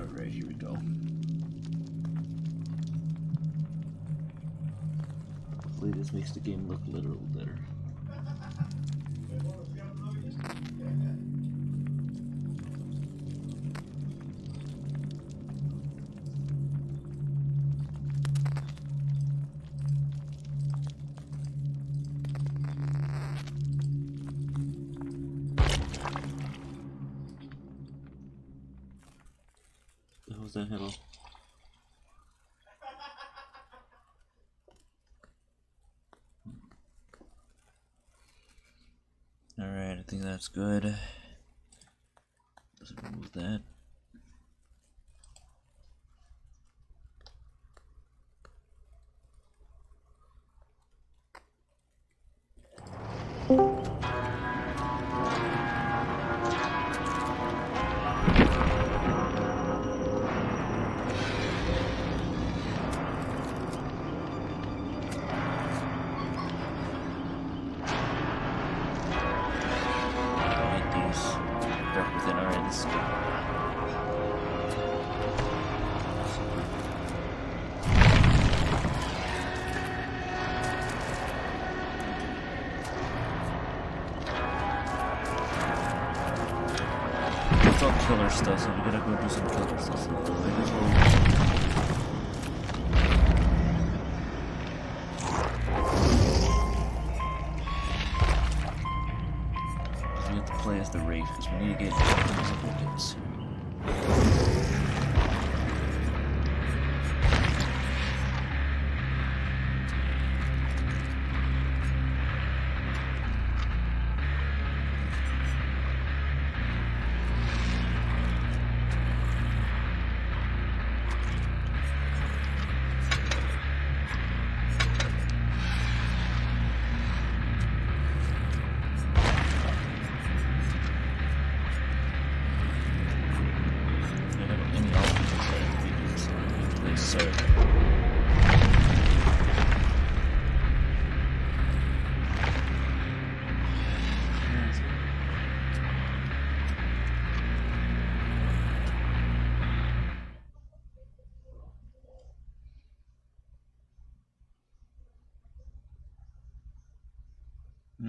Alright, here we go. Hopefully this makes the game look a little better. What was that? Hello? Alright, I think that's good. Let's remove that. Killer stuff, so we gotta go do some killer stuff. So we have to play as the Wraith because we need to get some tickets.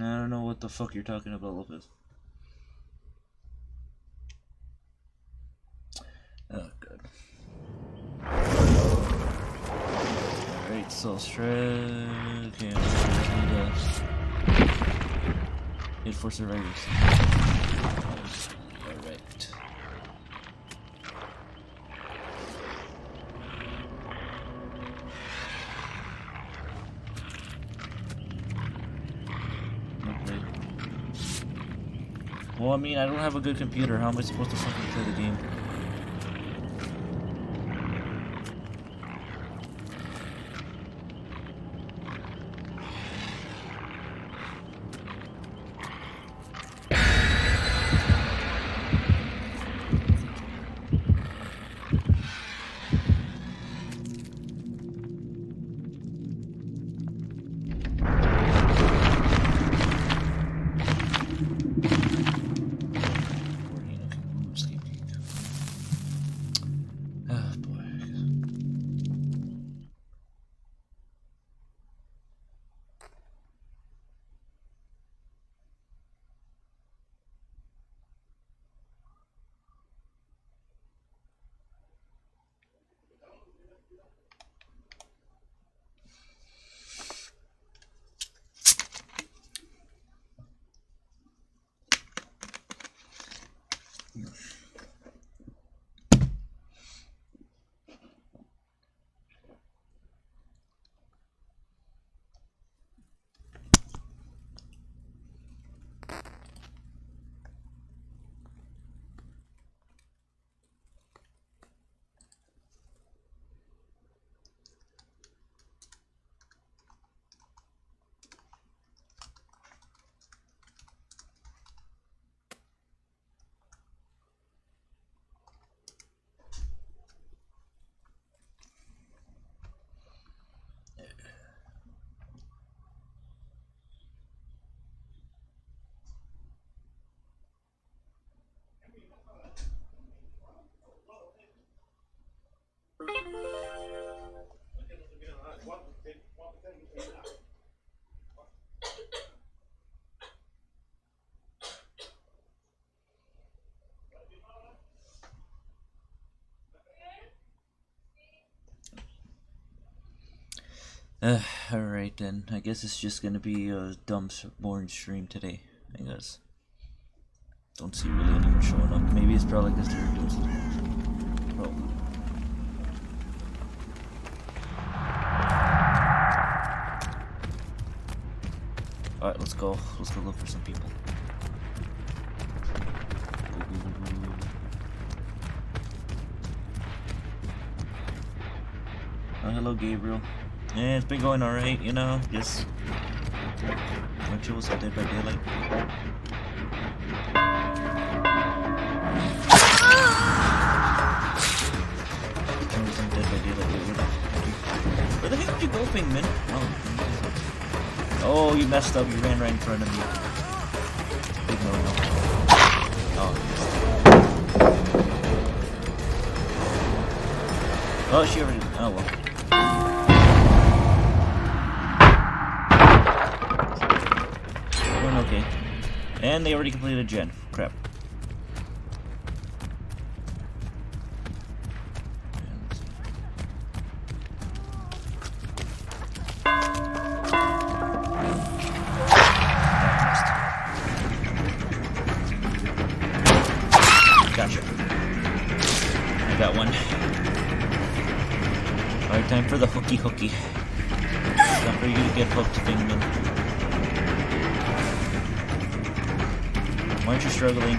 I don't know what the fuck you're talking about, Lopez. Oh, good. Alright, so shred. Okay, hit for survivors. Alright. Well, I mean, I don't have a good computer. How am I supposed to fucking play the game? Alright then. I guess it's just gonna be a dumb, boring stream today. I guess. Don't see really anyone showing up. Maybe it's probably because they're doing something. Probably. Alright, let's go. Let's go look for some people. Oh, hello, Gabriel. Yeah, it's been going alright, you know, just... Weren't you also Dead by Daylight? Where the heck did you go, Pingman? Oh, you messed up. You ran right in front of me. Big no. Oh, yes. Oh, she already... Oh, well. Doing okay. And they already completed a gen. Crap. Gotcha. I got one. Alright, time for the hooky. Time for you to get hooked, Thingman. Why aren't you struggling?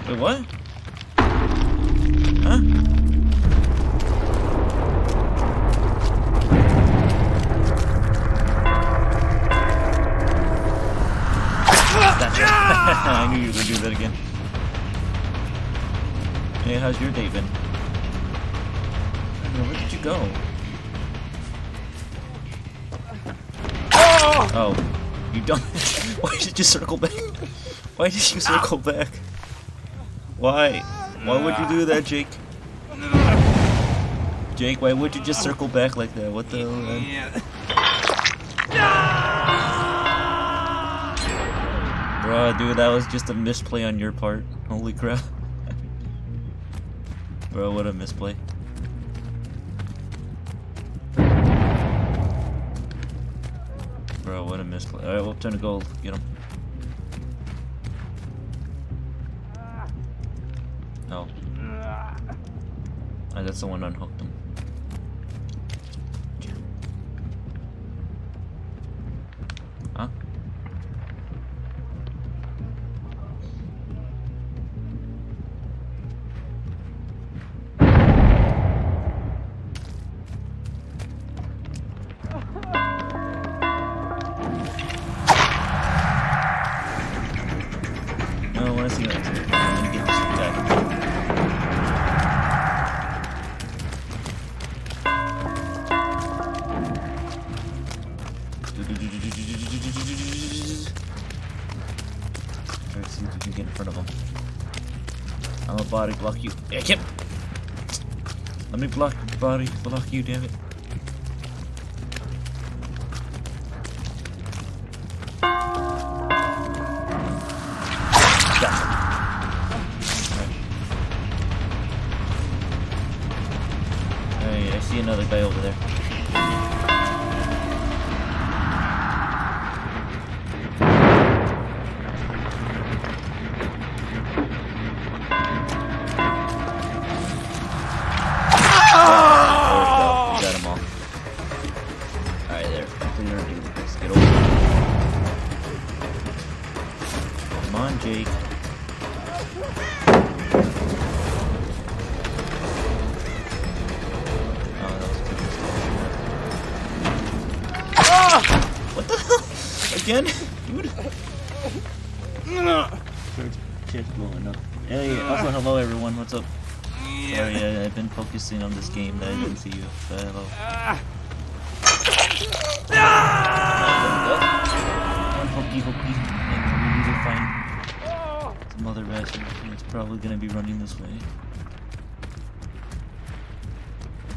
Wait, what? Huh? I knew you were gonna do that again. Hey, how's your day been? Where did you go? Oh, you don't. Why did you circle back? Why did you circle back? Why? Why would you do that, Jake? Jake, why would you just circle back like that? What the hell, man? Bruh, dude, that was just a misplay on your part. Holy crap. Bro, what a misplay. Bro, what a misplay. Alright, well, time to go get him. Oh. I got someone unhooked him. Huh? No, I want to see that. I'm gonna get this guy. Try to see if we can get in front of him. I'm a body block you. Yeah, Kip! Let me block you, damn it. Hey, I see another guy over there. Got them all. Alright, there. Complete our duty. Let's get over here. Come on, Jake. What the hell? Again? Dude? Shit's blowing up. Hey, also hello everyone, what's up? Sorry, I've been focusing on this game that I didn't see you. But hello. Hokey. And we will find some other bastard. It's probably gonna be running this way.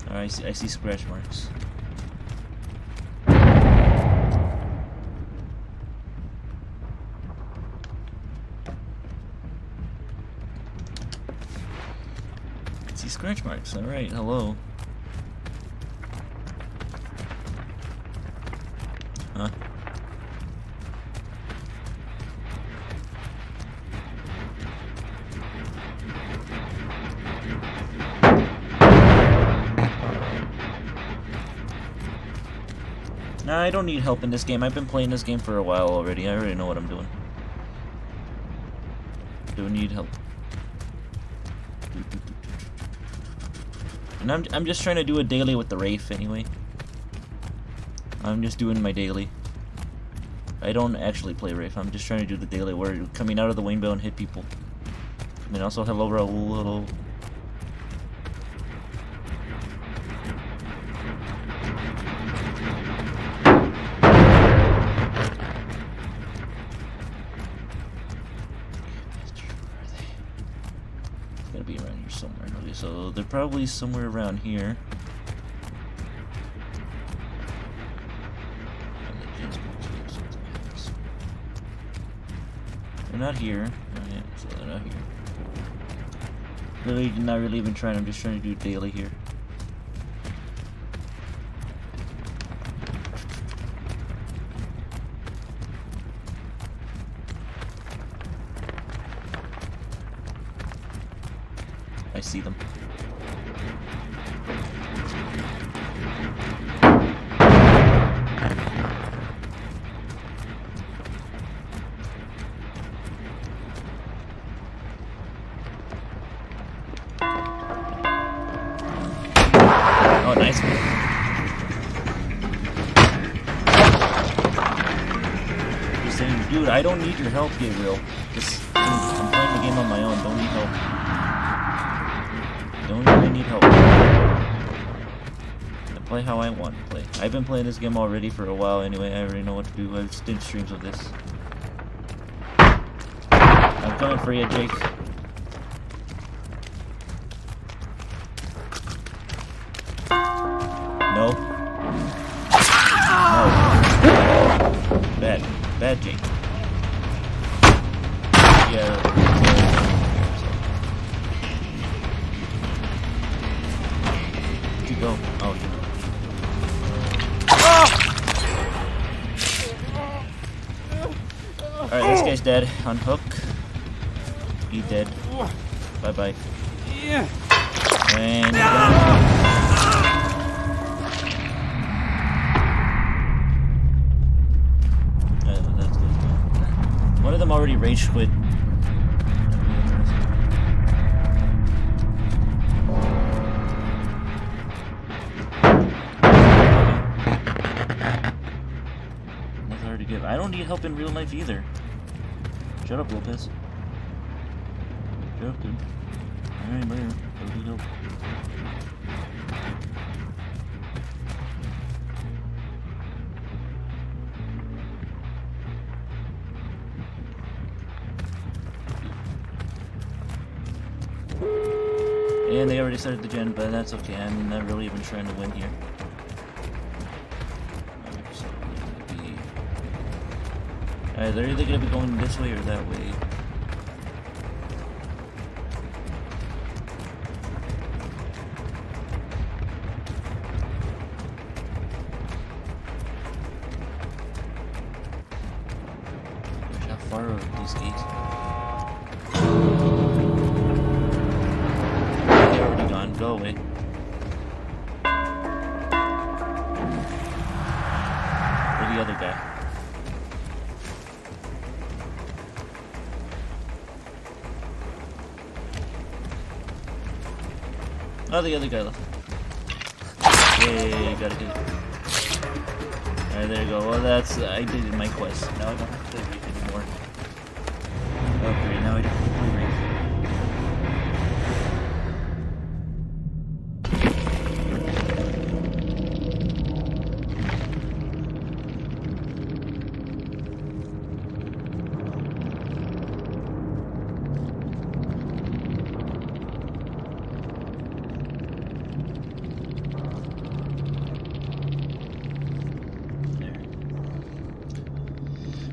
Alright, I see scratch marks. Scratch marks, alright, hello. Huh? Nah, I don't need help in this game. I've been playing this game for a while already. I already know what I'm doing. Don't need help. And I'm just trying to do a daily with the Wraith anyway. I'm just doing my daily. I don't actually play Wraith. I'm just trying to do the daily where you're coming out of the rainbow and hit people. And also, hello Raul, hello. Gotta be around here somewhere. Okay, so they're probably somewhere around here. They're not here. Oh, yeah, so they're not here. Really, not really even trying. I'm just trying to do daily here. I see them. Oh, nice one. Just saying, dude, I don't need your help, Gabriel. Just, I'm playing the game on my own. Don't need help. Don't really need help. I play how I want to play. I've been playing this game already for a while anyway. I already know what to do. I've did streams of this. I'm coming for you, Jake. No. No. Bad. Bad, Jake. Yeah. Go. Oh, yeah. Alright, this guy's dead. Unhook. He dead. Bye bye. And that's good. One of them already rage quit. I don't need help in real life either. Shut up, Lopez. Shut up, dude. Alright, bye. Don't need help. And they already started the gen, but that's okay. I'm not really even trying to win here. Alright, they're either gonna be going this way or that way. How far are these gates? They're already gone. Go away. Where's the other guy? Oh, the other guy left. Yay, got it. Alright, there you go. Well, that's... I did my quest. Now I don't have to play Wraith anymore. Okay, now I don't have to play Wraith.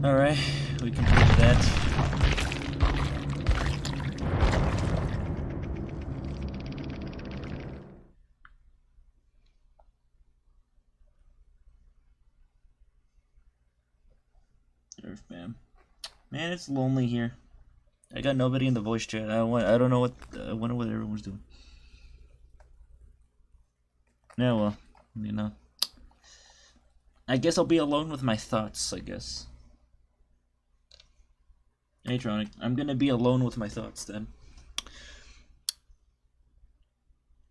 Alright, we can do that. Earth, man. Man, it's lonely here. I got nobody in the voice chat. I don't know what. I wonder what everyone's doing. Yeah, well, you know. I guess I'll be alone with my thoughts. I guess. Hey, Tronic, I'm gonna be alone with my thoughts then.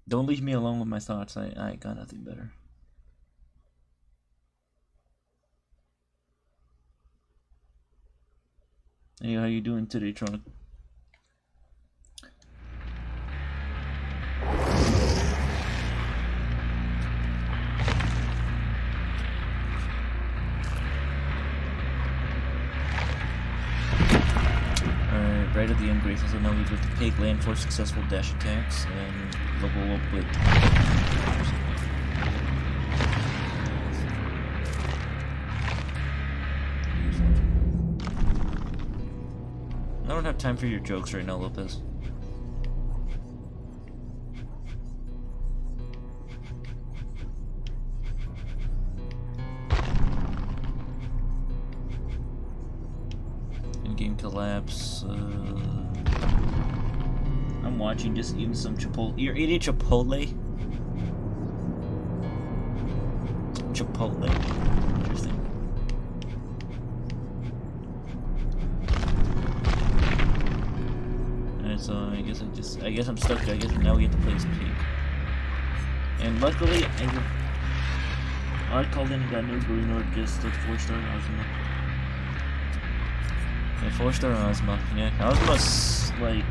Don't leave me alone with my thoughts. I got nothing better. Hey, how you doing today, Tronic? Alright, right at the end, Graces will now lead with the pig land for successful dash attacks, and level up with... I don't have time for your jokes right now, Lopez. In-game collapse. I'm watching, just eating some Chipotle. You're eating Chipotle? Chipotle. Interesting. Alright, so I guess I'm stuck. I guess now we get to play as pig. And luckily, I called in and got no green or just a 4-star Ozma. Yeah, 4-star Ozma. Yeah, Ozma's like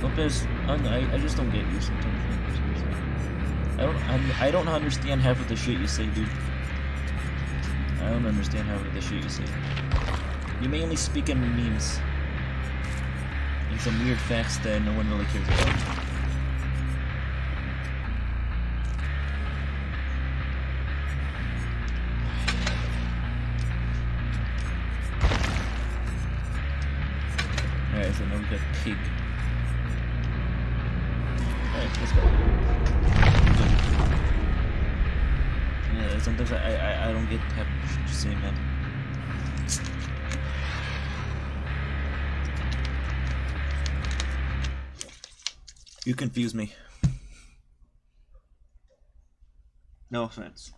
Lopez, I just don't get you sometimes. I don't understand half of the shit you say, dude. I don't understand half of the shit you say. You mainly speak in memes. And some weird facts that no one really cares about. Alright, so now we got pig. Alright, let's go. Yeah, sometimes I don't get half what you say, man. You confuse me. No offense.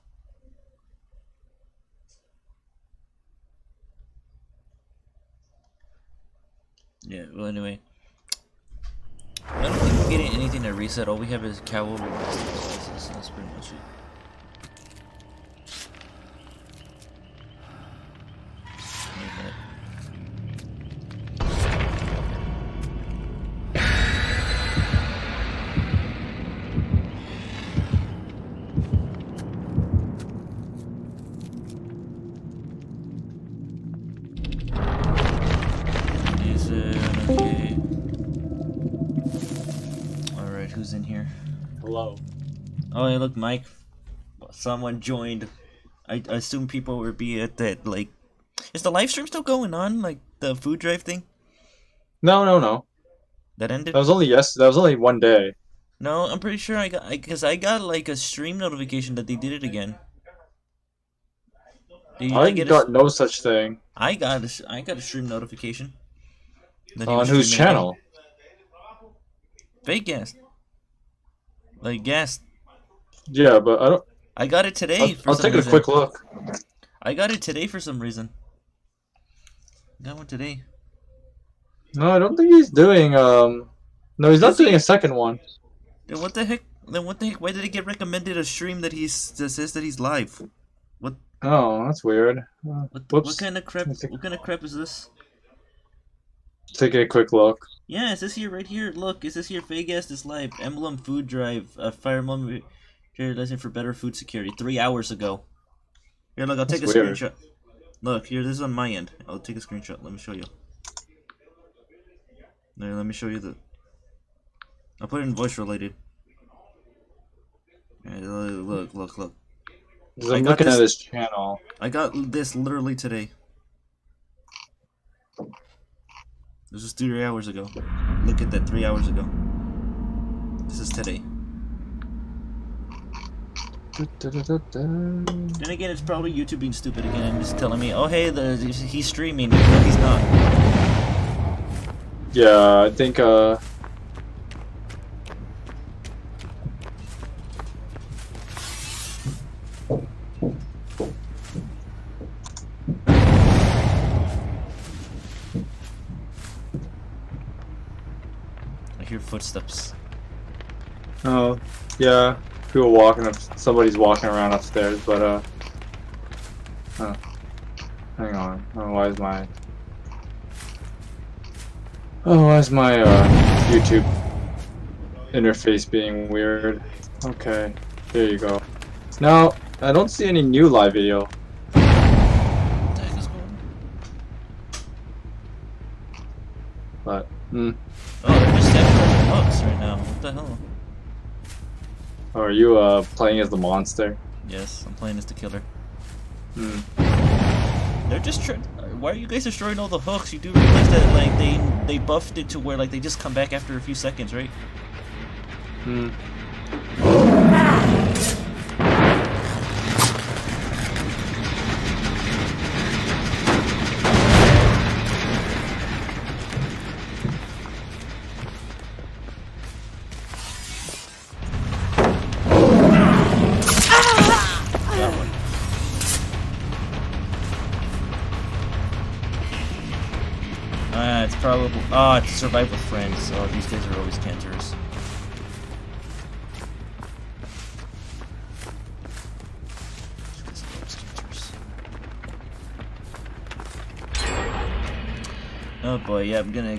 Yeah, well, anyway. I don't think we're getting anything to reset. All we have is cavalry master. That's pretty much it. Wait a minute. Okay. Alright, who's in here? Hello. Oh, hey, look, Mike. Someone joined. I assume people would be at that, like... Is the live stream still going on? Like, the food drive thing? No. That ended? That was only one day. No, I'm pretty sure because I got, like, a stream notification that they did it again. Did you I not get got no such thing. I got a stream notification. That he On was whose streaming again. channel? Fake guest. Like, guest. Yeah, but I don't... I got it today for I'll some take reason. a quick look. I got it today for some reason. Got one today. No, I don't think he's doing, No, he's not Is he? doing a second one. Then what the heck? Why did he get recommended a stream that that says that he's live? What? Oh, that's weird. What kind of crap? What kind of crap is this? Take a quick look. Yeah, it says here, right here. Look, it says here, Fagast is live. Emblem Food Drive, Fire Emblem lesson for better food security. 3 hours ago. Here, look, I'll take a screenshot. Look, here, this is on my end. I'll take a screenshot. Let me show you. There, let me show you the... I'll put it in voice related. Right, look. I'm looking at his channel. I got this literally today. This was 3 hours ago. Look at that, 3 hours ago. This is today. Then again, it's probably YouTube being stupid again and just telling me, oh hey, he's streaming, but he's not. Yeah, I think I hear footsteps. oh yeah, people walking up. Somebody's walking around upstairs, but hang on. Oh, why is my YouTube interface being weird? Okay, there you go. Now I don't see any new live video. What the heck is going on? But Oh, they're just standing on the hooks right now. What the hell? are you playing as the monster? Yes, I'm playing as the killer. Hmm. They're just why are you guys destroying all the hooks? You do realize that like they buffed it to where like they just come back after a few seconds, right? Hmm. It's probably it's survive with friends. Oh, these guys are always cancerous. These guys are always cancerous. Oh boy, yeah, I'm gonna.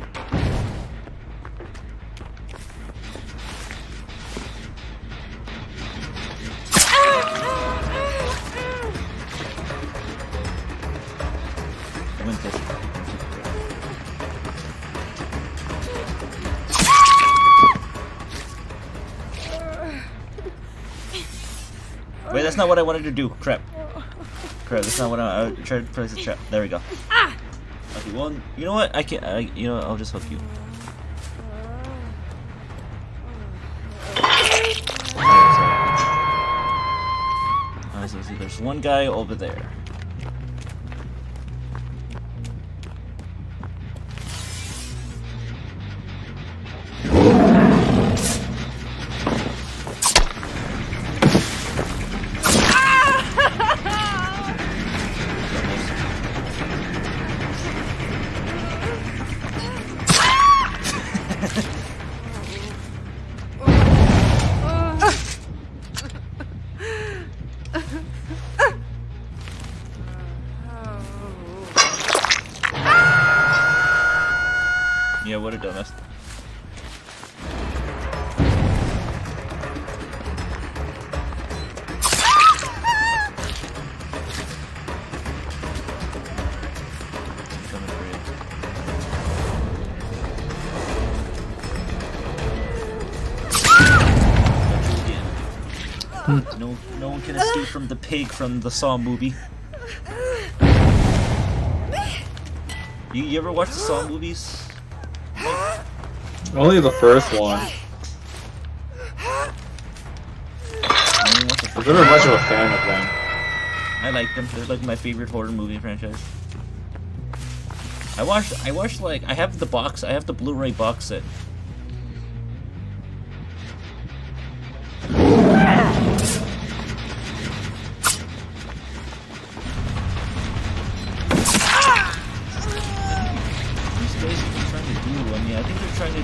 I went this way. Wait, that's not what I wanted to do. Crap. Crap, that's not what I tried to place a trap. There we go. Okay, well, you know what? You know what? I'll just hook you. Alright, so see, there's one guy over there. Yeah, what a dumbass. No one can escape from the pig from the Saw movie. You ever watch the Saw movies? Only the first one. I've never much of a fan of them. I like them. They're like my favorite horror movie franchise. I watched like I have the Blu-ray box set. I think they're trying to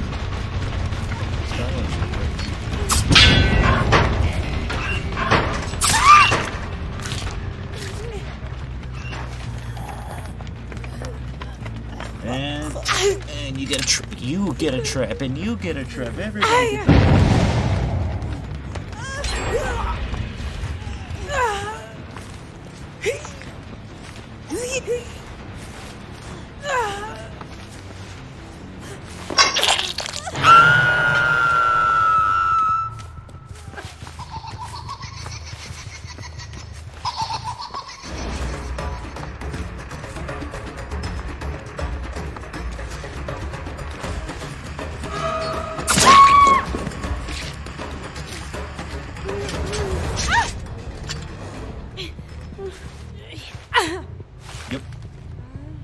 and you get a trap, and you get a trap, everybody gets a trap.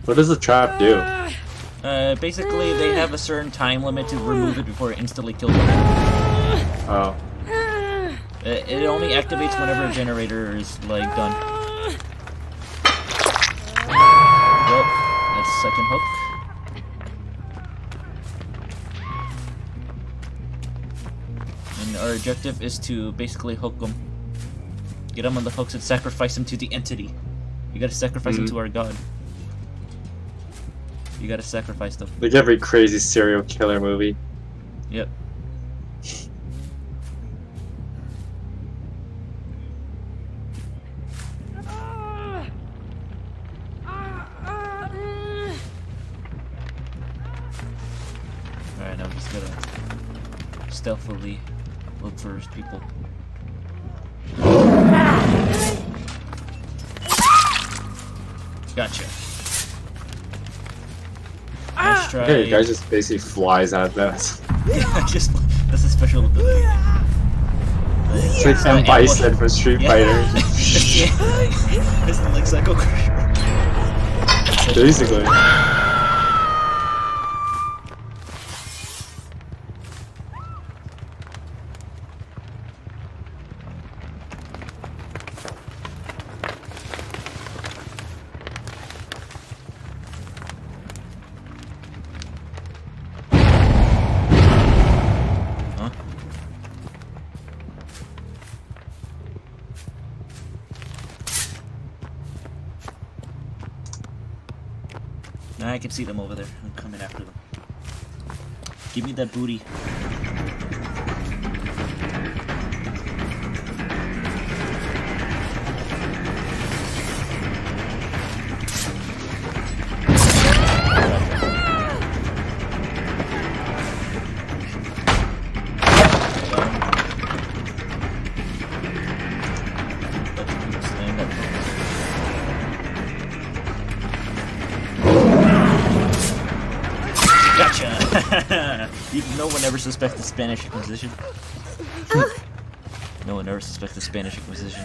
What does the trap do? Basically, they have a certain time limit to remove it before it instantly kills them. Oh. It only activates whenever a generator is, like, done. Yep, that's second hook. And our objective is to basically hook them. Get them on the hooks and sacrifice them to the entity. You gotta sacrifice them to our god. You gotta sacrifice them. Like every crazy serial killer movie. Yep. Alright, now I'm just gonna stealthily look for his people. Gotcha. Nice try. Okay, the guy just basically flies out of that. Yeah, just that's a special ability. It's like M. Bison from Street Fighter. It's like Psycho Crusher. Basically. Now I can see them over there. I'm coming after them. Give me that booty. No one ever suspects the Spanish Inquisition. No one ever suspects the Spanish Inquisition.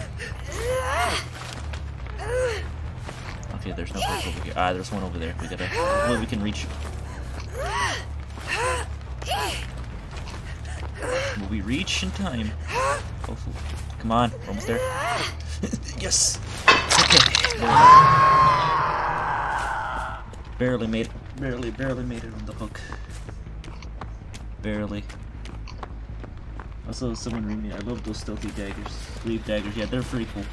Okay, there's no place over here. Ah, there's one over there. We gotta. Hopefully we can reach. Will we reach in time? Hopefully. Come on, we're almost there. Yes. Okay. Barely made it. Barely made it on the hook. Barely. Also, someone read me. I love those stealthy daggers. Sleeve daggers. Yeah, they're pretty cool.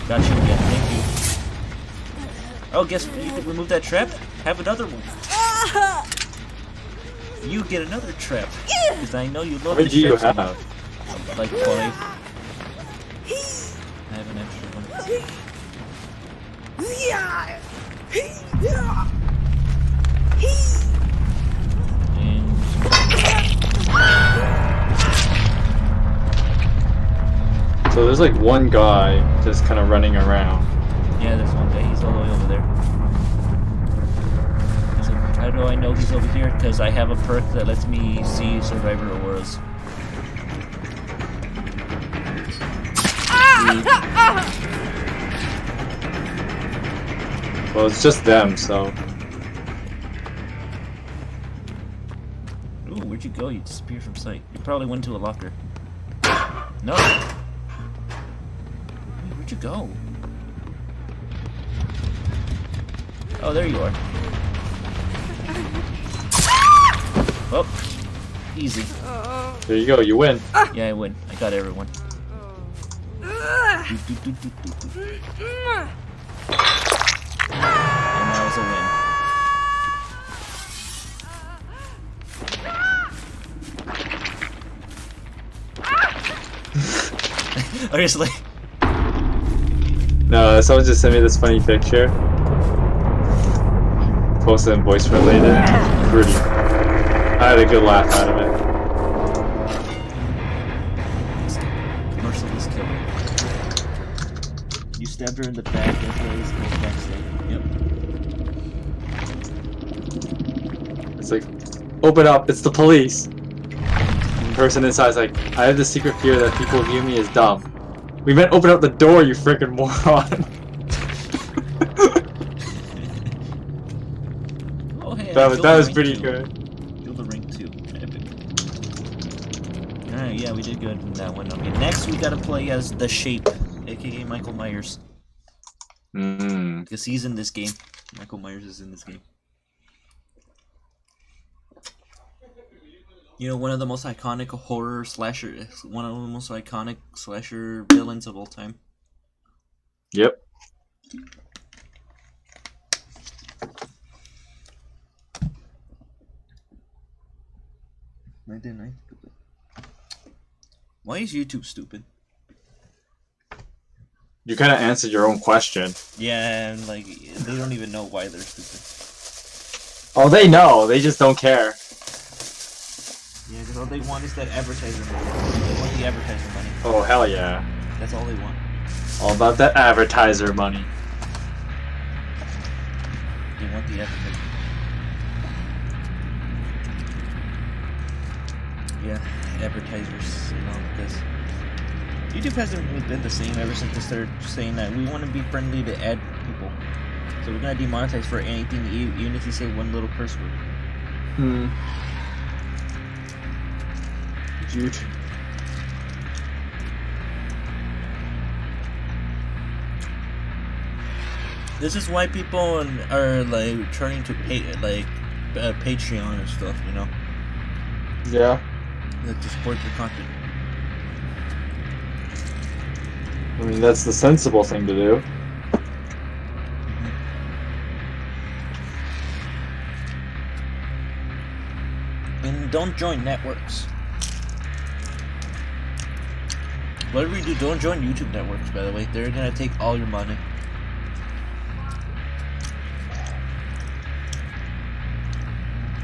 Got you again. Thank you. Oh, guess you can remove that trap? Have another one. You get another trap. Because I know you love the traps. How many do you have? Like 5. I have an extra one. So there's like one guy just kind of running around. Yeah, there's one guy. He's all the way over there. How do I know he's over here? Because I have a perk that lets me see survivor auras. Well, it's just them, so. Ooh, where'd you go? You disappeared from sight. You probably went to a locker. No. Where'd you go? Oh, there you are. Oh, easy. There you go, you win. Yeah, I win. I got everyone. And that was a win. Honestly. No, someone just sent me this funny picture. Post it in voice for later. Pretty. I had a good laugh out of it. Merciless kill. You stabbed her in the back, that's why he's called backstab. Yep. It's like, open up, it's the police. person inside is like, I have the secret fear that people view me as dumb. We meant open up the door, you freaking moron. Oh, hey, that was pretty good. Killed the ring too. Epic. Alright, yeah, we did good in that one. Okay, next we gotta play as The Shape, aka Michael Myers. Because he's in this game. Michael Myers is in this game. You know, one of the most iconic horror slasher, one of the most iconic slasher villains of all time. Yep. Why is YouTube stupid? You kind of answered your own question. Yeah, and like, they don't even know why they're stupid. Oh, they know. They just don't care. Yeah, because all they want is that advertiser money. They want the advertiser money. Oh, hell yeah. That's all they want. All about that advertiser money. They want the advertiser. Yeah, advertisers, you know, because YouTube hasn't really been the same ever since they started saying that we want to be friendly to ad people. So we're going to demonetize for anything, even if you say one little curse word. YouTube. This is why people are like turning to Patreon and stuff, you know? Yeah. Like, to support your content. I mean, that's the sensible thing to do. And don't join networks. Whatever you do, don't join YouTube networks, by the way. They're gonna take all your money.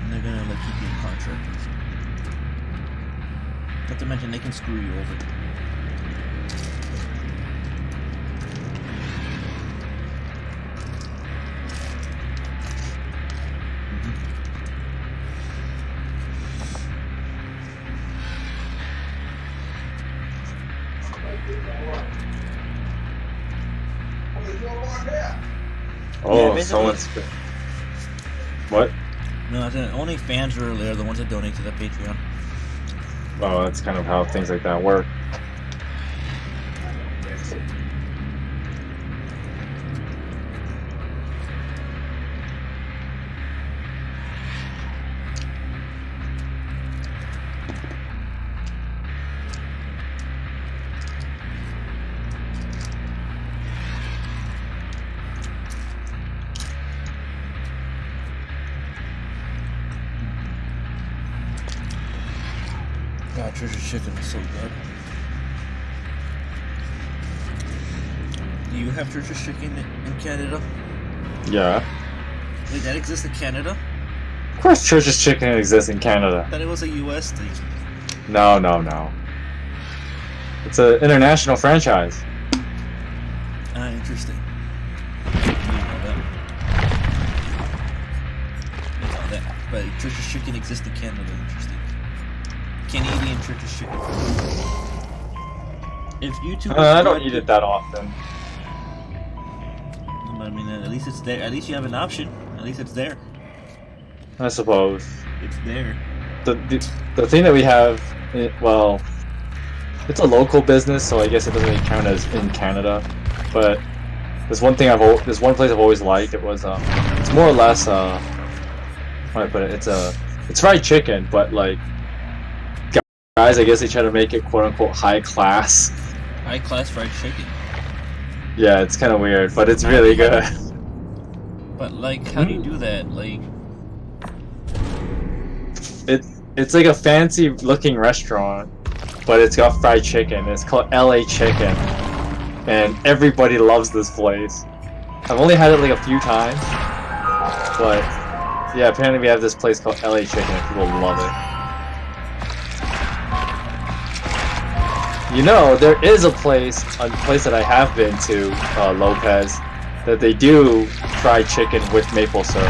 And they're gonna like keep you in contract. Not to mention they can screw you over. Oh, Yeah, someone's... What? No, only fans really are the ones that donate to the Patreon. Oh, that's kind of how things like that work. God, Treasure Chicken is so good. Do you have Treasure Chicken in Canada? Yeah. Wait, that exists in Canada? Of course Church's Chicken exists in Canada. I thought it was a US thing. No. It's an international franchise. Ah, interesting. I didn't know that. But Church's Chicken exists in Canada. Interesting. Canadian Church's Chicken. If YouTube... I don't eat it that often. I mean, at least it's there. At least you have an option. At least it's there. I suppose. It's there. The thing that we have, well, it's a local business, so I guess it doesn't really count as in Canada. But there's one place I've always liked. It was it's more or less how do I put it? It's fried chicken, but like guys, I guess they try to make it quote unquote high class. High class fried chicken. Yeah, it's kind of weird, but it's really good. But like, how do you do that? Like, it's like a fancy looking restaurant, but it's got fried chicken. It's called LA Chicken, and everybody loves this place. I've only had it like a few times, but yeah, apparently we have this place called LA Chicken, and people love it. You know, there is a place that I have been to, Lopez, that they do fried chicken with maple syrup.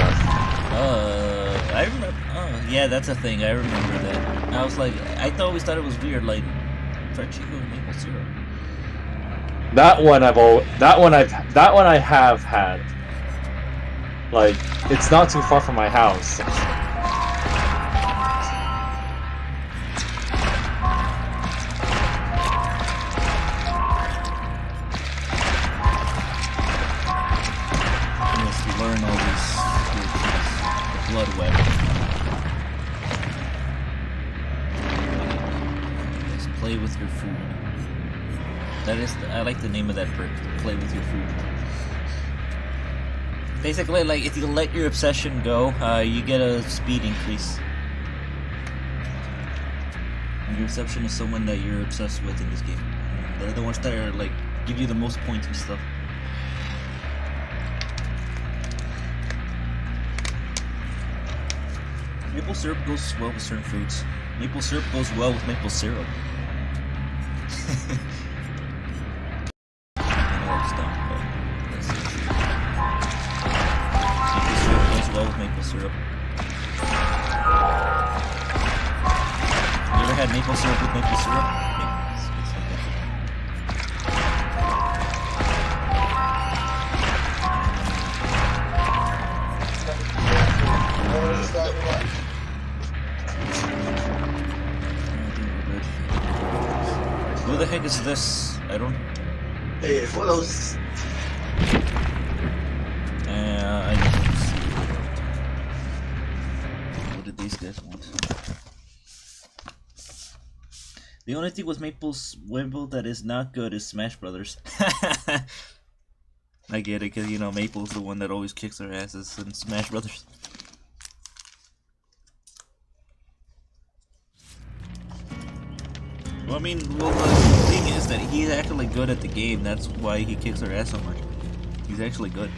I remember. Oh, yeah, that's a thing. I remember that. I was like, always thought it was weird, like fried chicken with maple syrup. That one I have had. Like, it's not too far from my house. Learn all these the blood web. Just play with your food. That is, I like the name of that perk. Play with your food. Basically, like if you let your obsession go, you get a speed increase. And your obsession is someone that you're obsessed with in this game. They're the ones that are like give you the most points and stuff. Maple syrup goes well with certain foods. Maple syrup goes well with maple syrup. Maple syrup goes well with maple syrup. You ever had maple syrup with maple syrup? Who the heck is this? I don't. Hey, follows. I don't see. What did these guys want? The only thing with Maple's Wimble that is not good is Smash Brothers. I get it, because you know Maple's the one that always kicks their asses in Smash Brothers. Well, I mean, well, the thing is that he's actually good at the game. That's why he kicks our ass so much. He's actually good.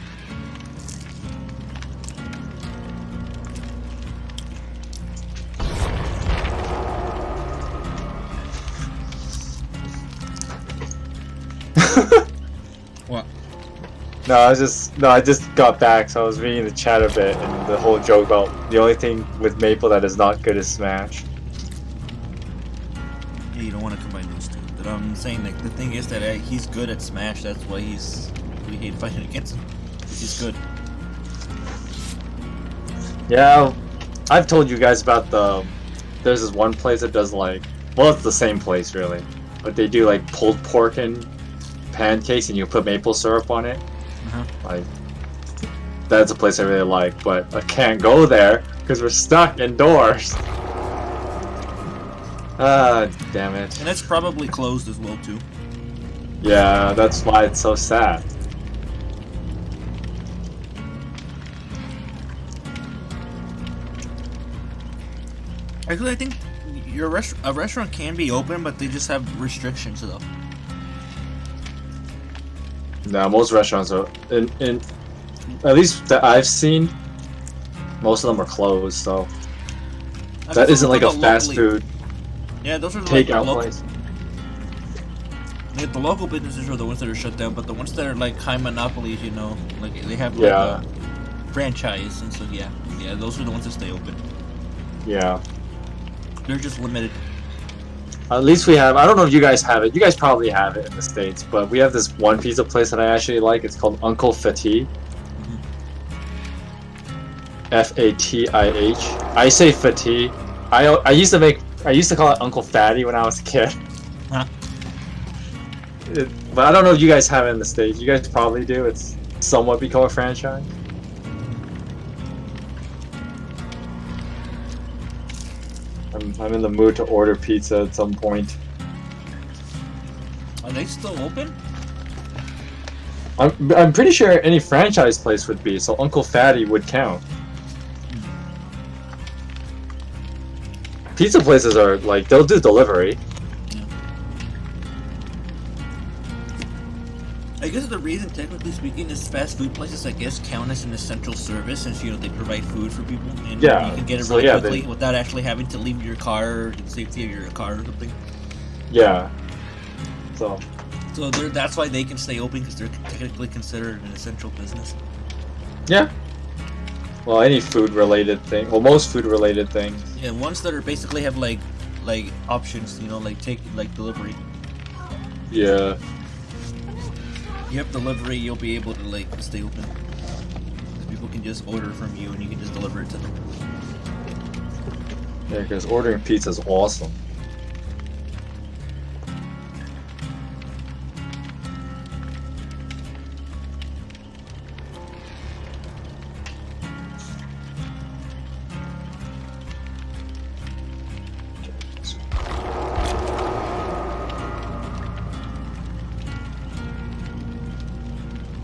What? No, I just got back, so I was reading the chat a bit, and the whole joke about the only thing with Maple that is not good is Smash. Yeah, you don't want to combine those two. But I'm saying, like, the thing is that he's good at Smash. That's why we hate fighting against him. He's good. Yeah, I've told you guys about there's this one place that does like, well, it's the same place really, but they do like pulled pork and pancakes, and you put maple syrup on it. Like, that's a place I really like, but I can't go there because we're stuck indoors. Ah, damn it. And it's probably closed as well too. Yeah, that's why it's so sad. Actually, I think a restaurant can be open, but they just have restrictions though. No, most restaurants are in at least that I've seen. Most of them are closed, so that isn't like a fast food. Yeah, those are takeout like local, place. Yeah, the local businesses are the ones that are shut down, but the ones that are like high monopolies, you know, like they have like a franchise, and so yeah, those are the ones that stay open. Yeah. They're just limited. At least we have. I don't know if you guys have it. You guys probably have it in the States, but we have this one pizza place that I actually like. It's called Uncle Fatih. Fatih. I say Fatih. I used to call it Uncle Fatty when I was a kid. Huh? But I don't know if you guys have it in the States. You guys probably do. It's somewhat become a franchise. I'm in the mood to order pizza at some point. Are they still open? I'm pretty sure any franchise place would be, so Uncle Fatty would count. Pizza places are like, they'll do delivery. Yeah. I guess the reason, technically speaking, is fast food places, I guess, count as an essential service, since, you know, they provide food for people, and you can get it really quickly without actually having to leave your car or the safety of your car or something. Yeah. So that's why they can stay open, because they're technically considered an essential business. Yeah. Well, any food-related thing. Well, most food-related things. Yeah, ones that are basically have like like options, you know, like take like delivery. Yeah. You have delivery, you'll be able to like stay open. People can just order from you and you can just deliver it to them. Yeah, because ordering pizza is awesome.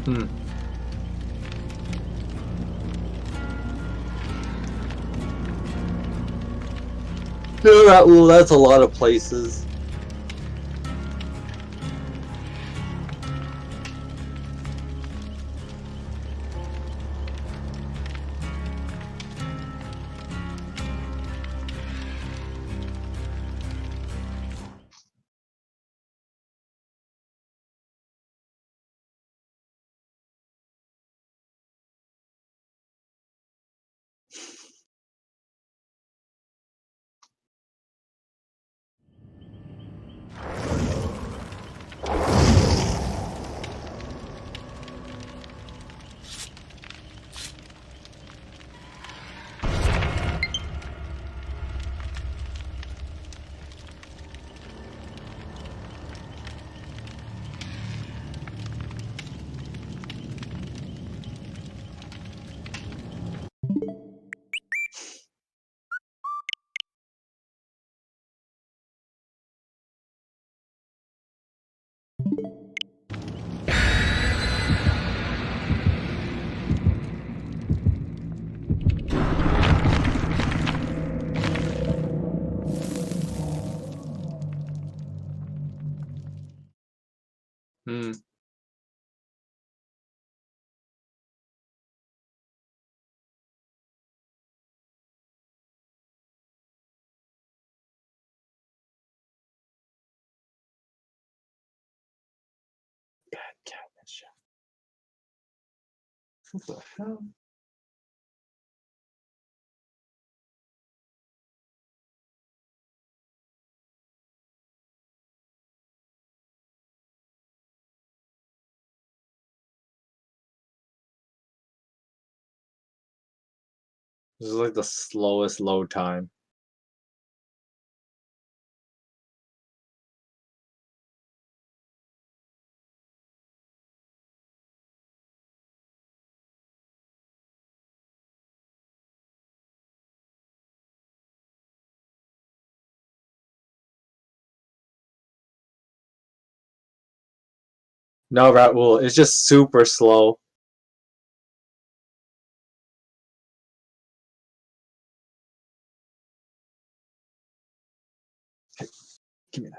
Hmm. Yeah, that's a lot of places. Hmm. What the hell? This is like the slowest load time. No, Ratul, it's just super slow. Give me that.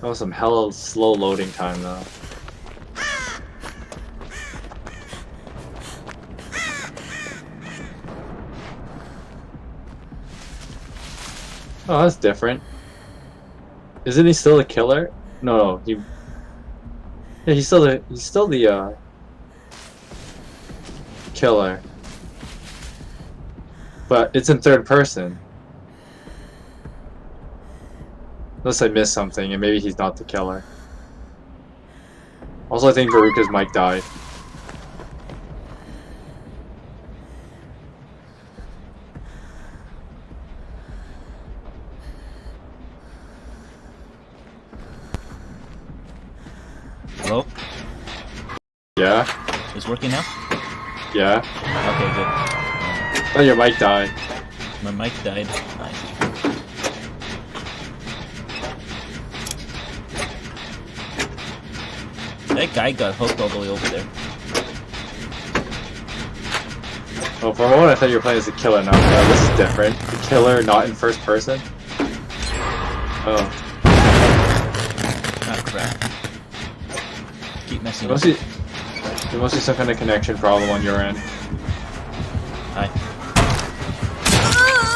That was some hella slow loading time though. Oh, that's different. Isn't he still the killer? No, he. Yeah, he's still the killer. But it's in third person. Unless I missed something, and maybe he's not the killer. Also, I think Beruka's mic died. Hello? Yeah? It's working now? Yeah? Okay, good. Oh, your mic died. My mic died. Nice. That guy got hooked all the way over there. Oh, for a moment I thought you were playing as the killer now. Yeah, this is different. The killer not in first person. Oh. Ah, crap. Keep messing There up. must be some kind of connection problem on your end. Hi.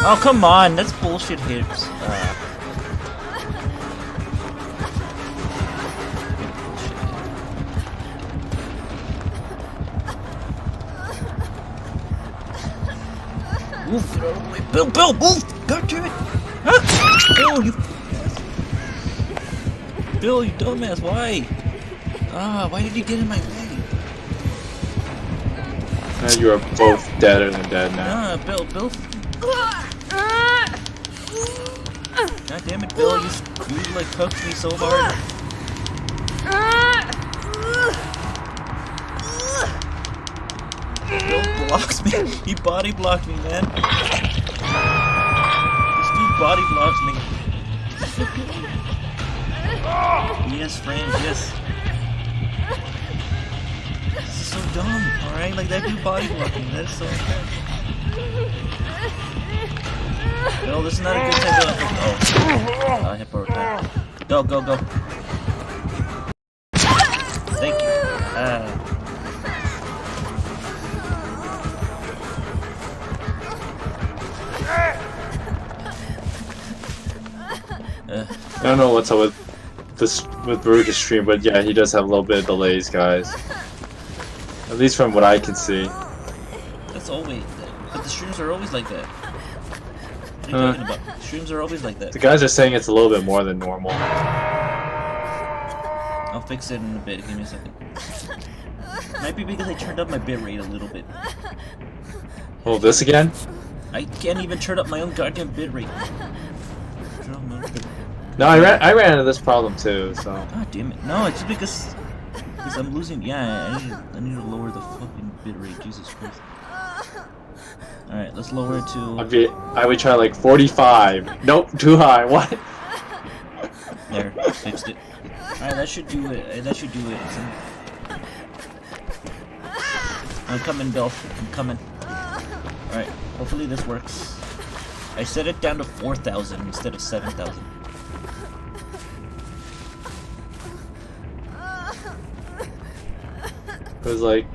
Oh, come on! That's bullshit hits. Move, get out of the way. Bill, move! God damn it! Ah! Bill, you... Bill, you dumbass, why? Ah, why did you get in my way? You are both deader than dead now. Ah, Bill. God damn it, Bill, you like hooked me so hard. Bill blocks me. He body blocked me, man. This dude body blocks me. Yes, frames, yes. This is so dumb, alright? Like, that dude body blocked me. That is so unfair. Bill, this is not a good time to... Oh. Hippo time. Go. Thank you. I don't know what's up with Beruka's stream, but yeah, he does have a little bit of delays, guys. At least from what I can see. That's always... But the streams are always like that. What are you talking about? Streams are always like that. The guys are saying it's a little bit more than normal. I'll fix it in a bit. Give me a second. Might be because I turned up my bitrate a little bit. Oh, this again? I can't even turn up my own goddamn bitrate. No, I ran into this problem too, so... God damn it. No, it's just because I'm losing... Yeah, I need to lower the fucking bitrate. Jesus Christ. Alright, let's lower it to... I would try like 45. Nope, too high. What? There, fixed it. Alright, that should do it. That should do it. I'm coming, Bill. I'm coming. Alright, hopefully this works. I set it down to 4,000 instead of 7,000. It was like...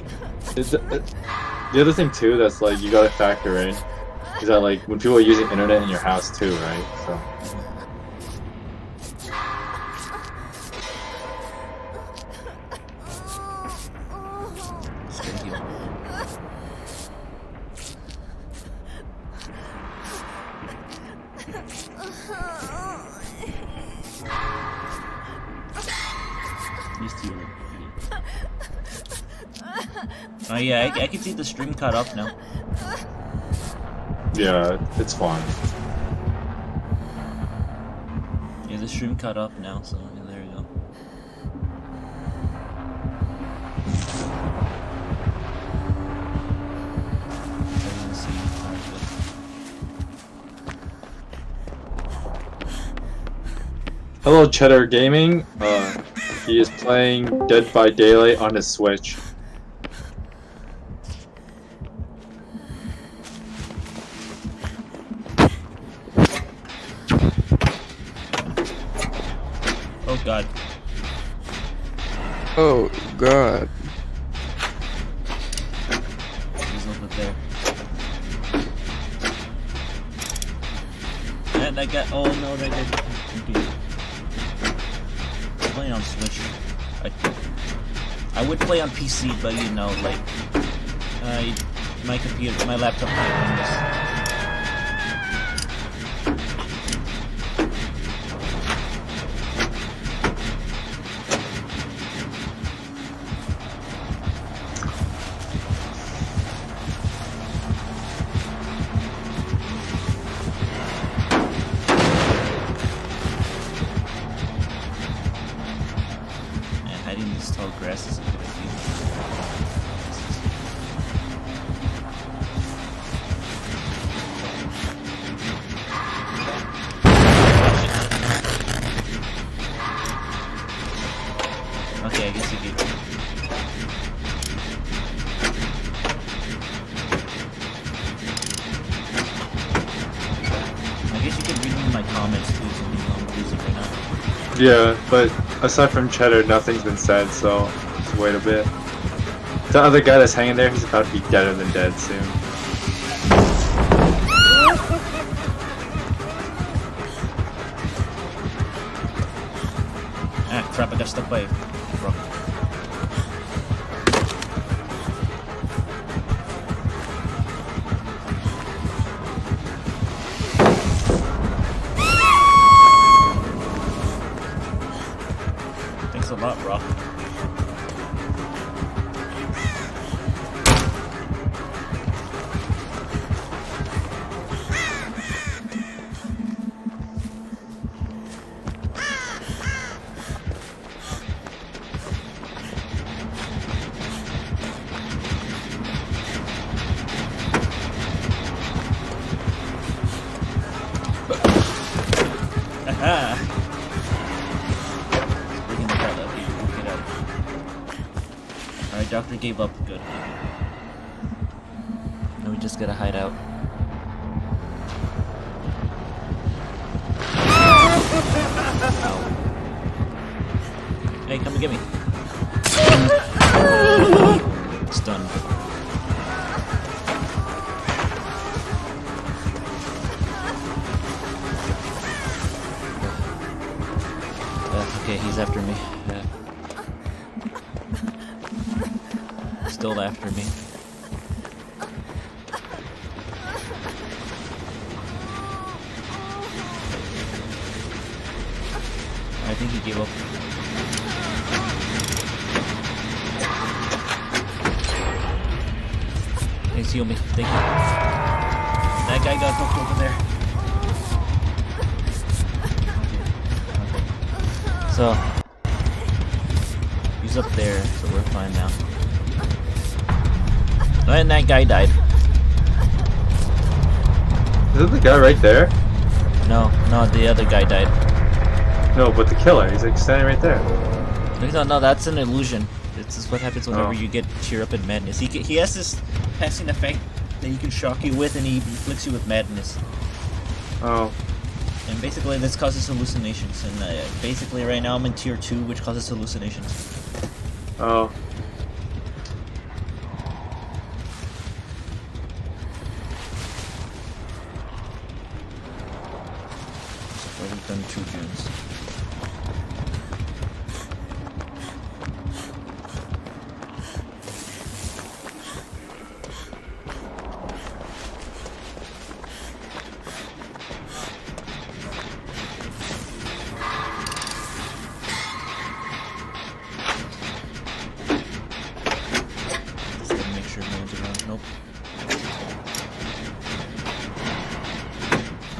The other thing too that's like you gotta factor in is that like when people are using internet in your house too, right? So... Oh yeah, I can see the stream caught up now. Yeah, it's fine. Yeah, the stream caught up now, so yeah, there you go. Hello, Cheddar Gaming. He is playing Dead by Daylight on his Switch. Oh god. Oh god. He's over there. And that guy. Oh no, that guy. I'm playing on Switch. I would play on PC, but you know, like, my computer, my laptop can't run this. Okay, I guess you did. I guess you can read me my comments too, so I'm losing right now. Yeah, but aside from Cheddar, nothing's been said, so just wait a bit. The other guy that's hanging there, he's about to be deader than dead soon. Ah, crap, I got stuck by a rock. Thanks a lot, Rock. Aha! Bringing the cat up, get out. Alright, Doctor gave up. Good. Now we just gotta hide out. Ow. Hey, come and get me. Stunned. Okay, he's after me. Still after me. I think he gave up. Hey, heal me. Thank you. That guy got hooked over there. So, he's up there, so we're fine now. And that guy died. Is it the guy right there? No, the other guy died. No, but the killer, he's like standing right there. No, that's an illusion. This is what happens whenever Oh. you get cheer up in madness. He has this passing effect that he can shock you with, and he inflicts you with madness. Oh. And basically this causes hallucinations, and basically right now I'm in tier 2, which causes hallucinations. Oh. So far we've done 2 gyms.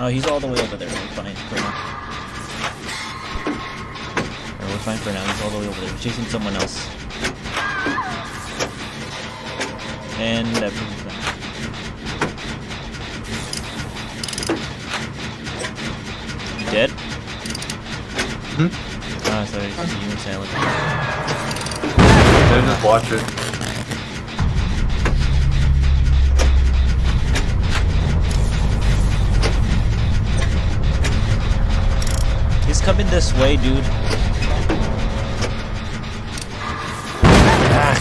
Oh, he's all the way over there. We're fine for now. Or we're fine for now. He's all the way over there. He's chasing someone else. And everything's fine. You dead? Hmm? Ah, sorry. It's just you and Silent. Yeah, just watch it. He's coming this way, dude. Ah.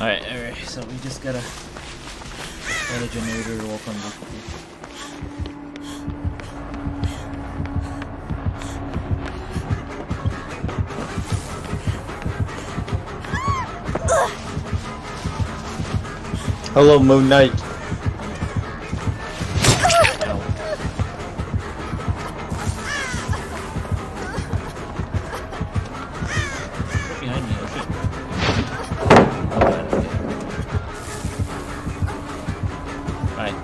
Alright, so we just gotta let the generator walk on the Hello, Moon Knight. behind me, okay. Alright.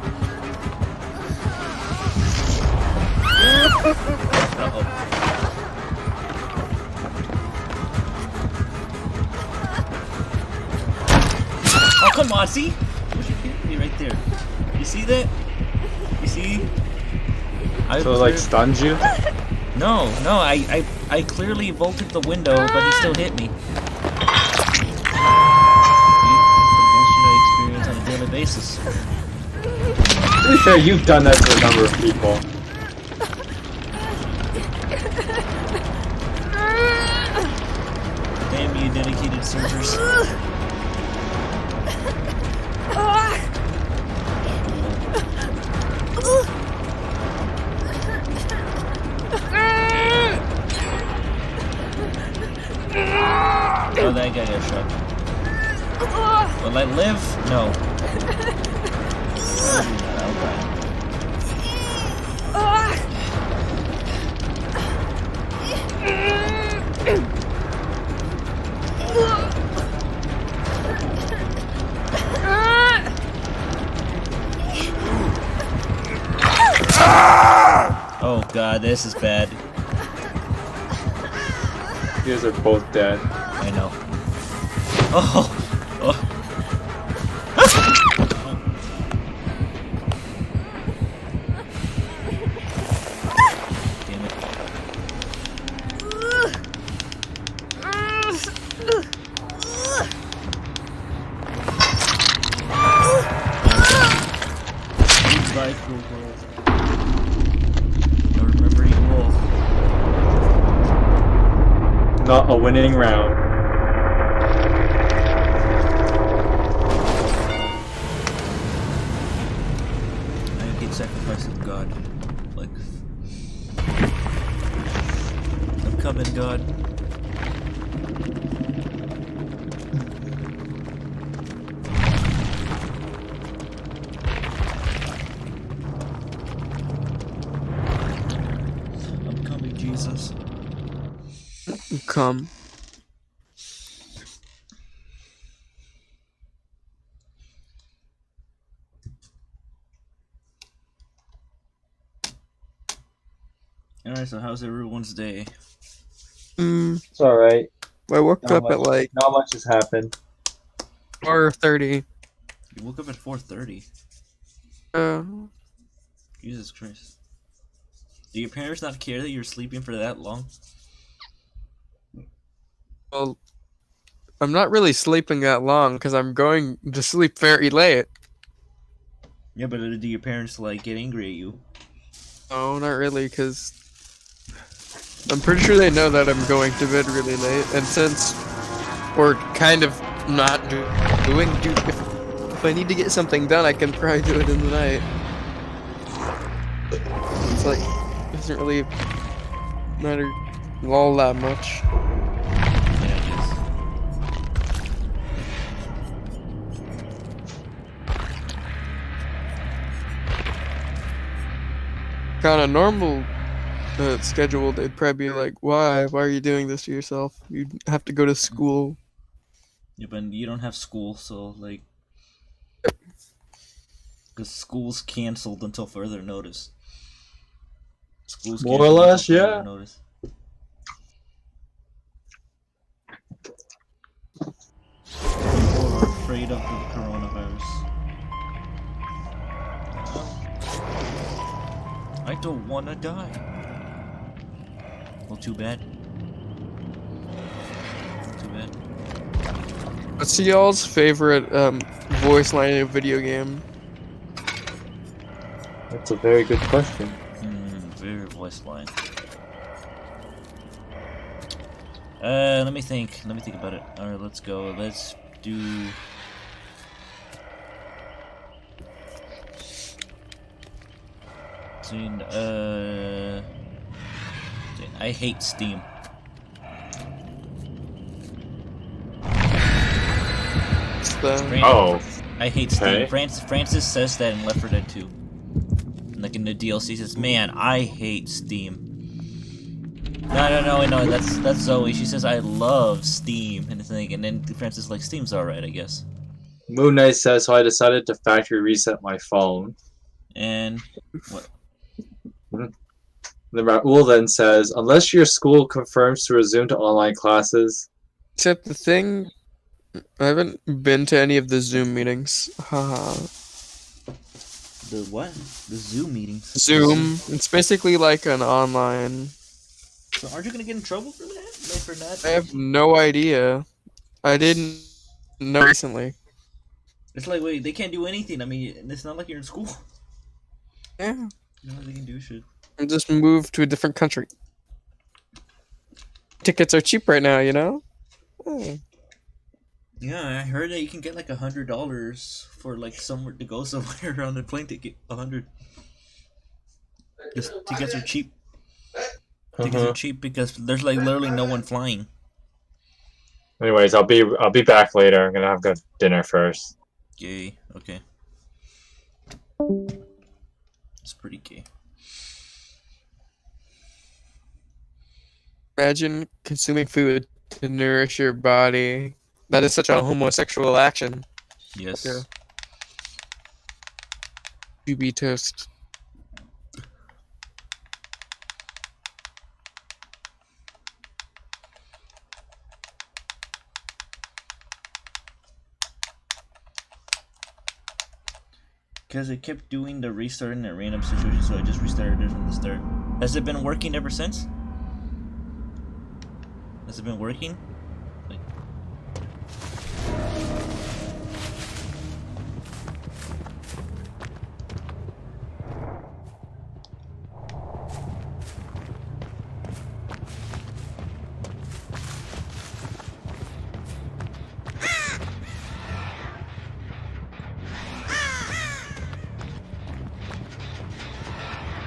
on, see? Where's your me right there? You see that? You see? So it, like, stuns you? No, I clearly vaulted the window, but he still hit me. Bullshit I experience on a daily basis. To be fair, you've done that to a number of people. Damn you, dedicated servers. Oh, that guy got shot. Will I live? No. I'll die. Oh god, this is bad. You guys are both dead. I know. Oh! Oh! Damn it. Goodbye, cruel world. I remember you all. Not a winning round. I get sacrificed of God. Like, I'm coming, God. I'm coming, Jesus. Come. Alright, so how's everyone's day? It's alright. I woke up at like Not much has happened. 4:30. You woke up at 4:30. Jesus Christ. Do your parents not care that you're sleeping for that long? Well, I'm not really sleeping that long because I'm going to sleep very late. Yeah, but do your parents, like, get angry at you? No, not really, because I'm pretty sure they know that I'm going to bed really late, and since we're kind of not if I need to get something done, I can probably do it in the night. It's like, it doesn't really matter all that much. Yeah, it is. On a normal schedule, they'd probably be like, why are you doing this to yourself? You have to go to school. Yeah, but you don't have school, so, like... Because school's cancelled until further notice. School's More or canceled less, until further yeah. notice. People are afraid of the coronavirus. I don't want to die. Well, too bad. Too bad. What's y'all's favorite voice line in a video game? That's a very good question. Very voice line. Let me think. Let me think about it. Alright, let's go. Let's do... I hate Steam. Oh. I hate Steam. Okay. Francis says that in Left 4 Dead 2. Like in the DLC, says, "Man, I hate Steam." No, that's Zoe. She says, "I love Steam," and then Francis is like, "Steam's alright, I guess." Moon Knight says, so I decided to factory reset my phone. And what? Then Raul then says, unless your school confirms to resume to online classes. Except the thing I haven't been to any of the Zoom meetings. Haha. The what? The Zoom meetings. Zoom. It's basically like an online. So aren't you gonna get in trouble for that? Like for not? I have no idea. I didn't know recently. It's like, wait, they can't do anything. I mean, it's not like you're in school. Yeah. No, they can do shit. And just move to a different country. Tickets are cheap right now, you know? Oh. Yeah, I heard that you can get like $100 for like somewhere to go somewhere on the plane ticket. 100. Just tickets are cheap. Tickets are cheap because there's like literally no one flying. Anyways, I'll be back later. I'm gonna have good dinner first. Gay. Okay. It's pretty gay. Imagine consuming food to nourish your body. That is such a homosexual action. Yes. Yeah. You be toast. Because it kept doing the restarting at random situations, so I just restarted it from the start. Has it been working ever since? Has it been working? Like...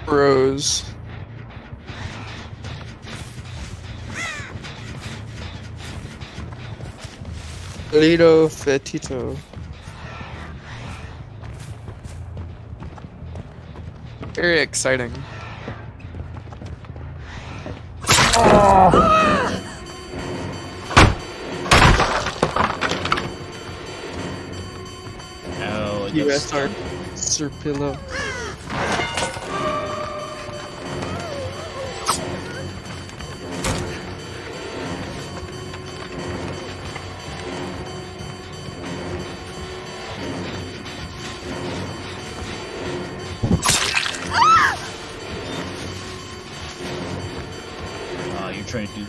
Rose. Lido Fetito. Very exciting. Ow, I got USR stuck. Sir Pillow. You're trying to do...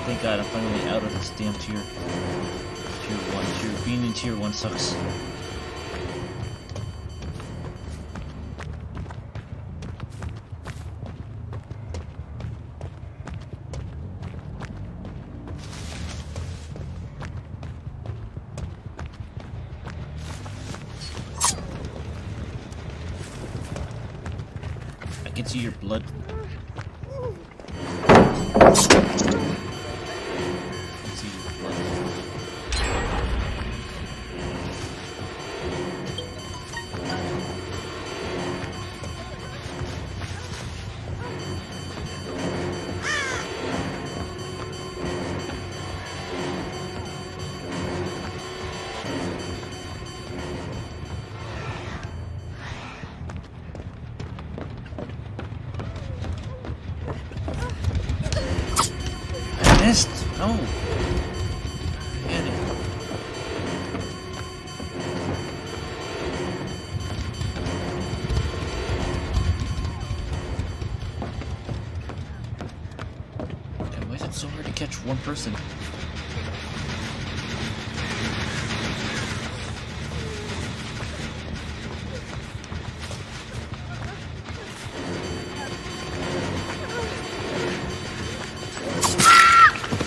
Thank God I'm finally out of this damn tier. Tier 1. Being in tier 1 sucks. I can see your blood. Missed! No! Get it. Okay, why is it so hard to catch one person?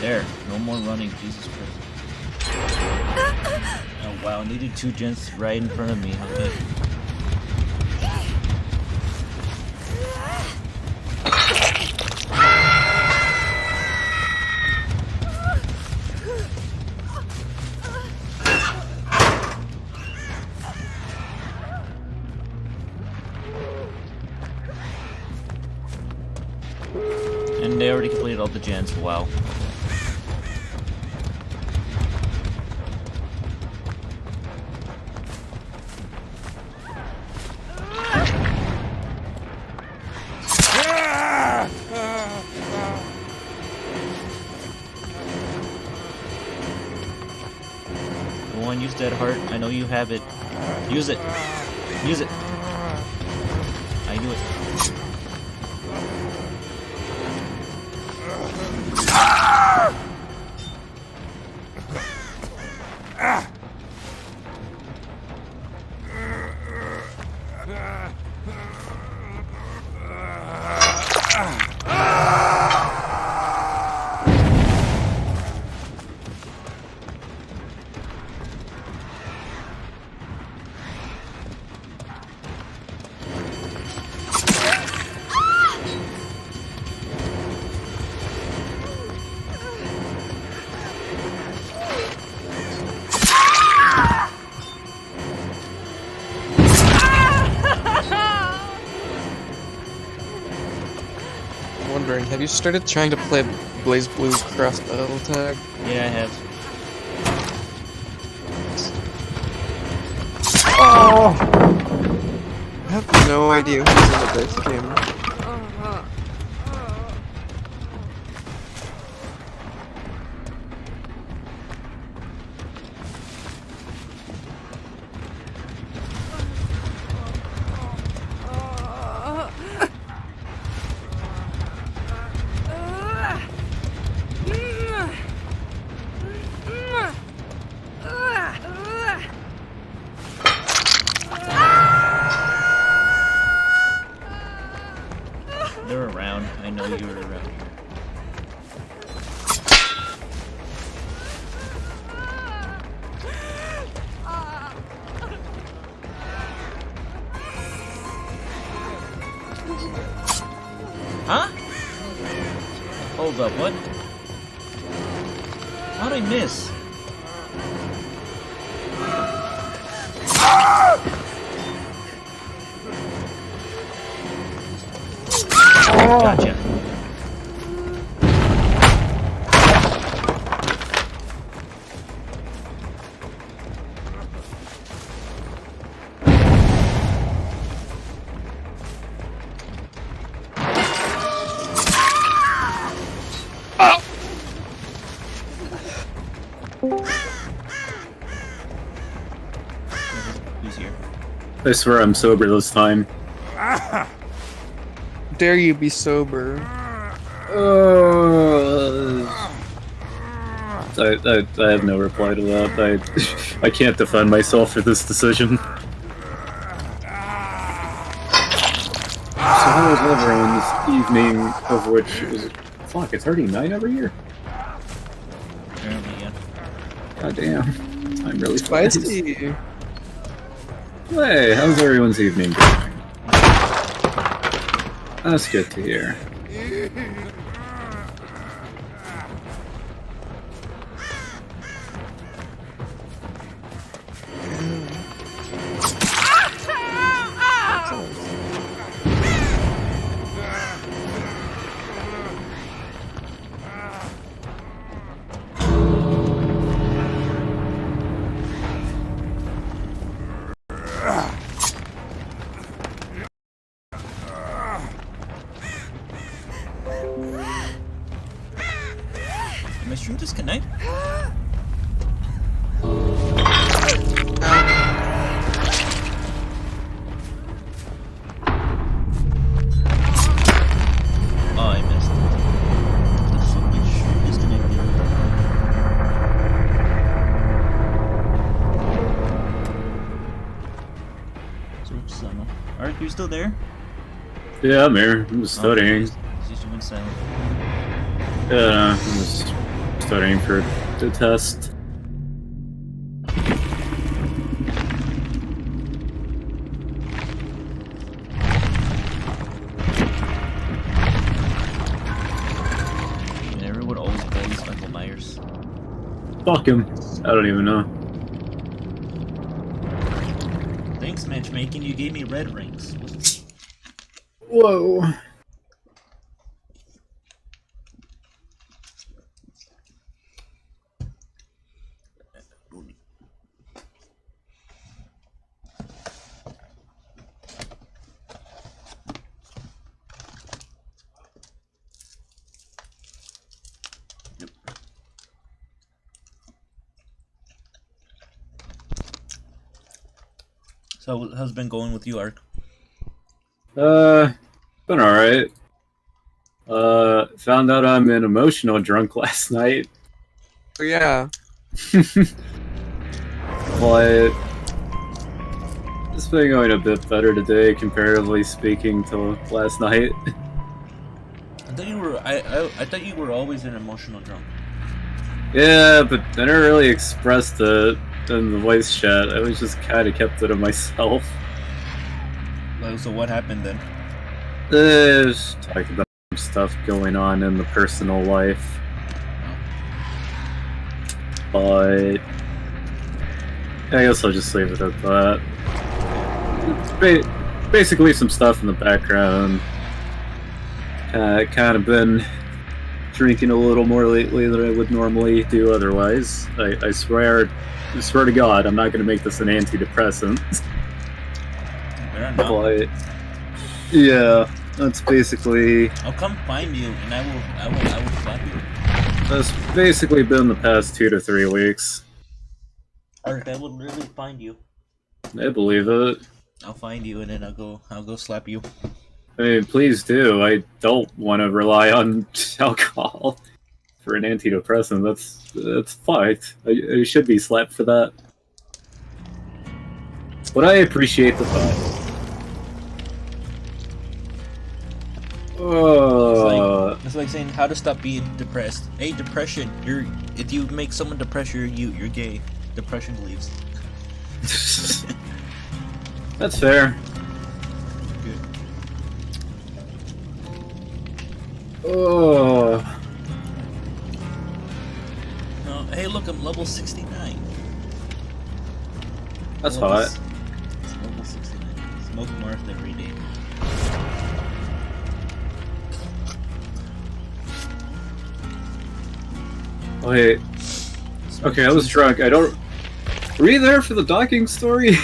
There, no more running, Jesus Christ. Oh wow, needed 2 gens right in front of me, okay. And they already completed all the gens. Wow. Go on, use that heart. I know you have it. Use it. Use it. I knew it. Wondering, have you started trying to play Blaze Blue cross battle tag? Yeah, I have. I have no idea who's in the base game. They're around. I know you were around here. Huh? Hold up, what? How'd I miss? Gotcha. Who's here? I swear I'm sober this time. Dare you be sober? I have no reply to that. I can't defend myself for this decision. So how was everyone's evening, of which it was... Fuck, it's already 9 over here? Apparently, yeah. God damn. I'm really Spicy! Hey, how's everyone's evening going? That's good to hear. Am I stream disconnect? Oh, I missed it. What the fuck? My stream disconnected. Ark, you still there? Yeah, I'm here. I'm just studying. He's doing silent. Yeah, I'm just studying for the test. And everyone always plays Michael Myers. Fuck him. I don't even know. Thanks, matchmaking. You gave me red rings. Whoa. how's it been going with you, Ark? Been alright. Found out I'm an emotional drunk last night. Oh, yeah. But it's been going a bit better today, comparatively speaking, to last night. I thought you were. I thought you were always an emotional drunk. Yeah, but I never really expressed it in the voice chat. I was just kind of kept it to myself. So what happened then? Just talking about some stuff going on in the personal life. But I guess I'll just leave it at that. Basically some stuff in the background. Kind of been drinking a little more lately than I would normally do otherwise. I swear to God, I'm not going to make this an antidepressant. But yeah, that's basically. I'll come find you, and I will slap you. That's basically been the past 2 to 3 weeks. Ark, I will literally find you. I believe it. I'll find you, and then I'll go slap you. I mean, please do. I don't want to rely on alcohol for an antidepressant. That's fucked. I should be slapped for that. But I appreciate the thought. It's like saying how to stop being depressed. Hey, depression. If you make someone depressed, you're gay. Depression leaves. That's fair. Good. Oh. Hey, look, I'm level 69. That's hot. It's level 69. Smoke Marth every day. Wait. Okay, I was drunk. I don't. Were you there for the docking story?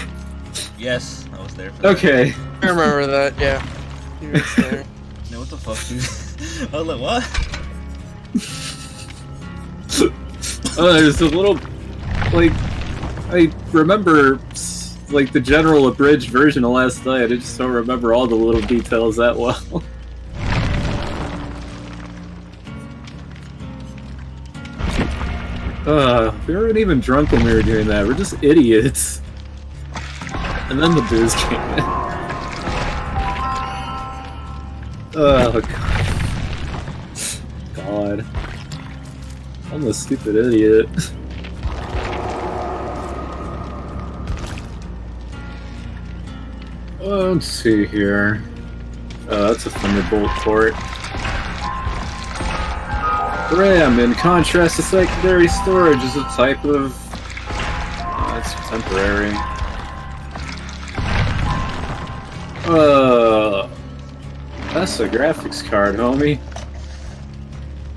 Yes, I was there for that. Okay. I remember that, yeah. He was there. No, what the fuck, dude? I was like, what? There's a little. Like. I remember. Like the general abridged version of last night. I just don't remember all the little details that well. We weren't even drunk when we were doing that. We're just idiots. And then the booze came in. Oh, God. I'm a stupid idiot. Let's see here. That's a Thunderbolt port. RAM, in contrast to secondary storage, is a type of... it's temporary. That's a graphics card, homie.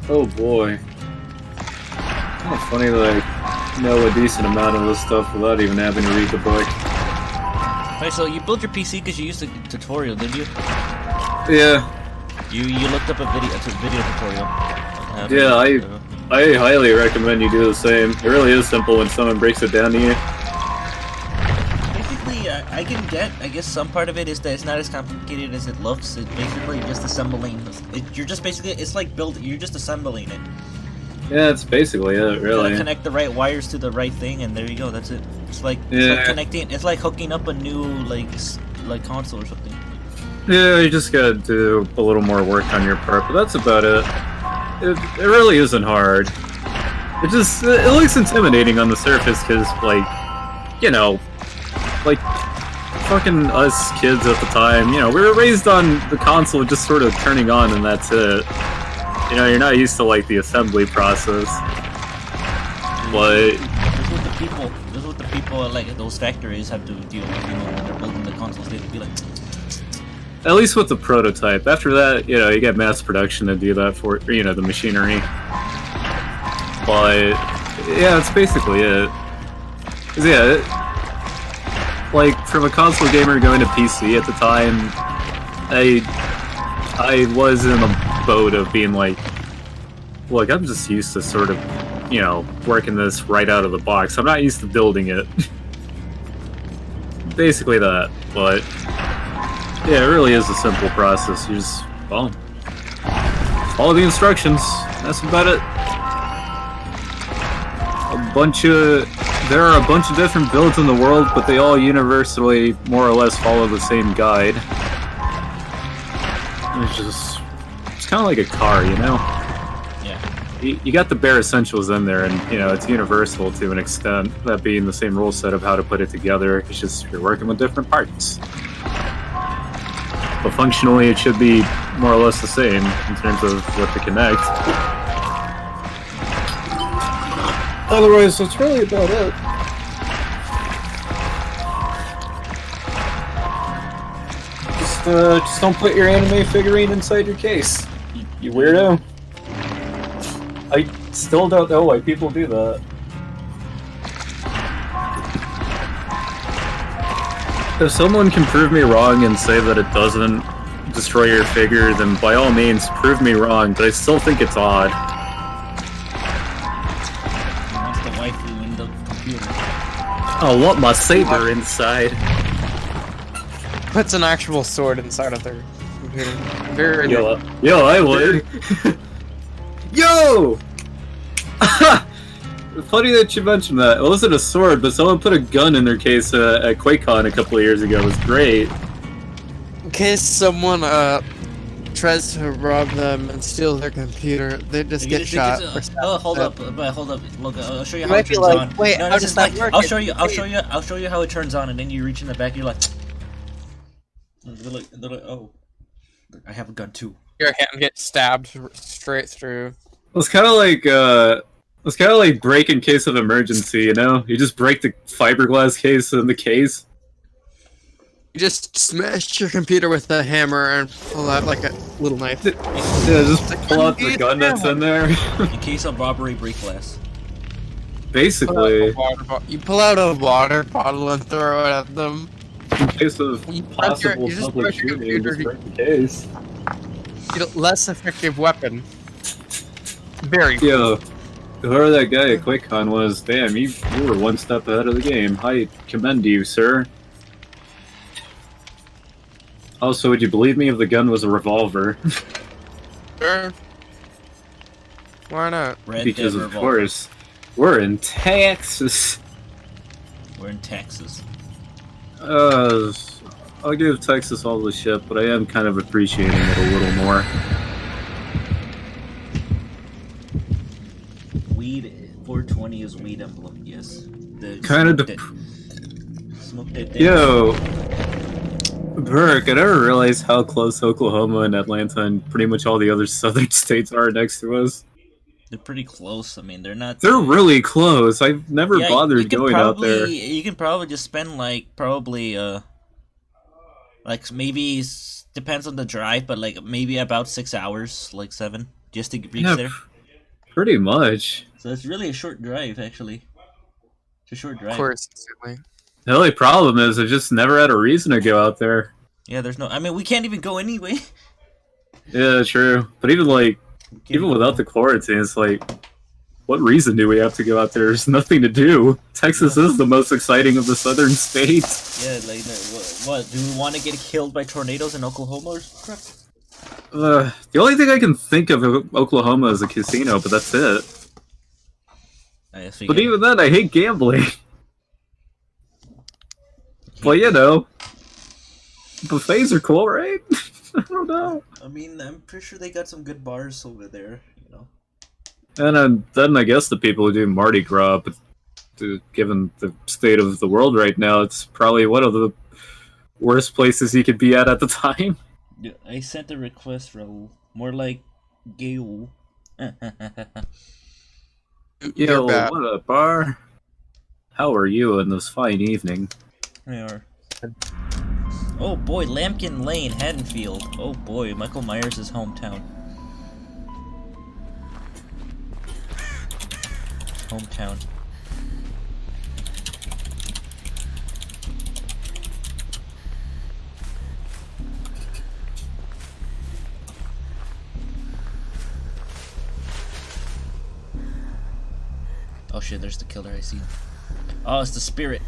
Oh boy. Kind of funny that I know a decent amount of this stuff without even having to read the book. Wait, so you built your PC because you used a tutorial, did you? Yeah. You looked up a video tutorial. Yeah, I highly recommend you do the same. It really is simple when someone breaks it down to you. Basically, I can get, I guess some part of it is that it's not as complicated as it looks. It's basically just assembling. You're just basically, it's like you're just assembling it. Yeah, it's basically it, really. Connect the right wires to the right thing, and there you go. That's it. It's like, connecting. It's like hooking up a new like console or something. Yeah, you just gotta do a little more work on your part, but that's about it. It really isn't hard. It looks intimidating on the surface because, like, you know, like, fucking us kids at the time, you know, we were raised on the console just sort of turning on and that's it. You know, you're not used to, like, the assembly process. But... This is what the people at, like, those factories have to deal with, you know, when they're building the consoles. They have to be like... At least with the prototype. After that, you know, you get mass production to do that for, you know, the machinery. But, yeah, that's basically it. 'Cause, yeah, like, from a console gamer going to PC at the time, I was in a boat of being like, look, I'm just used to sort of, you know, working this right out of the box. I'm not used to building it. basically that. But yeah, it really is a simple process. You just, well, follow the instructions. That's about it. There are a bunch of different builds in the world, but they all universally more or less follow the same guide. It's kind of like a car, you know? Yeah. You got the bare essentials in there, and you know, it's universal to an extent, that being the same rule set of how to put it together. It's just you're working with different parts. But functionally, it should be more or less the same in terms of what to connect. Otherwise, that's really about it. Just don't put your anime figurine inside your case. You weirdo. I still don't know why people do that. If someone can prove me wrong and say that it doesn't destroy your figure, then by all means, prove me wrong, but I still think it's odd. Wants the waifu in the computer. I want my saber inside. Puts an actual sword inside of their computer. Very Yo, I would. Yo! Funny that you mentioned that. It wasn't a sword, but someone put a gun in their case at QuakeCon a couple of years ago. It was great. In case someone tries to rob them and steal their computer, they just get shot. Hold up. Look, I'll show you how might it be turns like, on. wait, No, how does that work? I'll show you how it turns on, and then you reach in the back, and you're like, they're like, oh, I have a gun too. Your hand gets stabbed straight through. It's kind of like break in case of emergency, you know? You just break the fiberglass case in the case. You just smash your computer with a hammer and pull out like a little knife. Yeah, just pull out the gun that's in there. In case of robbery, break glass. Basically. You pull out a water bottle and throw it at them. In case of possible you just public press your shooting, you just computer. break the case. Get a less effective weapon. Very Yo, whoever that guy at QuakeCon was, damn, you were one step ahead of the game. I commend you, sir. Also, would you believe me if the gun was a revolver? Sure. Why not? Red Because Dead of revolver. course, we're in Texas. We're in Texas. I'll give Texas all the shit, but I am kind of appreciating it a little more. Weed 420 is weed emblem, yes. Kind of. Smoke that. Yo, Burke, I never realized how close Oklahoma and Atlanta and pretty much all the other southern states are next to us. They're pretty close. I mean, they're not. They're really close. I've never bothered going out there. You can probably just spend like maybe depends on the drive, but like maybe about 6 hours, like 7, just to reach there. Pretty much. So it's really a short drive, actually. It's a short drive. Of course, certainly. The only problem is I just never had a reason to go out there. Yeah, there's no. I mean, we can't even go anyway. Yeah, true. But even without the quarantine, it's like, what reason do we have to go out there? There's nothing to do. Texas is the most exciting of the southern states. Yeah, like what? Do we want to get killed by tornadoes in Oklahoma or crap? The only thing I can think of Oklahoma is a casino, but that's it. But even then, I hate gambling. Well, you know, buffets are cool, right? I don't know. I mean, I'm pretty sure they got some good bars over there, you know. And then I guess the people who do Mardi Gras, but given the state of the world right now, it's probably one of the worst places you could be at the time. Yeah, I sent a request, Raul. More like Gaul. Yo, what up, bar? How are you on this fine evening? They are. Oh boy, Lambkin Lane, Haddonfield. Oh boy, Michael Myers' hometown. Hometown. Oh shit, there's the killer, I see him. Oh, it's the spirit.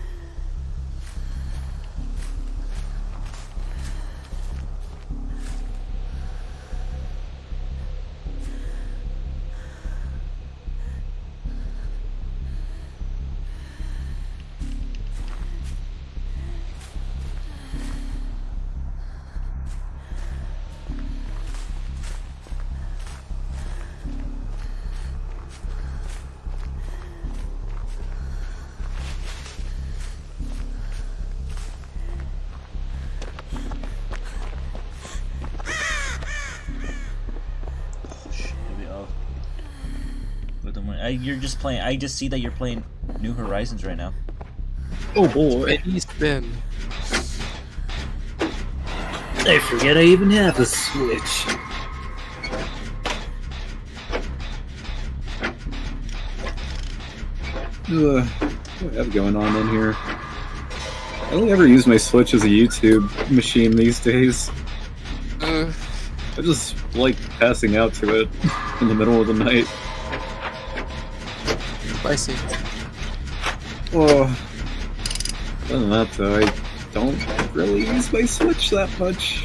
You're just playing. I just see that you're playing New Horizons right now. Oh boy. He's been. I forget I even have a Switch. What do I have going on in here? I only ever use my Switch as a YouTube machine these days. I just like passing out to it in the middle of the night. Spicy. Oh, other than that though, I don't really use my Switch that much.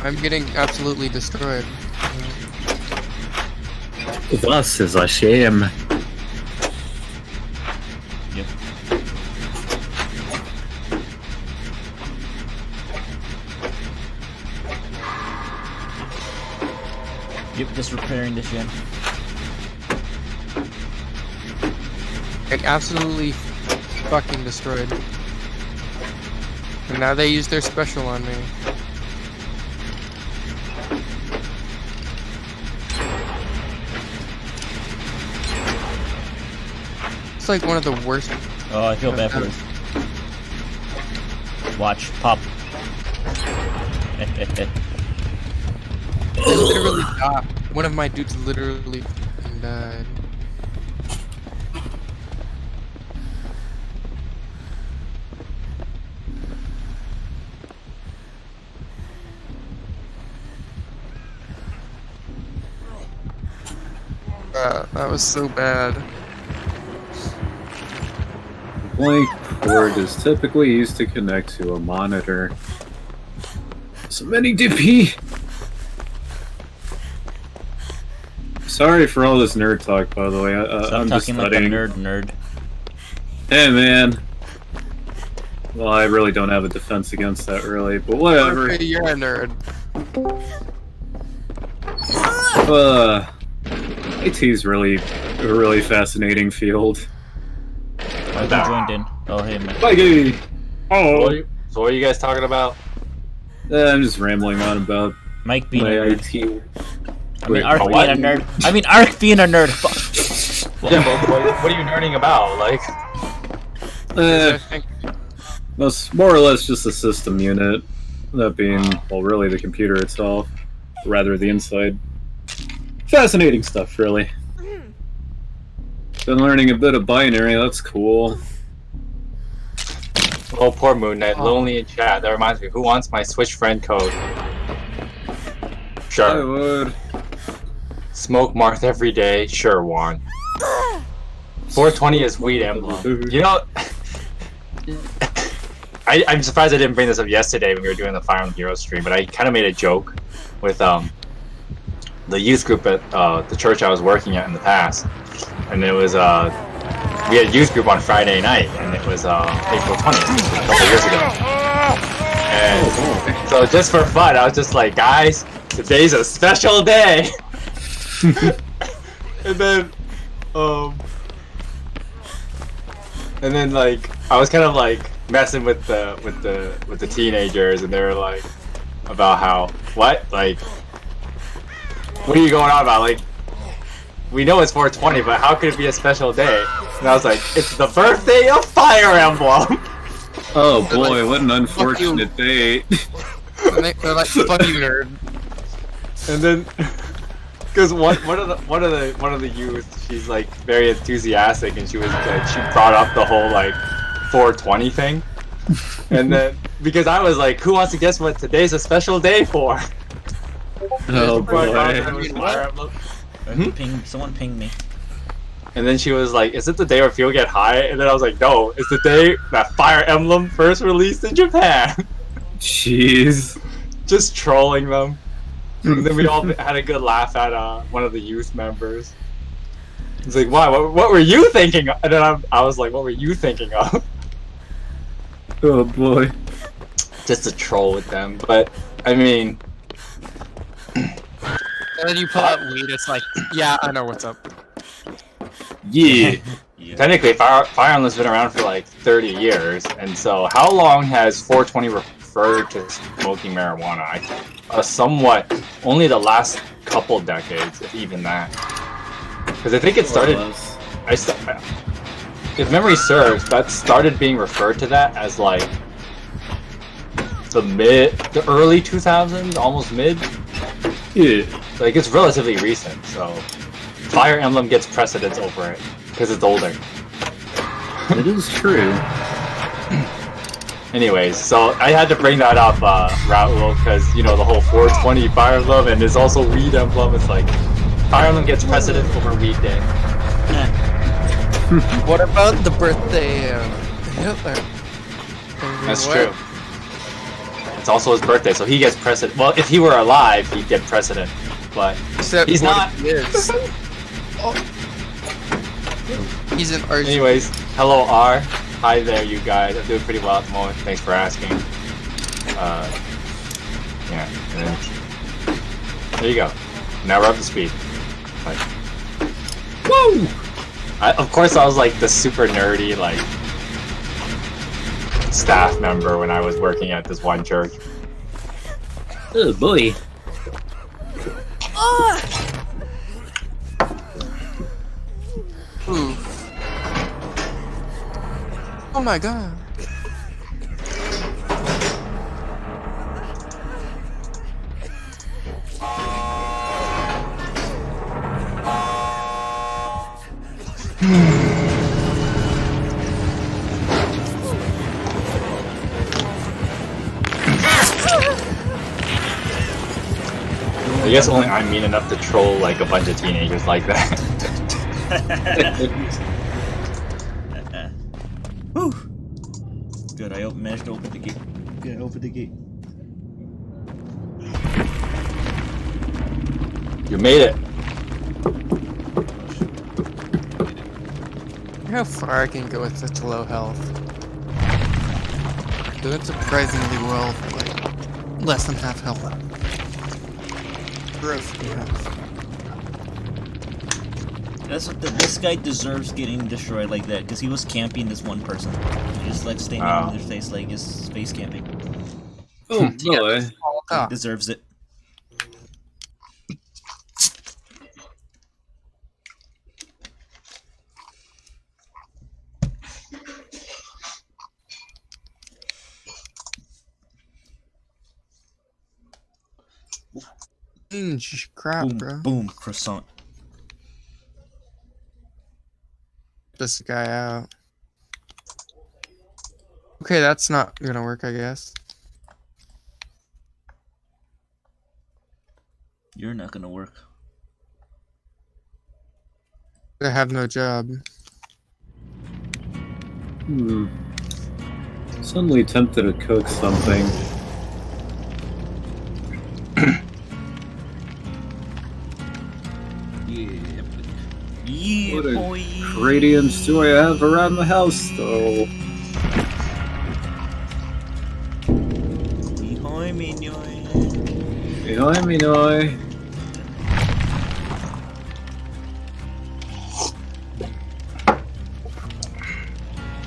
I'm getting absolutely destroyed. This is a shame. Yep. Yep, just repairing this gen. Getting absolutely fucking destroyed. And now they use their special on me. It's like one of the worst. Oh, I feel bad for this. Watch, pop. They literally died. One of my dudes literally fucking died. That was so bad. Blank port is typically used to connect to a monitor. So many DP. Sorry for all this nerd talk, by the way. I'm just talking like a studying. nerd. Hey, man. Well, I really don't have a defense against that, really, but whatever. Okay, you're a nerd. IT's really a really fascinating field. I joined in. Oh, hey, man. Mikey! Oh! So what are you guys talking about? I'm just rambling on about Mike being my a nerd. IT. I mean, Ark being a nerd. I mean, Ark being a nerd. Fuck. Yeah, but what are you nerding about? Like, Eh, more or less just a system unit. That being, well, really the computer itself. Rather, the inside. Fascinating stuff, really. Been learning a bit of binary, that's cool. oh, poor Moon Knight, lonely in chat. That reminds me, who wants my Switch friend code? I Sure. would. Smoke Marth every day. Sure, one. 420 is weed emblem. You know, I'm surprised I didn't bring this up yesterday when we were doing the Fire Emblem Heroes stream, but I kind of made a joke with the youth group at the church I was working at in the past, and it was we had youth group on Friday night, and it was April 20th, which was a couple years ago. And so just for fun, I was just like, guys, today's a special day. and then like I was kind of like messing with the teenagers, and they were like about how what are you going on about? Like, we know it's 420, but how could it be a special day? And I was like, it's the birthday of Fire Emblem. Oh boy, what an unfortunate day. They're like, fuck you, nerd. And then, because one of the youth, she's like very enthusiastic, and she brought up the whole like 420 thing. And then because I was like, who wants to guess what today's a special day for? Oh boy. Someone pinged me. And then she was like, is it the day where people get high? And then I was like, no, it's the day that Fire Emblem first released in Japan. Jeez. Just trolling them. And then we all had a good laugh at one of the youth members. He's like, why? What were you thinking of? And then I was like, what were you thinking of? Oh boy. Just to troll with them. But, I mean... And then you pull out weed, it's like, yeah, I know what's up. Yeah. Yeah. Technically, Fire Emblem's been around for like 30 years, and so how long has 420 referred to smoking marijuana? Somewhat, only the last couple decades, if even that. Because I think it started. If memory serves, that started being referred to that as like the early 2000s, almost mid. Yeah. Like it's relatively recent, so Fire Emblem gets precedence over it because it's older. It is true. Anyways, so I had to bring that up, Raul, because you know the whole 420 Fire Emblem, and there's also Weed Emblem. It's like Fire Emblem gets precedence over Weed Day. What about the birthday of Hitler? That's true. It's also his birthday, so he gets precedent. Well, if he were alive, he'd get precedent, but Except he's what not. he is. He's an artist. Anyways, hello R. Hi there, you guys. I'm doing pretty well at the moment. Thanks for asking. Yeah. And then, there you go. Now we're up to speed. Like, woo! Of course, I was like the super nerdy like staff member when I was working at this one church. Oh boy. Ooh. Oh my god. I guess only I'm mean enough to troll like a bunch of teenagers like that. Whew. Good, I managed to open the gate. Good, open the gate. You made it. How far I can go with such low health. Doing surprisingly well for like less than half health. Gross. That's what this guy deserves getting destroyed like that, because he was camping this one person. He just like standing in their face like his space camping. Oh boy. He deserves it. Crap, Boom, bro. boom, croissant. This guy out. Okay, that's not gonna work, I guess. You're not gonna work. I have no job. Suddenly tempted to cook something. Yeah, What boy. ingredients do I have around the house, though? Behind me, no. Behind me, now.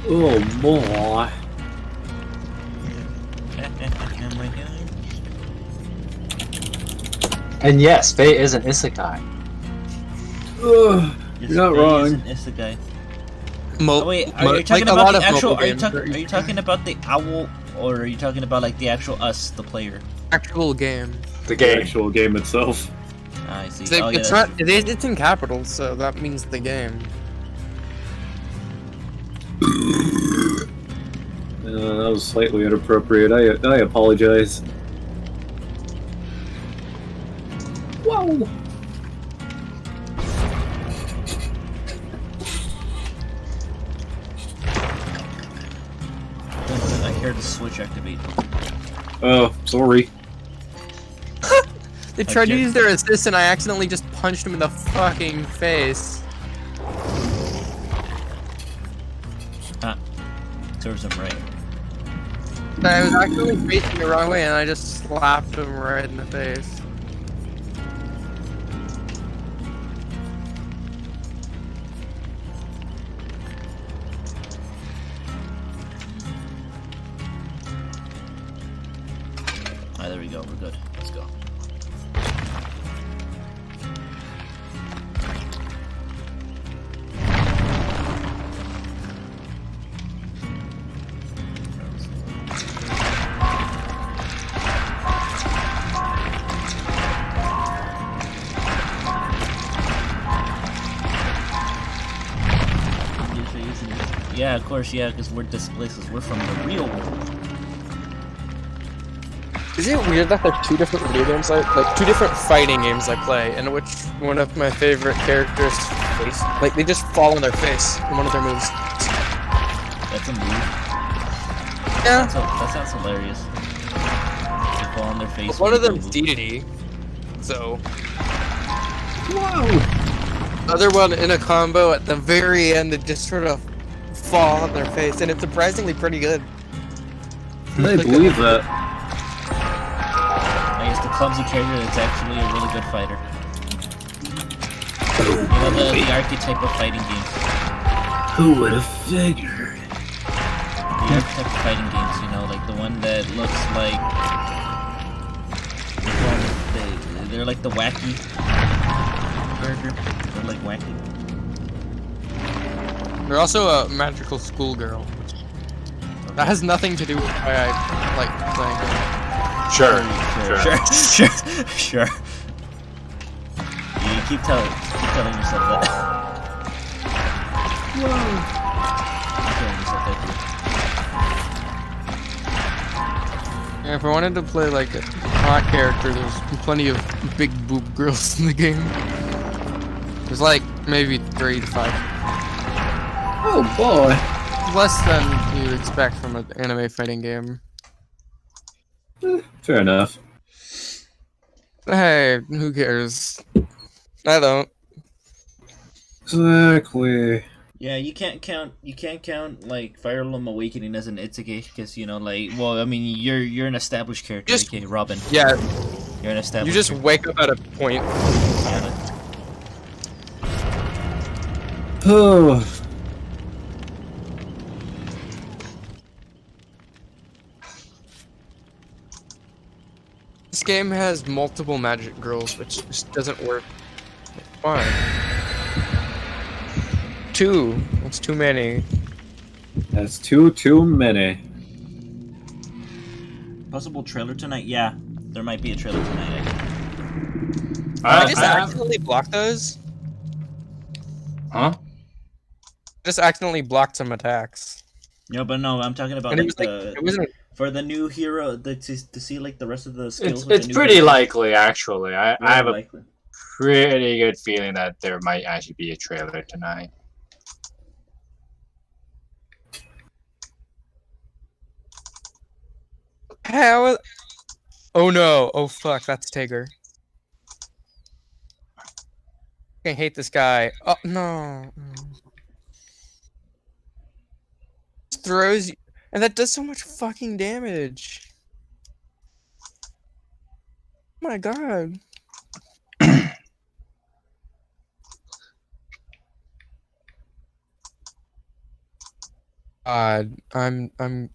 Oh boy. And yes, Faye is an isekai. Ugh, Yes, you're not Faye wrong. is the guy. Mo- Oh wait, mo- are you talking like a about lot the of actual? mobile Are you games talking? are Are you talking about the owl, or are you talking about like the actual us, the player? actual game? The The game. actual game itself. Ah, I see. It's, Oh, yeah, it's that's not. It's in capitals, so that means the game. That was slightly inappropriate. I apologize. Whoa! I heard the switch activate. Oh, sorry. They tried to Okay. use their assist, and I accidentally just punched him in the fucking face. Ah, serves him right. But I was actually facing the wrong way, and I just slapped him right in the face. Ah, there we go. We're good. Let's go. Yeah, of course, yeah, because we're displaced. We're from the real world. Is it weird that there's 2 different video games, like 2 different fighting games I play, and which one of my favorite characters' face, like they just fall on their face in one of their moves. That's a move. Yeah. That sounds hilarious. They fall on their face. One of when them's they move. DBD, so. Whoa! The other one in a combo at the very end, it just sort of fall on their face, and it's surprisingly pretty good. I believe that. I guess the clumsy character that's actually a really good fighter. You know, the archetype of fighting games. Who would have figured? The archetype of fighting games, you know, like the one that looks like... They're like the wacky character. They're like wacky. They're also a magical schoolgirl. That has nothing to do with why I like playing it. Sure. Sure. You keep telling yourself that. Keep telling yourself that. Yeah, if I wanted to play like a hot character, there's plenty of big boob girls in the game. There's like maybe 3 to 5. Oh boy. Less than you'd expect from an anime fighting game. Fair enough. Hey, who cares? I don't. Exactly. Yeah, you can't count like Fire Emblem Awakening as an Itsuki because you know, like, well, I mean, you're an established character, Just- aka Robin. Yeah, You're an established. you just wake up at a point. Oh. This game has multiple magic girls, which just doesn't work. Why? 2. That's too many. That's too many. Possible trailer tonight? Yeah, there might be a trailer tonight. I just accidentally blocked those. Huh? Just accidentally blocked some attacks. No, but no, I'm talking about And it like was like, the it wasn't. for the new hero to see like the rest of the skills. with It's the new pretty hero. likely, actually. I Very have a likely. pretty good feeling that there might actually be a trailer tonight. How? Oh no! Oh fuck! That's Tigger. I hate this guy. Oh no! Just throws you, and that does so much fucking damage. Oh my god! I'm. And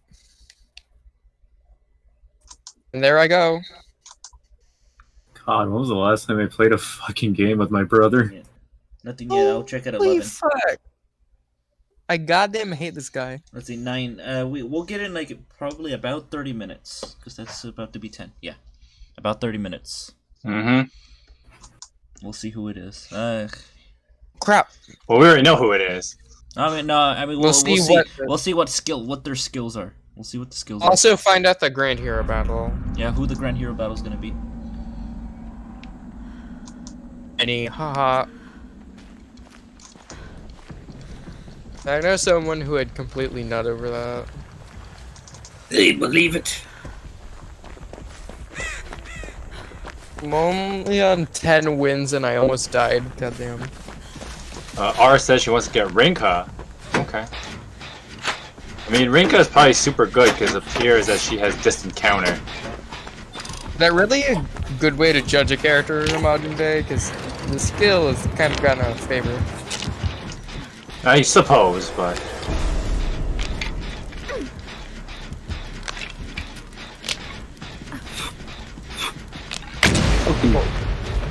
there I go. God, when was the last time I played a fucking game with my brother? Yeah. Nothing yet. I'll check at Holy 11. fuck! I goddamn hate this guy. Let's see, 9. We'll get in like probably about 30 minutes because that's about to be 10. Yeah, about 30 minutes. Mm-hmm. We'll see who it is. Crap. Well, we already know who it is. I mean, no. I mean, We'll see what the- we'll see what their skills are. We'll see what the skills Also, find out the Grand Hero battle. are. Yeah, who the Grand Hero battle is gonna be. Any, haha. I know someone who had completely nut over that. They believe it. I'm only on 10 wins and I almost died. Goddamn. R says she wants to get Rinka. Okay. I mean, Rinka is probably super good because it appears that she has distant counter. Is that really a good way to judge a character in modern day? Because the skill is kind of gotten out of favor. I suppose, but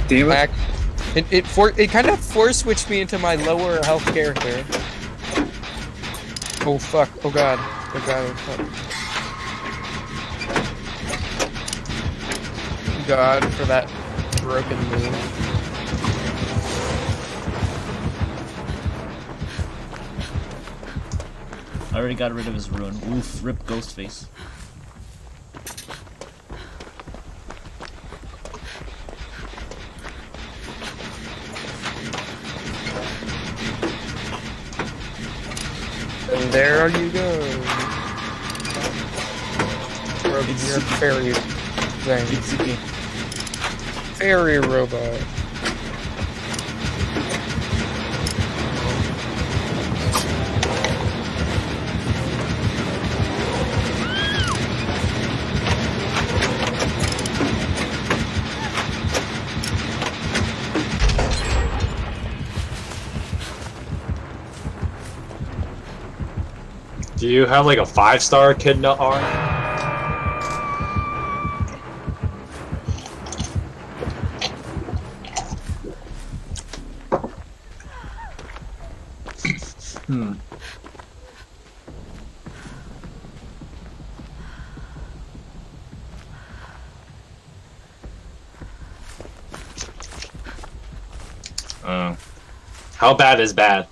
Damn it. Back. It kind of force switched me into my lower health character. Oh fuck! Oh god! Oh god! Oh fuck! God for that broken move. I already got rid of his ruin. Oof, rip Ghostface. And there you go. It's Your super- fairy thing. It's okay. Fairy robot. Do you have like a 5-star Echidna arm? Hmm. How bad is bad?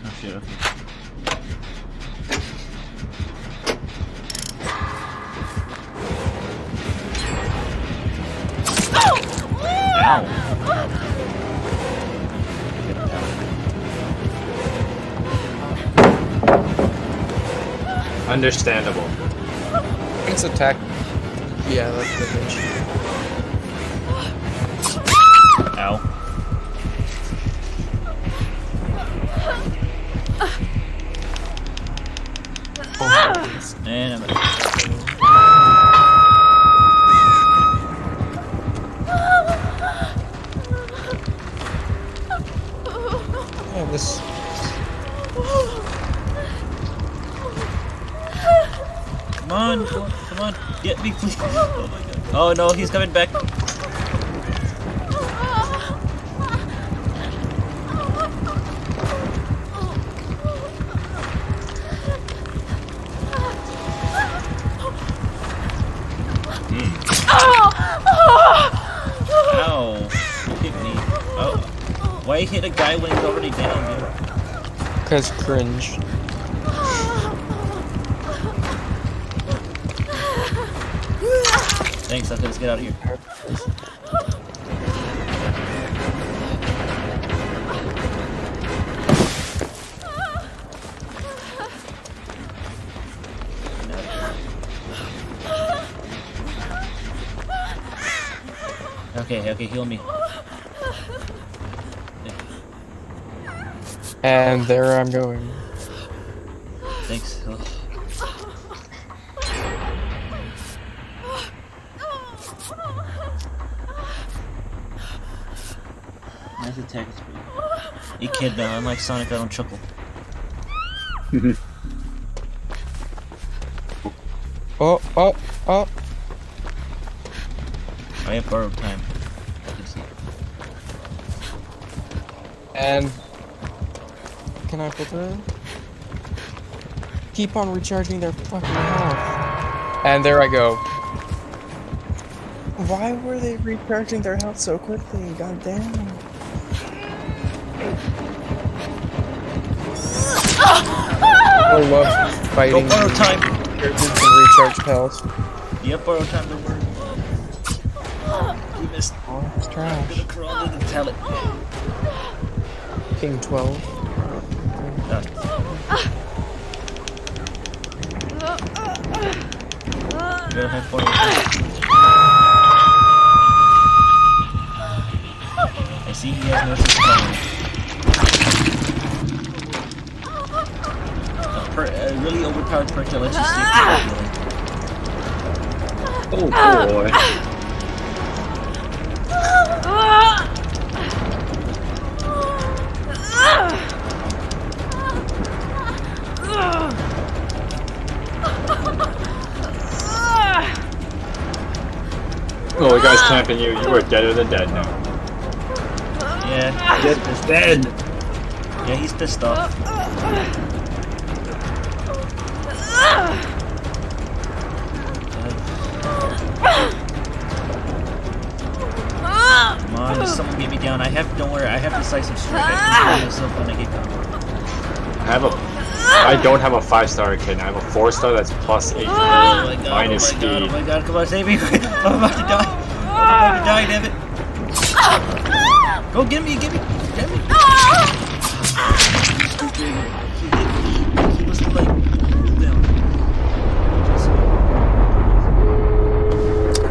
Oh shit, okay. Understandable. It's attack. Yeah, that's the bitch. Ow. And I'm Yeah, this. Come on, come on, get me, please. Oh my god. Oh no, he's coming back. Ow. Hit me. Oh. Why hit a guy when he's already down, dude? Cause cringe. Thanks, let's get out of here. Okay, heal me. And there I'm going. Thanks. Ugh. Nice attack speed. You kid now, unlike Sonic, I don't chuckle. Oh. I have borrowed time. I can see. And can I put her? Keep on recharging their fucking health. And there I go. Why were they recharging their health so quickly? God damn. I love fighting. Go borrow time! Characters can recharge health. Yep, borrow time, don't worry. You missed. Oh, it's I'm trash. gonna crawl to the talent. King 12. You gotta have fun. I see he has no system. A really overpowered perk that lets you sleep through the Oh boy. Oh Oh, the guy's camping you. You are deader than dead now. Yeah. Get dead! Yeah, he's pissed off. Come on, just someone get me down. Don't worry, I have decisive strike. I can kill myself when I get down. I don't have a 5-star kid. I have a 4-star that's plus 8 Oh my god, minus oh my god, speed. oh my god, come on, save me. I'm about to die. I'm about to die, damn it. Go, get me. He was like, down.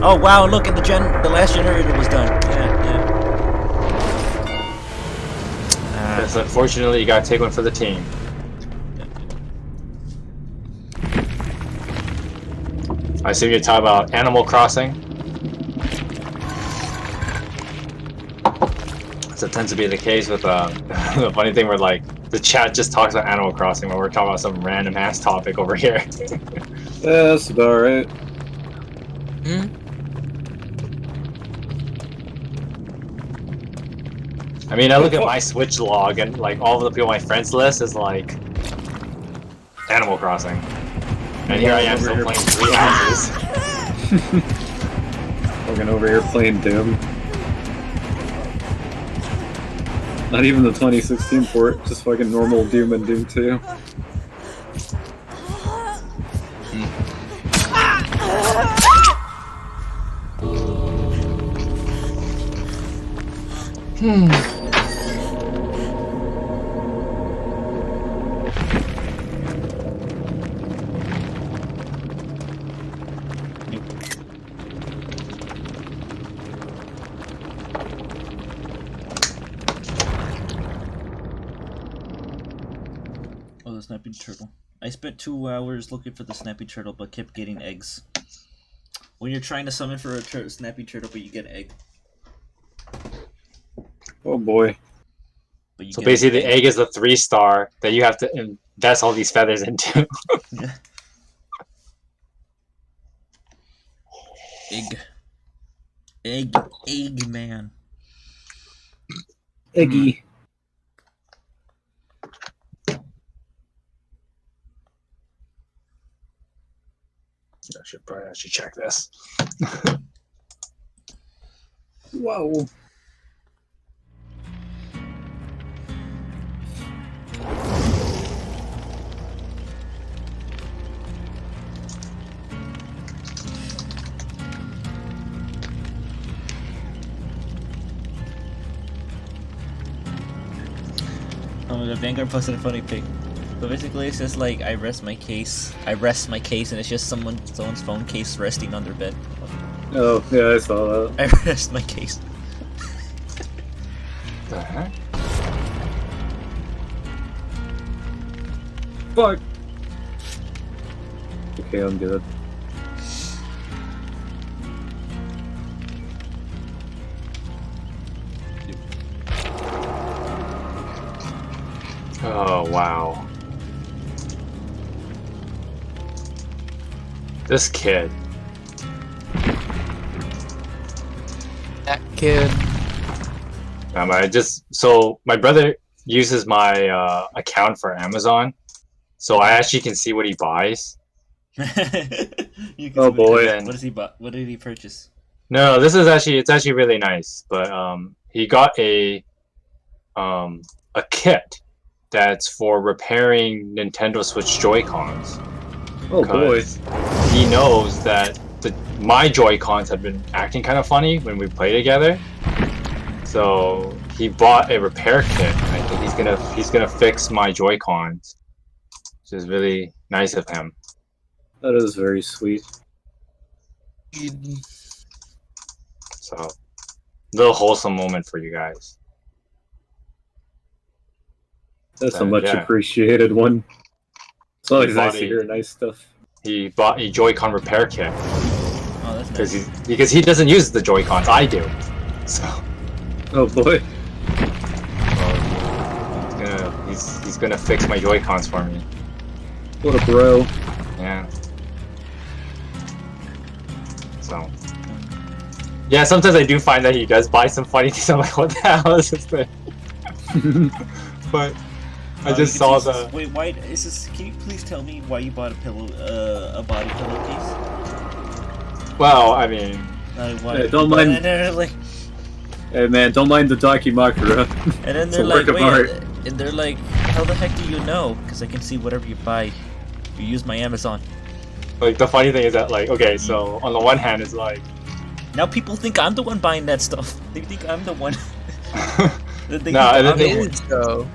Oh wow, look, and the last generator was done. Yeah. Yes, unfortunately, you gotta take one for the team. I assume you're talking about Animal Crossing. So it tends to be the case with the funny thing where like the chat just talks about Animal Crossing when we're talking about some random ass topic over here. Yeah, that's about right. I mean, I look at my Switch log and like all of the people on my friends list is like Animal Crossing, and here I am still playing 3 houses. Fucking over here playing Doom. Not even the 2016 port, just fucking normal Doom and Doom 2. Oh, the snapping turtle. I spent 2 hours looking for the snappy turtle, but kept getting eggs. When you're trying to summon for a snappy turtle, but you get an egg. Oh boy. But you So get basically, an the egg is the 3-star that you have to invest all these feathers into. Yeah. Egg man. Eggy. I should check this. Whoa. Oh my god, Vanguard posted a funny pic. So basically it's just like I rest my case and it's just someone's phone case resting on their bed. Oh, yeah, I saw that. I rest my case. The heck? Fuck. Okay, I'm good. Oh wow. This kid. That kid. So my brother uses my account for Amazon, so I actually can see what he buys. Oh boy. What does he buy? What did he purchase? No, it's actually really nice. But he got a kit that's for repairing Nintendo Switch Joy-Cons. Oh boy. He knows that my Joy-Cons have been acting kind of funny when we play together. So he bought a repair kit. I think he's gonna fix my Joy-Cons, which is really nice of him. That is very sweet. So, little wholesome moment for you guys. That's a much yeah. appreciated one. It's always nice to Body. hear nice stuff. He bought a Joy-Con repair kit Oh, that's nice. because he doesn't use the Joy-Cons. I do. So, Oh boy. he's gonna fix my Joy-Cons for me. What a bro. Yeah. So, Yeah, sometimes I do find that he does buy some funny things. I'm like, what the hell is this thing? But I just saw the. Wait, why is this? Can you please tell me why you bought a pillow, a body pillowcase? Well, I mean, Why? Yeah, don't mind. And they're like, Hey man, don't mind the Dakimakura. and then It's they're a like, work of wait, art. and they're like, how the heck do you know? Because I can see whatever you buy. You use my Amazon. like the funny thing is that like, okay, so on the one hand, it's like. Now people think I'm the one buying that stuff. They think I'm the one. They think No, and then I'm they- the one. Is though.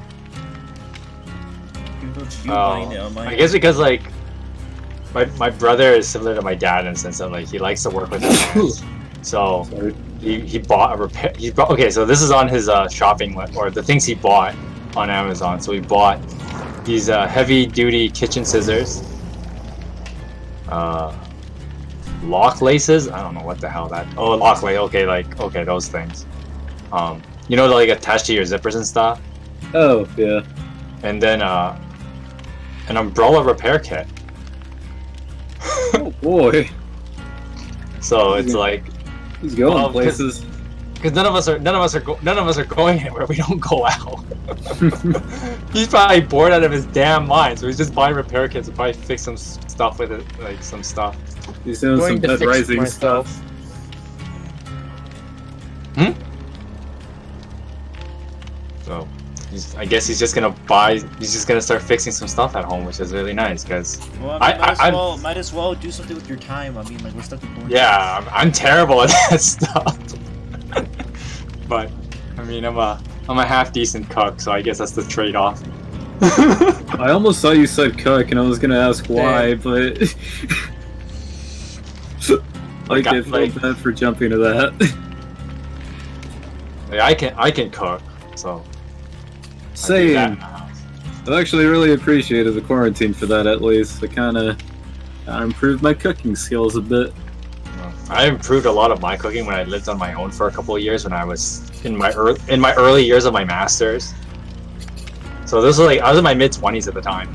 People think you buying it on my. I guess because like my brother is similar to my dad in the sense that like he likes to work with his hands. So Sorry. he bought a repair. He bought, okay, so this is on his shopping list or the things he bought on Amazon. So he bought these heavy duty kitchen scissors, lock laces. I don't know what the hell that. Oh, lock lace. Okay, like okay, those things. You know, like attached to your zippers and stuff. Oh, yeah. And then an umbrella repair kit. Oh boy. So it's like He's going Well, places. because none of us are going anywhere. We don't go out. He's probably bored out of his damn mind, so he's just buying repair kits to probably fix some stuff with it, like some stuff. He's doing Going some to Dead fix Rising myself. stuff. So I guess he's just gonna start fixing some stuff at home, which is really nice. Because Well, might as well do something with your time. I mean, like we're stuck in quarantine. yeah, I'm terrible at that stuff. But I mean, I'm a half decent cook, so I guess that's the trade-off. I almost thought you said cook, and I was gonna ask why, but like I felt bad for jumping to that. Like, I can cook, so. I do that Same. in the house. I've actually really appreciated the quarantine for that. At least it kind of improved my cooking skills a bit. I improved a lot of my cooking when I lived on my own for a couple of years when I was in my early years of my masters. So this was like I was in my mid-20s at the time,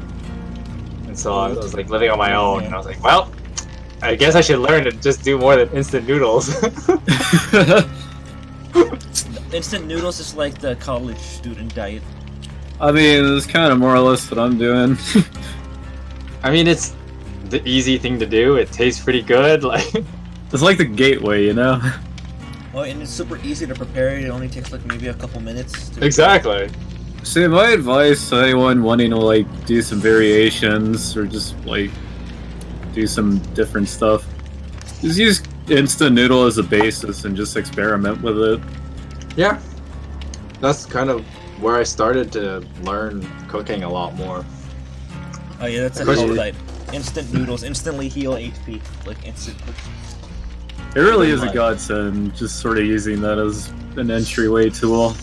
and so I was like living on my own, and I was like, well, I guess I should learn to just do more than instant noodles. Instant noodles is like the college student diet. I mean, it's kind of more or less what I'm doing. I mean, it's the easy thing to do. It tastes pretty good. Like It's like the gateway, you know? Oh, and it's super easy to prepare. It only takes like maybe a couple minutes. To exactly. See, my advice to anyone wanting to like do some variations or just like do some different stuff is use instant noodle as a basis and just experiment with it. Yeah, that's kind of where I started to learn cooking a lot more. Oh yeah, that's a Course health you- type. Instant noodles instantly heal HP, like instant. It really is a godsend, just sort of using that as an entryway tool.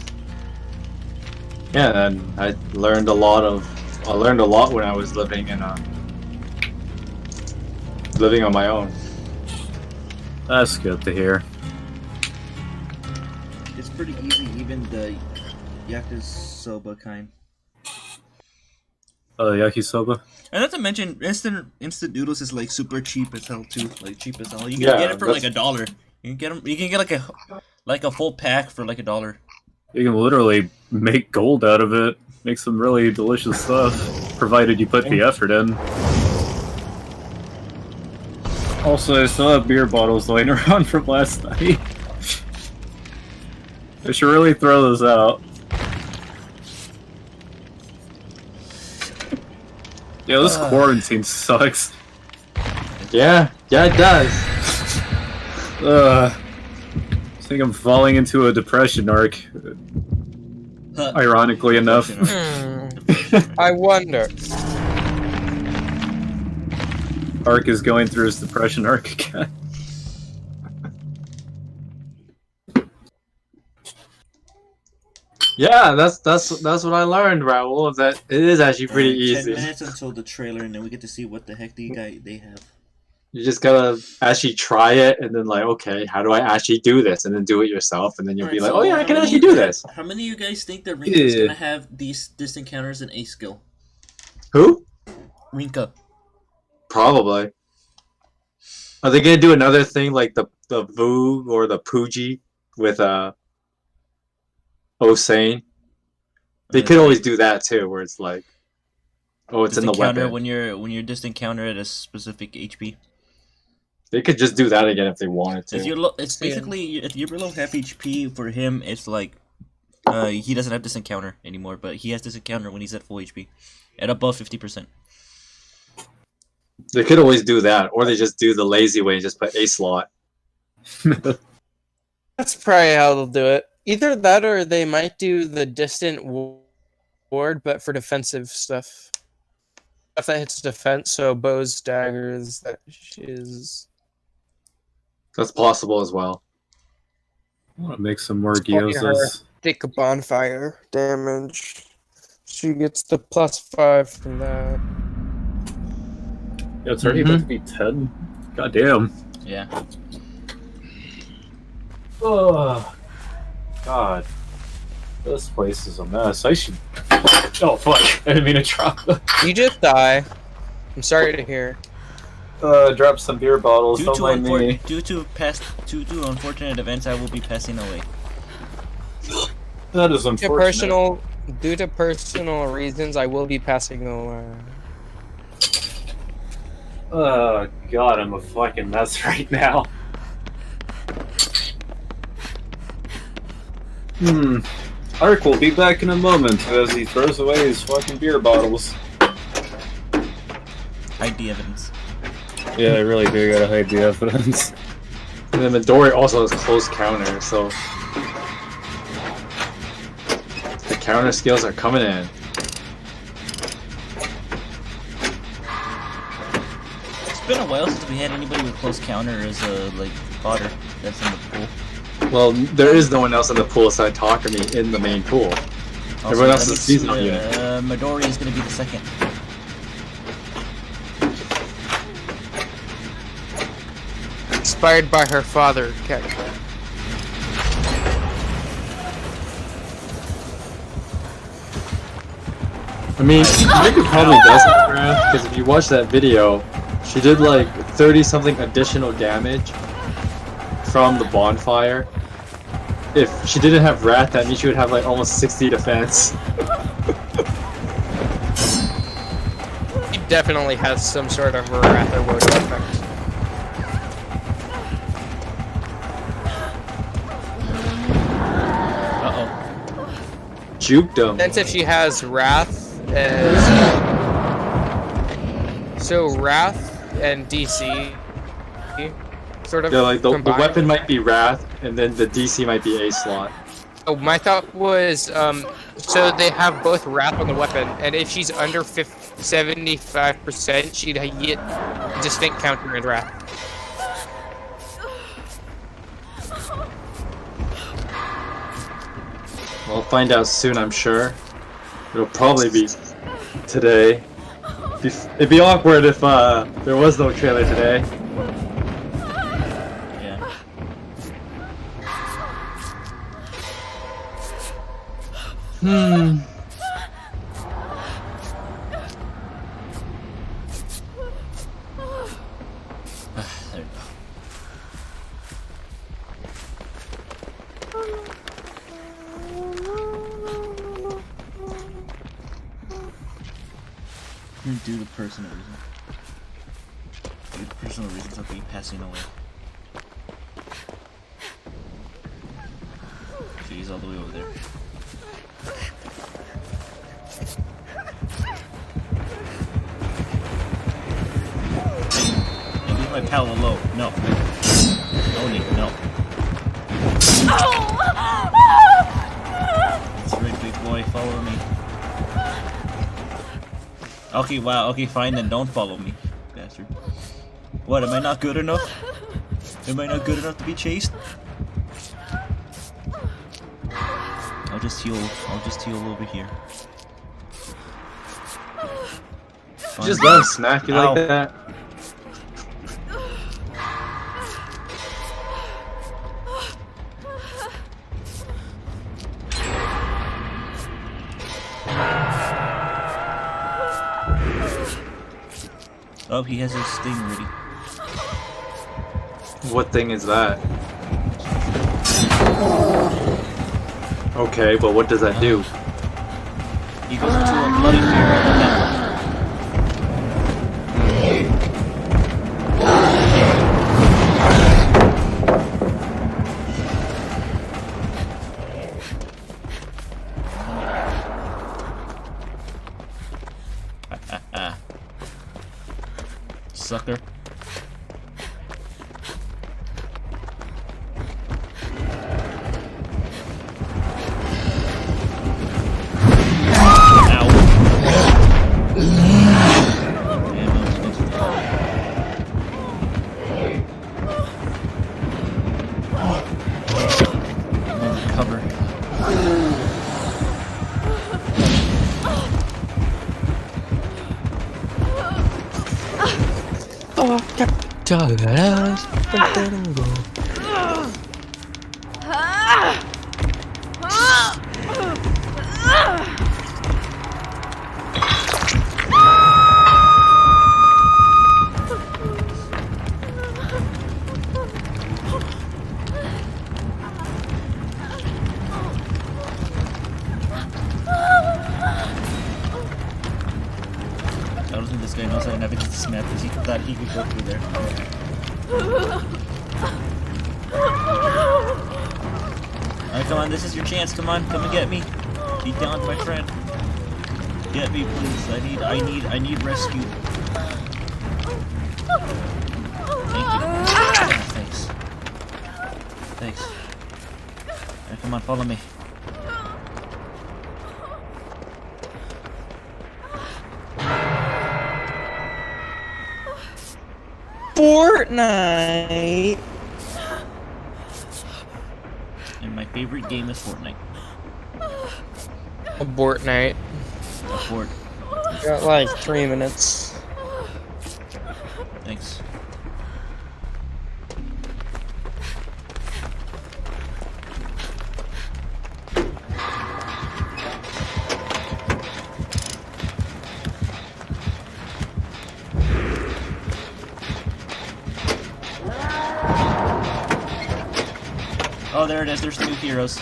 Yeah, and I learned a lot when I was living on my own. That's good to hear. It's pretty easy, even the yakisoba kind. Yakisoba? And not to mention, instant noodles is like super cheap as hell too. Like cheap as hell. You can Yeah, get it for that's- like $1. You can get them. You can get like a full pack for like $1. You can literally make gold out of it. Make some really delicious stuff, provided you put the effort in. Also, I still have beer bottles laying around from last night. I should really throw those out. Yeah, this quarantine sucks. Yeah, it does. I think I'm falling into a depression arc. Ironically enough. I wonder. Arc is going through his depression arc again. Yeah, that's what I learned, Raul. Is that it is actually pretty 10 easy. minutes until the trailer, and then we get to see what the heck they have. You just gotta actually try it, and then like, okay, how do I actually do this? And then do it yourself, and then you'll be like, oh yeah, I can actually do this. How many of you guys think that Rinka is Yeah. gonna have these encounters in A skill? Who? Rinka. Probably. Are they gonna do another thing like the the Voog or the Pooji with Osane. They could always do that too, where it's like, oh, it's in the counter weapon. when you're distant counter at a specific HP. They could just do that again if they wanted to. If you're it's basically if you're below half HP for him, it's like he doesn't have distant counter anymore, but he has distant counter when he's at full HP, at above 50%. They could always do that, or they just do the lazy way and just put a slot. That's probably how they'll do it. Either that, or they might do the distant ward, but for defensive stuff. Stuff that hits defense, so bows, daggers, that is. That's possible as well. I want to make some more gyozas. Take a bonfire damage. She gets the +5 from that. Yeah, it's already about to be 10. God damn. Yeah. Oh, God. This place is a mess. I should... Oh, fuck. I didn't mean to drop them. You just die. I'm sorry to hear. Drop some beer bottles. Don't mind me. Due to unfortunate events, I will be passing away. That is unfortunate. Due to personal reasons, I will be passing away. Oh, God, I'm a fucking mess right now. Ark will be back in a moment as he throws away his fucking beer bottles. Hide the evidence. Yeah, I really do gotta hide the evidence. And then Midori also has close counter, so the counter skills are coming in. It's been a while since we had anybody with close counter as a like fodder that's in the pool. Well, there is no one else in the pool aside Takumi in the main pool. Also, Everyone else that is seasonal means, unit. Midori is going to be the second. Inspired by her father, character. I mean, Miku probably doesn't, because if you watch that video, she did like 30-something additional damage from the bonfire. If she didn't have Wrath, that means she would have like almost 60 defense. He definitely has some sort of wrath or wound effect. Juked him. Since if she has wrath so wrath and DC sort of Yeah, like the combined. weapon might be Wrath, and then the DC might be a slot. Oh, my thought was, so they have both wrath on the weapon, and if she's under 75%, she'd get distinct counter and wrath. We'll find out soon, I'm sure. It'll probably be today. It'd be awkward if there was no trailer today. Yeah. There we go. Due to personal reasons. Due to personal reasons, I'll be passing away. She's all the way over there. Hey, leave my pal alone. No. Oni, no. That's right, big boy. Follow me. Okay, wow, okay, fine, then don't follow me, bastard. What, am I not good enough? Am I not good enough to be chased? I'll just heal over here. Fine. Just let him smack you Ow. like that. Oh, he has his sting ready. What thing is that? Okay, but what does that do? He goes into a bloody fear of the devil. Sucker. I don't think this guy knows how to navigate this map because he thought he could go through there. Alright, come on, this is your chance. Come on, come and get me. Be down, my friend. Get me, please. I need rescue. Thank you. Thanks. Thanks. Alright, come on, follow me. Fortnite. And my favorite game is Fortnite. Abort night. Abort. Got like 3 minutes. Thanks. Oh, there it is. There's 2 heroes.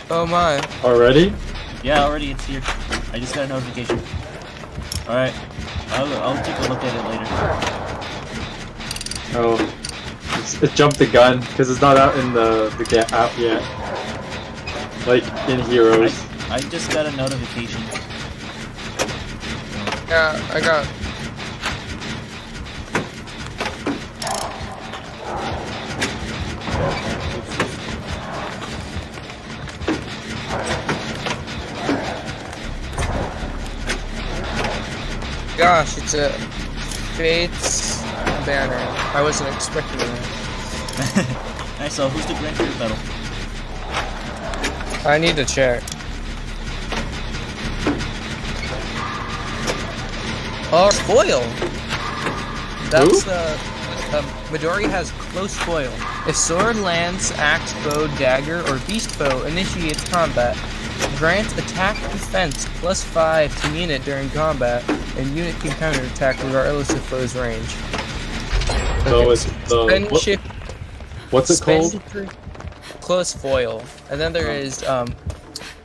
Oh my. Already? Yeah, already it's here. I just got a notification. Alright. I'll take a look at it later. Oh, it jumped the gun because it's not out in the app yet. Like in Heroes. I just got a notification. Yeah, I got. Gosh, it's a Fates banner. I wasn't expecting that. Nice, so who's the Grand Prix battle? I need to check. Oh, foil! That's the Midori has close foil. If sword, lance, axe, bow, dagger, or beast foe initiates combat, grant attack defense +5 to unit during combat, and unit can counterattack regardless of foe's range. So it's the Spend shift. what's it called? Close foil, and then there is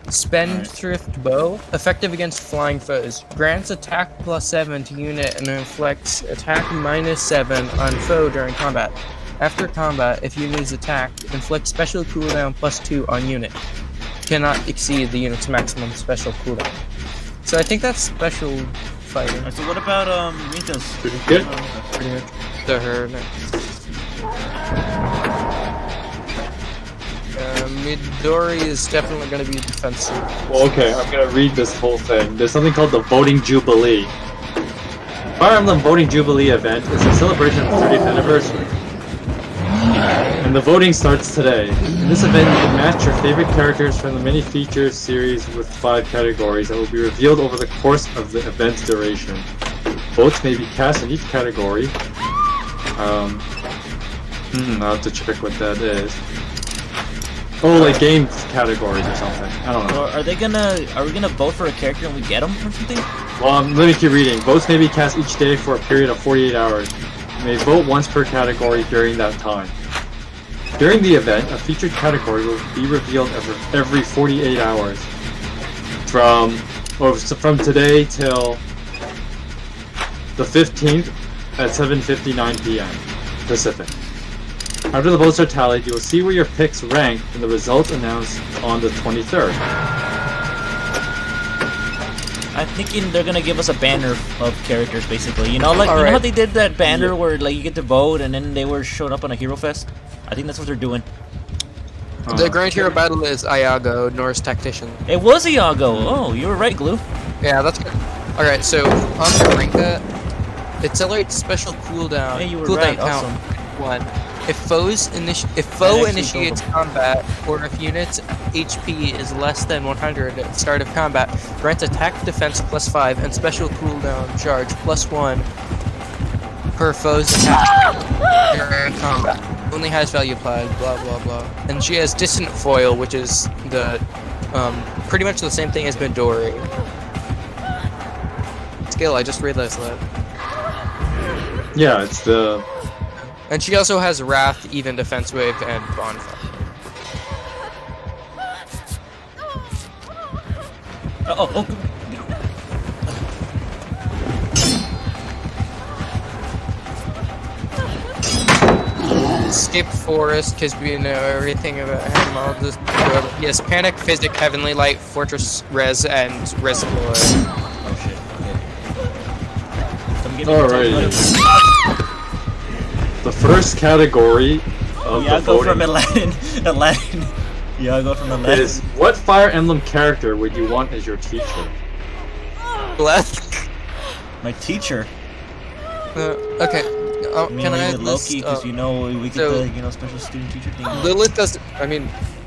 Spendthrift Bow, effective against flying foes. Grants attack +7 to unit and inflicts attack -7 on foe during combat. After combat, if unit is attacked, inflict special cooldown +2 on unit. Cannot exceed the unit's maximum special cooldown. So I think that's special fighting. Alright, so what about Rita's? Pretty good. Pretty much. To her next. Midori is definitely going to be defensive. Well, okay, I'm gonna read this whole thing. There's something called the Voting Jubilee. Fire Emblem Voting Jubilee event is a celebration of the 30th anniversary. And the voting starts today. In this event, you can match your favorite characters from the many features series with 5 categories that will be revealed over the course of the event's duration. Votes may be cast in each category. I'll have to check what that is. Oh, like games categories or something. I don't know. Or are we gonna vote for a character and we get them or something? Well, let me keep reading. Votes may be cast each day for a period of 48 hours. may vote once per category during that time. During the event, a featured category will be revealed every 48 hours. From today till the 15th at 7:59 p.m. Pacific. After the votes are tallied, you will see where your picks rank and the results announced on the 23rd. I'm thinking they're gonna give us a banner of characters, basically. You know, like you know how they did that banner where like you get to vote and then they were showing up on a Hero Fest. I think that's what they're doing. The Grand Hero Battle is Iago, Norse Tactician. It was Iago. Oh, you were right, Glue. Yeah, that's good. Alright, so on Beruka, it accelerates special cooldown. Yeah, you were cooldown right. count Awesome. 1. If foe initiates combat, or if units HP is less than 100 at the start of combat, grants attack defense +5 and special cooldown charge +1 per foe's attack during combat. Only has value applied, blah blah blah. And she has distant foil, which is the pretty much the same thing as Midori. Skill, I just realized that. Yeah, it's the... And she also has Wrath, Even Defense Wave, and Bonfire. Oh. Skip Forest, because we know everything about him. I'll just go. Yes, Panic, Physic, Heavenly Light, Fortress Res, and Reservoir. Oh shit. Okay. Alright. The first category of the Iago voting from Aladdin. Iago from Aladdin. is what Fire Emblem character would you want as your teacher? Left. My teacher. Okay. Can I list, Loki? Because you know we get so, the special student teacher thing. Lilith does.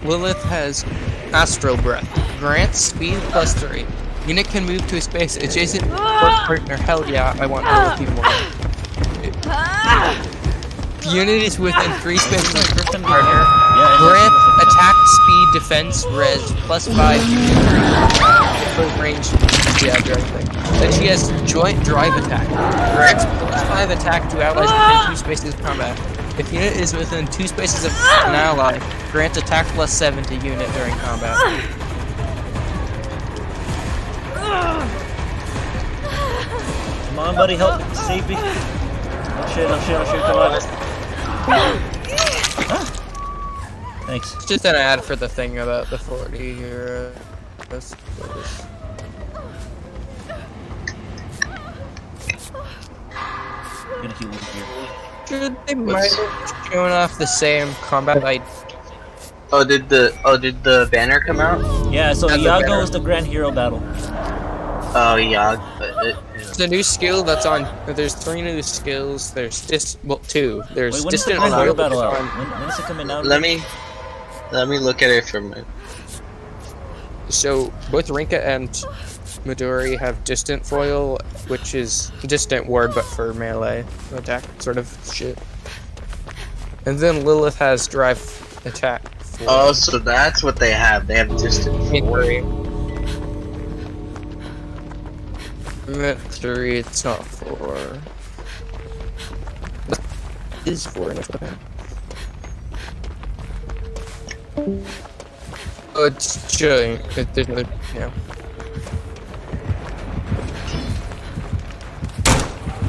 Lilith has Astral Breath. Grants speed +3. Unit can move to a space adjacent to the partner. Hell yeah, I want Lilith even more. Unit is within 3 spaces of the partner. Grant attack, speed, defense, res +5 full range. Yeah, drive thing. Then she has joint drive attack. Grants +5 attack to allies within 2 spaces of combat. If unit is within 2 spaces of an ally, grant attack +7 to unit during combat. Come on, buddy, help me, save me. Oh shit, come on. Thanks. It's just an ad for the thing about the 40 euros. I'm gonna heal over here. Dude, they might have shown off the same combat light. Oh, did the banner come out? Yeah, so That's a Iago banner. is the Grand Hero battle. Oh yeah. It's a new skill that's on. There's 3 new skills. There's 2. There's Wait, when is the distant Grand Hero foil, battle which out? is on- When is it coming out? Let me look at it for a minute. So both Rinka and Midori have distant foil, which is distant ward but for melee attack sort of shit. And then Lilith has drive attack. Oh, so that's what they have. They have distant forward. Three, it's not 4. It is 4 enough. Oh, it's showing. There's another, yeah.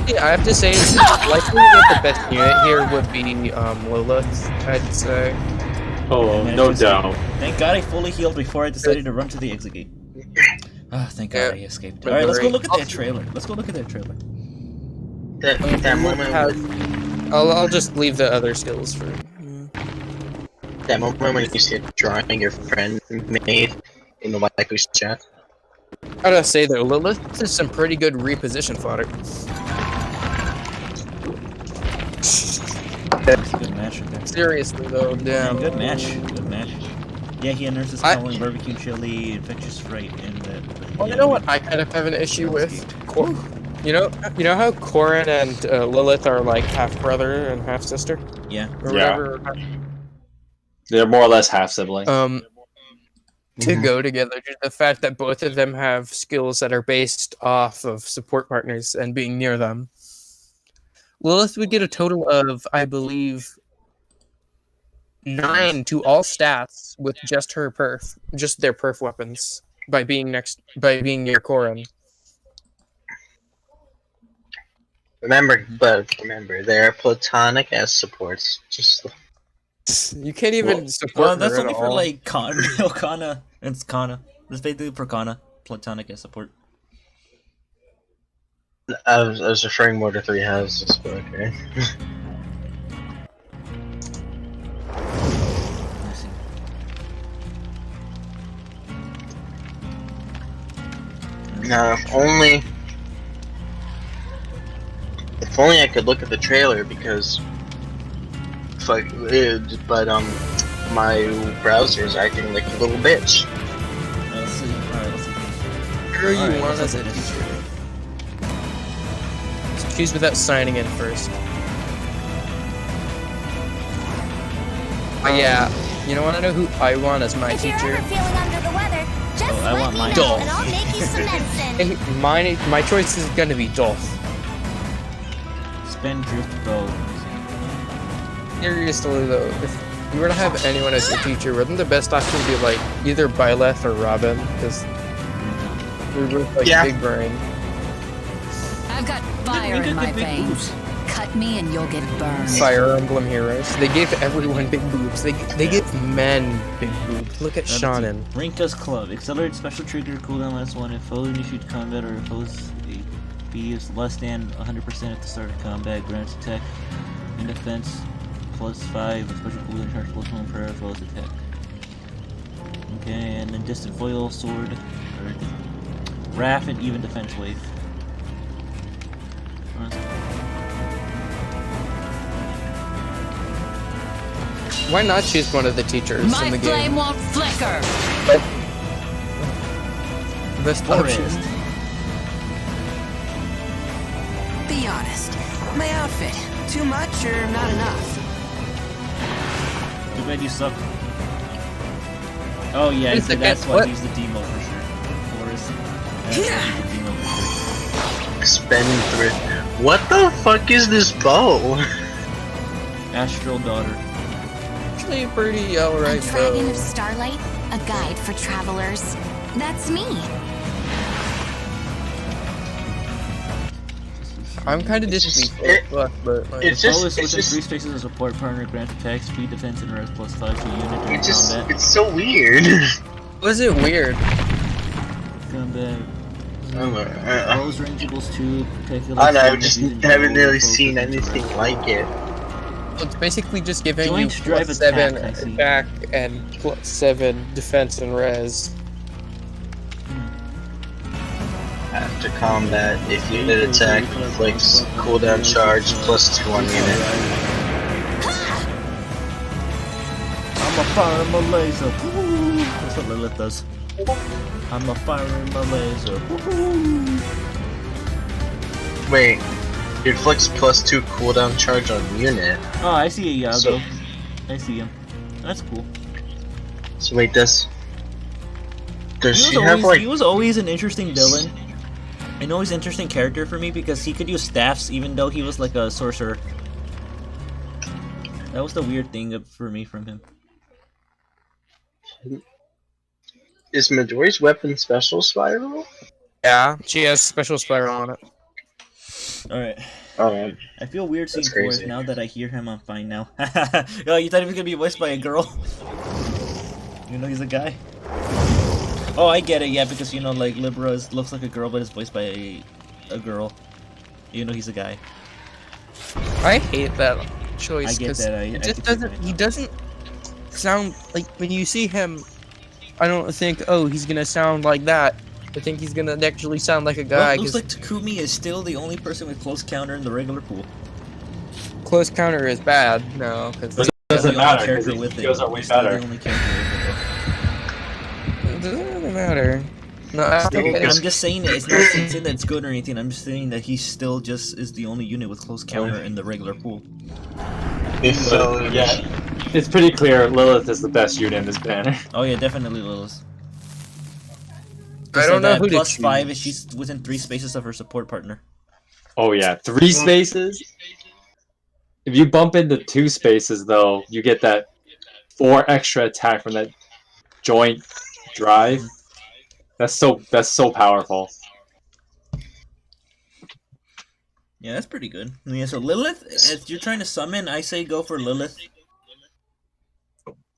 Yeah, I have to say, likely that the best unit here would be Lilith, I'd say. Oh, no doubt. Thank God I fully healed before I decided to run to the exit gate. Ah, thank God I escaped. Alright, let's go look at that trailer. That moment. I'll just leave the other skills for. That moment when you see a drawing your friend made in the waifu's chat. I gotta say though, Lilith is some pretty good reposition fodder. That's a good match right there. Seriously though, damn. Good match. Yeah, he had nurses calling barbecue chili, infectious fright, and Well, you know what I kind of have an issue with? You know how Corin and Lilith are like half brother and half sister? Yeah. Or Yeah. whatever. They're more or less half siblings. To go together, just the fact that both of them have skills that are based off of support partners and being near them Lilith would get a total of, I believe, 9 to all stats with just her perf, just their perf weapons by being near Corin. Remember, they're platonic as supports. Just You can't even support Well, that's her at only for all. like Kana. It's Kana. That's basically for Kana. Platonic as support. I was referring more to three houses, but okay. Let's see. Now, if only I could look at the trailer, because fuck, but my browser is acting like a little bitch. Let's see. Alright, let's see. Who you Alright, want let's as a look at this. teacher? Choose without signing in first. But yeah, you don't want to know who I want as my If you're teacher? ever feeling under the weather, just I let want me mine. know and I'll make you some medicine. And my choice is gonna be Dolph. Spendthrift bow. Seriously though, if you were to have anyone as your teacher, wouldn't the best option be like either Byleth or Robin? Because we're both like Yeah. big brain. I've got fire in my veins. Cut me and you'll get burned. Fire Emblem heroes. They gave everyone big boobs. They give men big boobs. Look at Shannon. Rinka's Club. Accelerate special trigger cooldown last one if foe initiate combat or if foe's AP is less than 100% at the start of combat. Grants attack and defense +5 with special cooldown charge +1 per foe's attack. Okay, and then distant foil, sword, or Wrath and even defense wave. Why not choose one of the teachers My in the flame game? won't flicker. Best Forest. option. Be honest. My outfit, too much or not enough? Too bad you suck. Oh yeah, Wait a so second, that's why what? he's the demo for sure. Forest. That's why he's the demo for sure. Spendthrift. What the fuck is this bow? Astral Daughter. Actually, pretty A alright Dragon though. of Starlight, a guide for travelers. That's me. I'm kind of It's disappointed, but like, It's Foe just, is it's within just, 3 spaces as a support partner, grants attack, speed, defense, and res +5 to unit during it's just, combat. it's so weird. was it weird? Combat. I Foe's range equals 2, particular. don't know, I just haven't really seen anything like it. It's basically just giving Joint you drive +7 attack, I see. attack and +7 defense and res. After combat, if unit attack inflicts cooldown charge +2 on unit. I'm a fire my laser. Woo-hoo. That's what Lilith does. I'm a fire my laser. Woo-hoo. Wait, it inflicts +2 cooldown charge on unit. Oh, I see a Yago. So- I see him. That's cool. So wait, does He she was, have always, like? he was always an interesting villain. I know he's an interesting character for me because he could use staffs even though he was like a sorcerer. That was the weird thing for me from him. Is Midori's weapon special spiral? Yeah, she has special spiral on it. Alright. Oh, I feel weird seeing That's Forrest crazy. now that I hear him. I'm fine now. Oh, you thought he was gonna be voiced by a girl? You know he's a guy. Oh, I get it. Yeah, because you know, like Libra looks like a girl, but is voiced by a girl. You know he's a guy. I hate that choice I get because that. I it get just your doesn't. point. He doesn't sound like when you see him. I don't think, oh, he's gonna sound like that. I think he's gonna actually sound like a Well, guy. it looks 'Cause like Takumi is still the only person with close counter in the regular pool. close counter is bad. No, because Doesn't He's the only matter, character 'cause with his it. skills are way He's still better. the only character with it. it doesn't really matter. No, I Still, think I'm just saying that it's not saying that it's good or anything. I'm just saying that he still just is the only unit with close counter in the regular pool. so Yeah, it's pretty clear Lilith is the best unit in this banner. Oh yeah, definitely Lilith. I don't know who to +5 choose. is she's within 3 spaces of her support partner. Oh yeah, 3 spaces? If you bump into 2 spaces, though, you get that 4 extra attack from that joint drive. Mhm. That's so powerful. Yeah, that's pretty good. Yeah, so Lilith, if you're trying to summon, I say go for Lilith.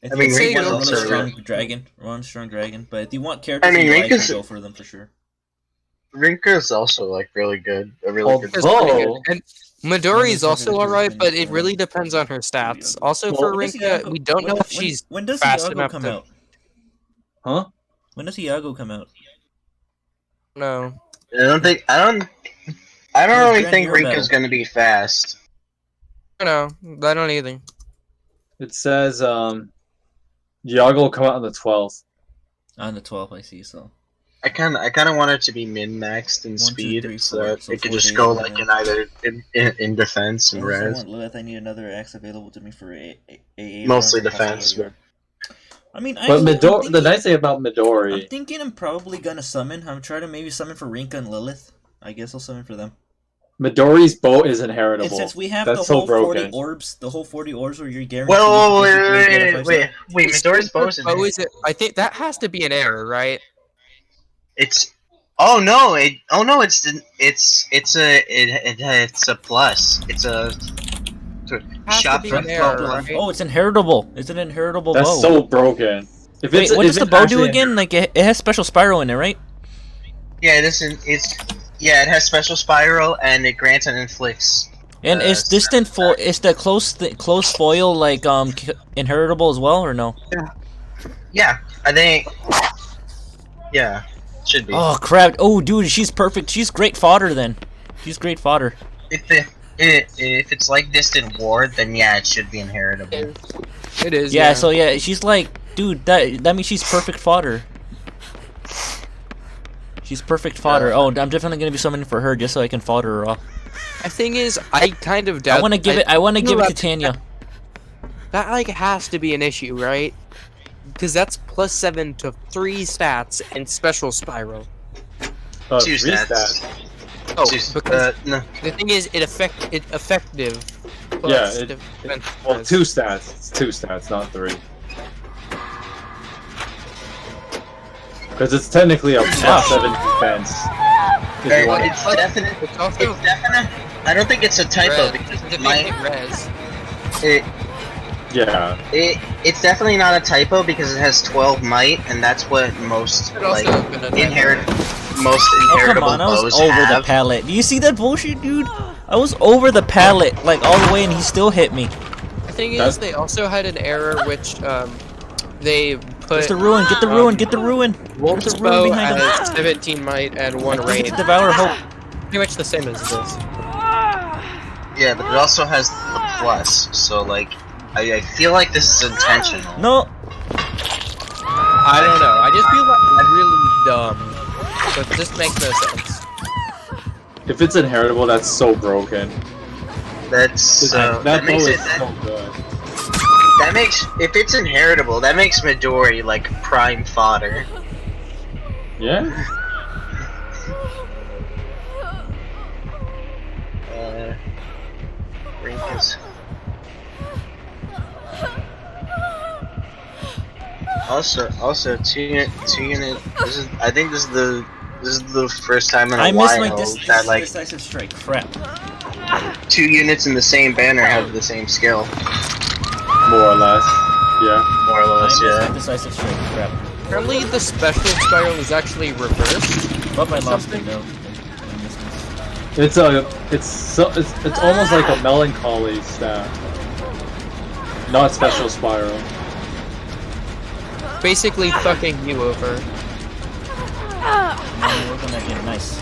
If I mean, you Rinka want a Rinka's really also strong dragon, one strong dragon. But if you want characters, I mean, I Rinka's- go for them for sure. Rinka's also like really good. A really good. It's pretty good. Although, And Midori is Well, also it's alright, but it different. really depends on her stats. Also Well, for When does Rinka, Iago- we don't know if she's when does fast Iago enough come to out? huh? When does Iago come out? know. I don't Or really Grand think Hero Rinka's Battle. gonna be fast. No, I don't either. It says Yago will come out on the 12th. On the 12th, I see. So I kind of want it to be min-maxed in 1, 2, speed, 3, so 4. that So it could 4 just days go and like then- in either in defense and As long as I res. want Lilith, I need another axe available to me for AA. Mostly rounds or defense, whatever. I mean, But the nice thing about I'm Midori, thinking I'm probably gonna summon. I'm trying to maybe summon for Rinka and Lilith. I guess I'll summon for them. Midori's bow is And inheritable. since we have That's the so whole 40 broken. orbs, where you're guaranteed Well, to basically get a 5-star. wait. Midori's bow is Oh, is it? I think that has to be an error, right? It's. Oh no! It's a plus. It's a Has shop to be from an error, Pokemon. right? Oh, it's inheritable. It's an inheritable That's bow. so broken. If Wait, what if does the it's bow do actually again? Like it has special spiral in it, right? Yeah, it has special spiral and it grants and inflicts. And is distant foil? Is the close foil like inheritable as well, or no? Yeah, I think. Yeah, should be. Oh crap! Oh dude, she's perfect. She's great fodder then. She's great fodder. If it's like distant ward, then yeah, it should be inheritable. It is. Yeah. So yeah, she's like, dude. That means she's perfect fodder. She's perfect fodder. Oh, I'm definitely gonna be summoning for her just so I can fodder her off. The thing is, I kind of doubt. I want to give it. I want to give it to that- Tanya. That like has to be an issue, right? Because that's +7 to 3 stats and special spiral. 2 3 stats. Oh, Two- because no. the thing is, it effective. Plus Yeah, it- defense Well, res. 2 stats. It's 2 stats, not 3. Because it's technically a +7 defense. If Right, you want it's definite. It's also It's definite. I don't think it's a typo res, because defense my res. Yeah. it's definitely not a typo because it has 12 might, and that's what most Could also like have been a typo. most Oh come inheritable on! I was bows over have. the pallet. Do you see that bullshit, dude? I was over the pallet, like all the way, and he still hit me. The thing is, That's- they also had an error which they put Get the ruin! Get the ruin! Get the ruin! Wolf's Get the ruin bow behind him! as 17 might and 1 Get range. to devour hope. Pretty much the same as this. Yeah, but it also has the plus, so like I feel like this is intentional. No. I don't know. I just feel like really dumb. But this makes no sense. If it's inheritable, that's so broken. That's that that bow makes is it so good. that makes if it's inheritable, that makes Midori like prime fodder. Yeah? Rinkus. Also, two unit. I think this is the first time in a I missed while my that like decisive strike. Crap. 2 units in the same banner have the same skill, More or less. Yeah. more or I less. missed Yeah. my decisive strike. Crap. Apparently the special spiral is actually reversed. But I lost it Something? though. I missed this. It's almost like a melancholy stat. Not special spiral. Basically fucking you over. I'm working that game. Nice.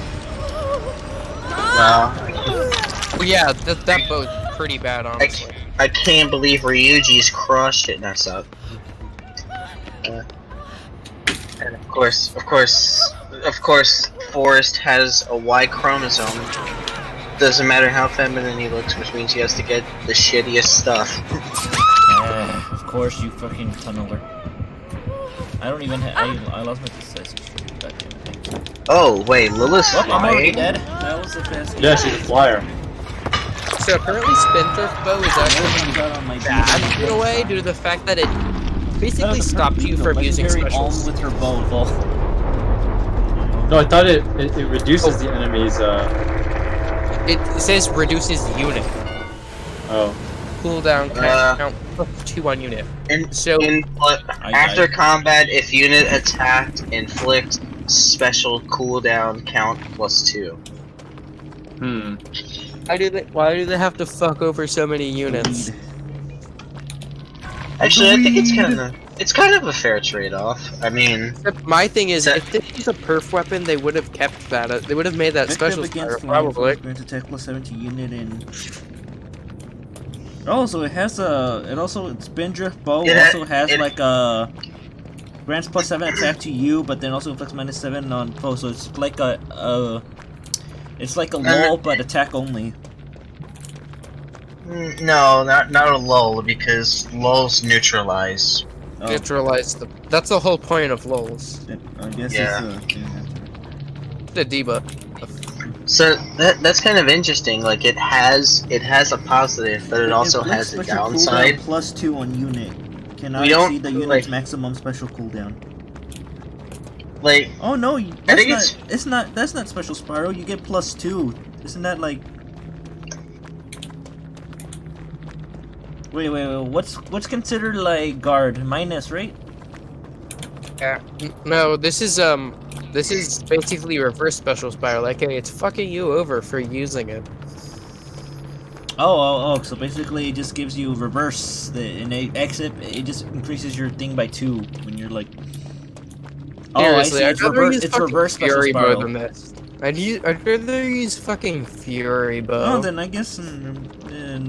Wow. Well, yeah, that bow's pretty bad, honestly. I can't believe Ryuji's crushing us up. And of course, Forrest has a Y chromosome. Doesn't matter how feminine he looks, which means he has to get the shittiest stuff. Of course, you fucking tunneler. I don't even I lost my decisive strike. Goddamn thing. Oh wait, Lilith's Oh, I'm already flying. dead. That was the fast game. Yeah, she's a flyer. So apparently Spindrift Bow is actually Got on my bad in a way due to the fact that it basically stops you from using specials. with her bow, though. No, I thought it reduces the enemy's. It says reduces unit Oh. cooldown count +2 on unit. And So after combat, if unit attacked, inflict special cooldown count +2. why do they have to fuck over so many units? Actually, I think it's kind of a fair trade-off. I mean, Except my thing is, if this was a perf weapon, they would have kept that. They would have made that special spiral, probably. Grants attack +17 unit and. Oh, so it has a. It also Spindrift Bow also has like a. Grants +7 attack to you, but then also inflicts -7 on foe. So it's like a. It's like a lull, but attack only. no, not a lull, because lulls neutralize. Oh. Neutralize the. That's the whole point of lulls. I guess Yeah. The debuff. So that's kind of interesting. Like it has a positive, but it also has a downside. +2 on unit. Cannot We don't, exceed the unit's maximum special cooldown. Like, Oh no, I think that's not special spiral. You get +2. Isn't that like? Wait. What's considered like guard minus, right? Yeah. No, this is basically reverse special spiral. Like, hey, it's fucking you over for using it. Oh. So basically, it just gives you reverse. It just increases your thing by 2 when you're like. Seriously, It's reverse special Fury spiral. Bow than this. I'd rather use fucking Fury Bow. Oh, then I guess in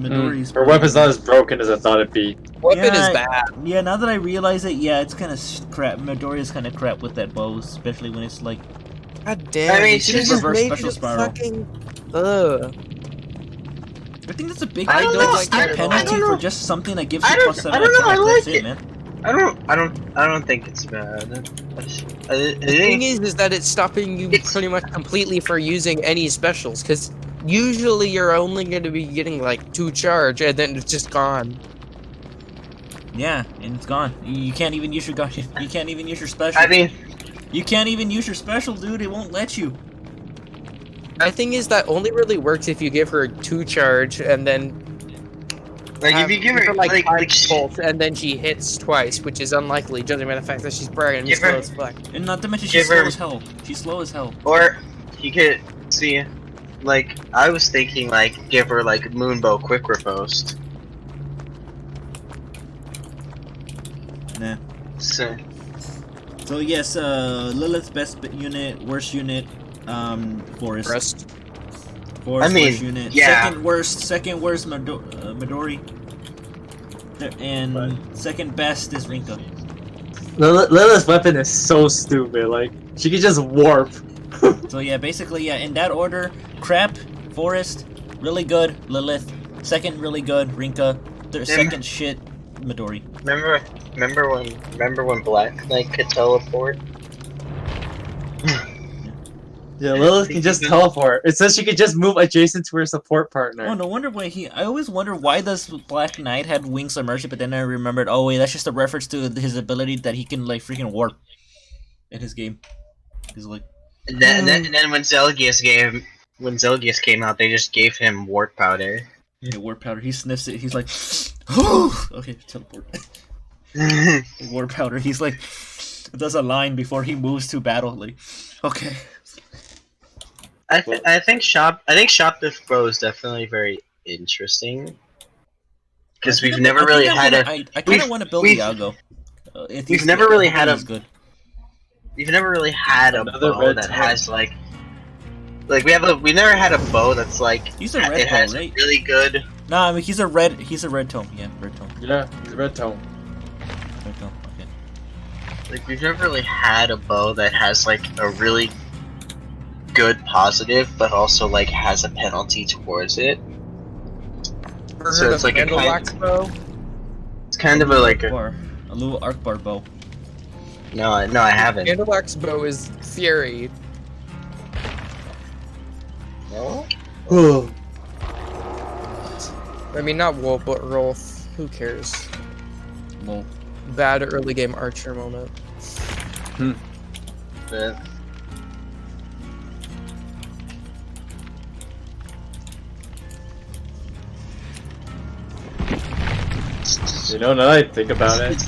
Midori's. Her weapon's not as broken as I thought it'd be. Weapon is bad. Yeah, now that I realize it, yeah, it's kind of crap. Midoriya's kind of crap with that bow, especially when it's like. God damn. I mean, you she should've just reverse made special it spiral. fucking. I think that's a big I don't know, I don't penalty know. for just something that gives you I don't +7 know, I attack. like That's it. man. I don't think it's bad. The thing is that it's stopping you pretty much completely for using any specials, because usually you're only going to be getting like 2 charge, and then it's just gone. Yeah, and it's gone. You can't even use your You can't even use your special. I mean, you can't even use your special, dude. It won't let you. My thing is that only really works if you give her 2 charge, and then like if you give her like like 5 pulse, and then she hits twice, which is unlikely, judging by the fact that she's bragging and Give her- slow as fuck. And not to mention she's Give slow her- as hell. She's slow as hell. or you could see, like I was thinking, like give her like Moonbow quick riposte. Nah. So So yes, Lilith's best unit, worst unit, Forest. Rest. Forest, I mean, worst unit. yeah. Second worst Midori. And second best is Rinka. Lilith's weapon is so stupid. Like she could just warp. So yeah, basically yeah, in that order: Crap, Forest, really good, Lilith, second really good, Rinka, second shit, Midori. remember when Black Knight could teleport? Yeah, Lilith can just teleport. It says she could just move adjacent to her support partner. Oh, no wonder why I always wonder why does Black Knight have wings submersion, but then I remembered, oh wait, that's just a reference to his ability that he can like freaking warp in his game. He's like. And then when Zelgius came out, they just gave him warp powder. Yeah, warp powder. He sniffs it. He's like, okay, teleport. Warp powder. He's like, does a line before he moves to battle. Like, okay. I think Shoplift Bow is definitely very interesting because we've never really had a. I kind of want to build Iago. We've never really had a. Good. We've never really had a Another bow red that tone. has like we never had a bow that's like He's a red it has tone, right? really good. Nah, I mean he's a red tone. Yeah, red tone. Yeah, he's a red tone. Red tone. Okay. Like we've never really had a bow that has like a really good positive, but also like has a penalty towards it. So it's like a it's kind of a like a A little arc bar bow. no I haven't. Candlewax Bow is Fury. No? I mean, not Wolf, but Rolf. Who cares? Well, Bad early game Archer moment. But You know, now that I think about it, it's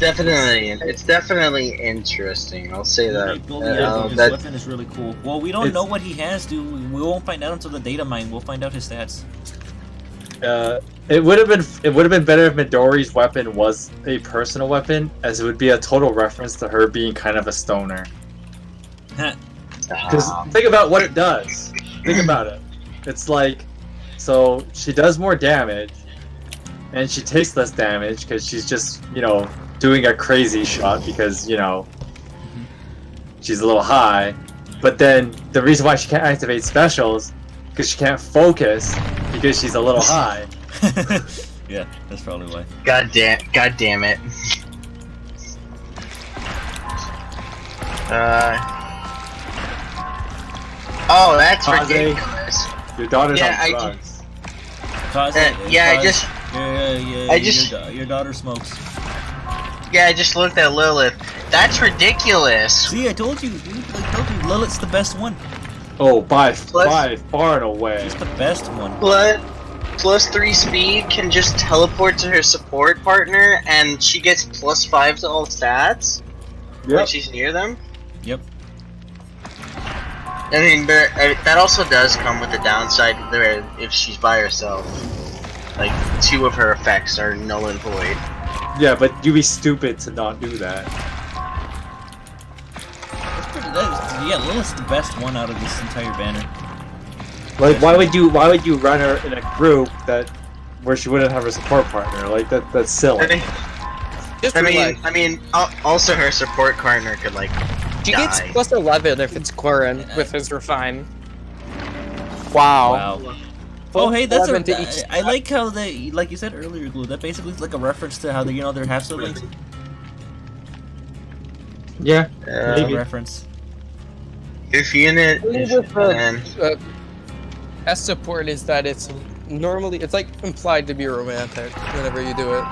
definitely interesting. I'll say that. his That weapon is really cool. Well, we don't know what he has, dude. We won't find out until the data mine. We'll find out his stats. it would have been better if Midori's weapon was a personal weapon, as it would be a total reference to her being kind of a stoner. Because think about what it does. Think about it. It's like, so she does more damage, and she takes less damage because she's just, you know, doing a crazy shot because, you know, she's a little high. But then the reason why she can't activate specials because she can't focus because she's a little high. Yeah, that's probably why. God damn it. Oh, that's Kaze, ridiculous. Your daughter's Yeah, on I drugs. Your daughter smokes. I just looked at Lilith. That's ridiculous. See, I told you, dude. I told you, Lilith's the best one. Oh, by far and away. She's the best one. Plus 3 speed can just teleport to her support partner, and she gets +5 to all stats when she's near them. Yep. I mean, that also does come with the downside there if she's by herself. Like, 2 of her effects are null and void. Yeah, but you'd be stupid to not do that. Yeah, Lilith's the best one out of this entire banner. Like, why would you run her in a group where she wouldn't have a support partner? Like, that's silly. I mean, also her support partner could like. She gets +11 if it's Corin with his refine. Wow. Oh, hey, that's I I like how they, like you said earlier, Glue. That basically is like a reference to how they, they're half siblings. Yeah, maybe. Reference. If unit S support is that it's normally like implied to be romantic whenever you do it.